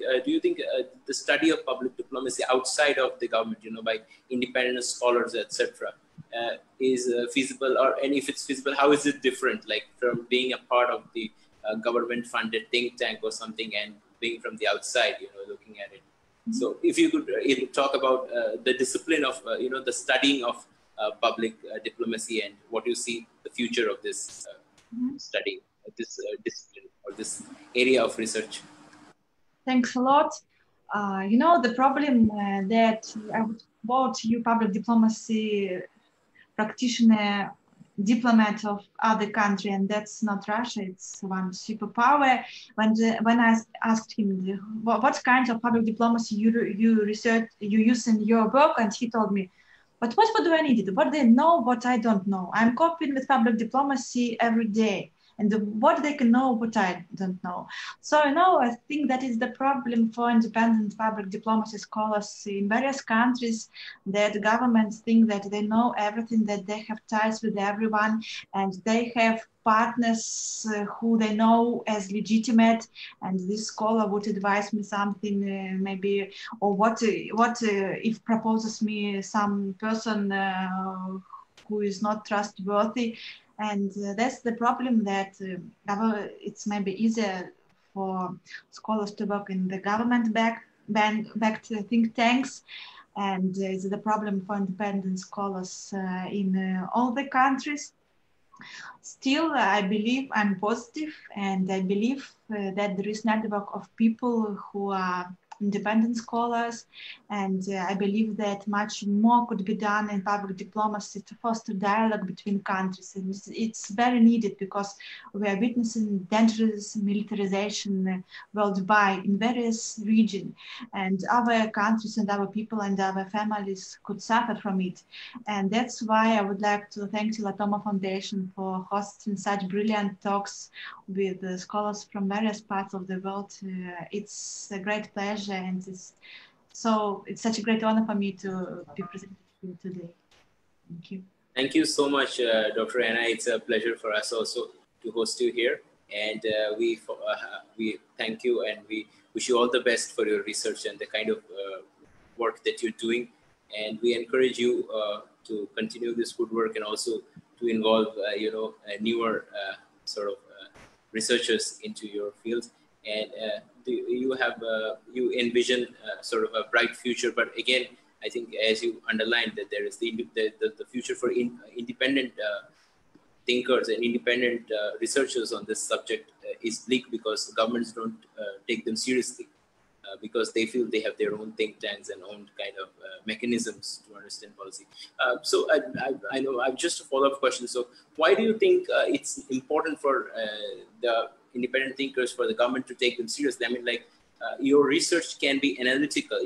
[SPEAKER 1] the study of public diplomacy outside of the government, by independent scholars, etc., is feasible? And if it's feasible, how is it different, like from being a part of the government-funded think tank or something and being from the outside, looking at it? Mm-hmm. So if you could talk about the discipline of, the studying of public diplomacy and what you see the future of this study, this discipline or this area of research.
[SPEAKER 2] Thanks a lot. The problem that I would quote you, public diplomacy practitioner, diplomat of other country, and that's not Russia, it's one superpower. When I asked him what kind of public diplomacy you use in your book, and he told me, but what do I need? What they know, what I don't know. I'm coping with public diplomacy every day, and what they can know, what I don't know. So, I think that is the problem for independent public diplomacy scholars in various countries, that governments think that they know everything, that they have ties with everyone, and they have partners who they know as legitimate. And this scholar would advise me something, maybe, or what if proposes me some person who is not trustworthy. And that's the problem, that it's maybe easier for scholars to work in the government-backed think tanks. And it's the problem for independent scholars in all the countries. Still, I believe I'm positive, and I believe that there is a network of people who are independent scholars, and I believe that much more could be done in public diplomacy to foster dialogue between countries. And it's very needed, because we are witnessing dangerous militarization worldwide in various regions, and our countries and our people and our families could suffer from it. And that's why I would like to thank Tillotoma Foundation for hosting such brilliant talks with scholars from various parts of the world. It's a great pleasure, and it's such a great honor for me to be presented here today. Thank you.
[SPEAKER 1] Thank you so much, Dr. Anna. It's a pleasure for us also to host you here. And we thank you, and we wish you all the best for your research and the kind of work that you're doing. And we encourage you to continue this good work, and also to involve, newer sort of researchers into your field. And you envision sort of a bright future. But again, I think, as you underlined, that there is the future for independent thinkers and independent researchers on this subject is bleak, because governments don't take them seriously, because they feel they have their own think tanks and own kind of mechanisms to understand policy. So I know I've just a follow-up question. So why do you think it's important for the independent thinkers, for the government to take them seriously? I mean, like, your research can be analytical.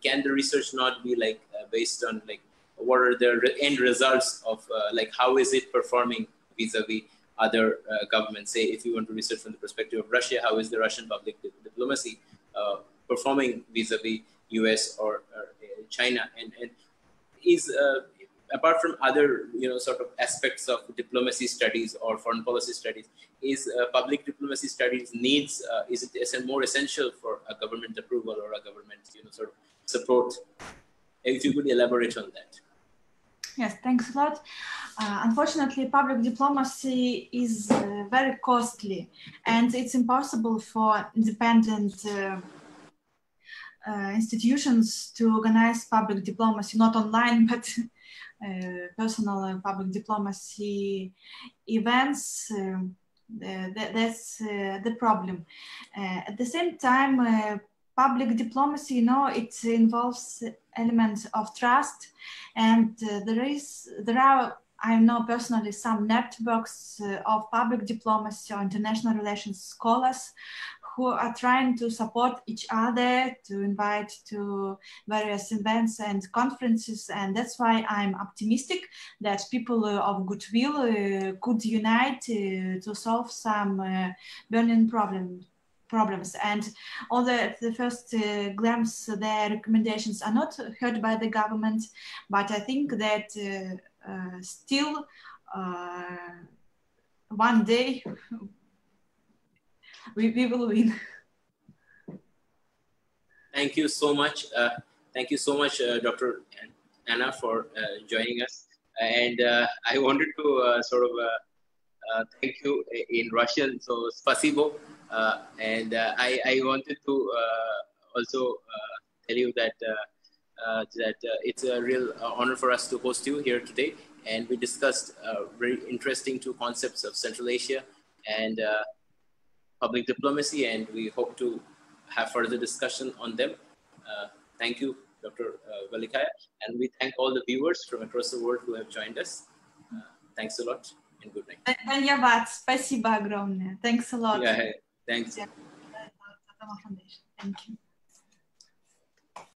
[SPEAKER 1] Can the research not be like based on like what are the end results of like how is it performing vis-a-vis other governments? Say, if you want to research from the perspective of Russia, how is the Russian public diplomacy performing vis-a-vis US or China? And is apart from other sort of aspects of diplomacy studies or foreign policy studies, is public diplomacy studies needs is it more essential for a government approval or a government sort of support? If you could elaborate on that.
[SPEAKER 2] Yes, thanks a lot. Unfortunately, public diplomacy is very costly, and it's impossible for independent institutions to organize public diplomacy, not online, but personal public diplomacy events. That's the problem. At the same time, public diplomacy, it involves elements of trust, and there are, I know personally, some networks of public diplomacy or international relations scholars who are trying to support each other, to invite to various events and conferences. And that's why I'm optimistic that people of goodwill could unite to solve some burning problems. And although at the first glance their recommendations are not heard by the government, but I think that still one day we will win.
[SPEAKER 1] Thank you so much. Thank you so much, Dr. Anna, for joining us. And I wanted to thank you in Russian, so spasibo. And I wanted to also tell you that it's a real honor for us to host you here today. And we discussed very interesting two concepts of Central Asia and public diplomacy, and we hope to have further discussion on them. Thank you, Dr. Velikaya, and we thank all the viewers from across the world who have joined us. Thanks a lot and good night.
[SPEAKER 2] Dhanyavad. Спасибо огромное. Thanks a lot.
[SPEAKER 1] Yeah, thanks.
[SPEAKER 2] Tillotoma Foundation. Thank you.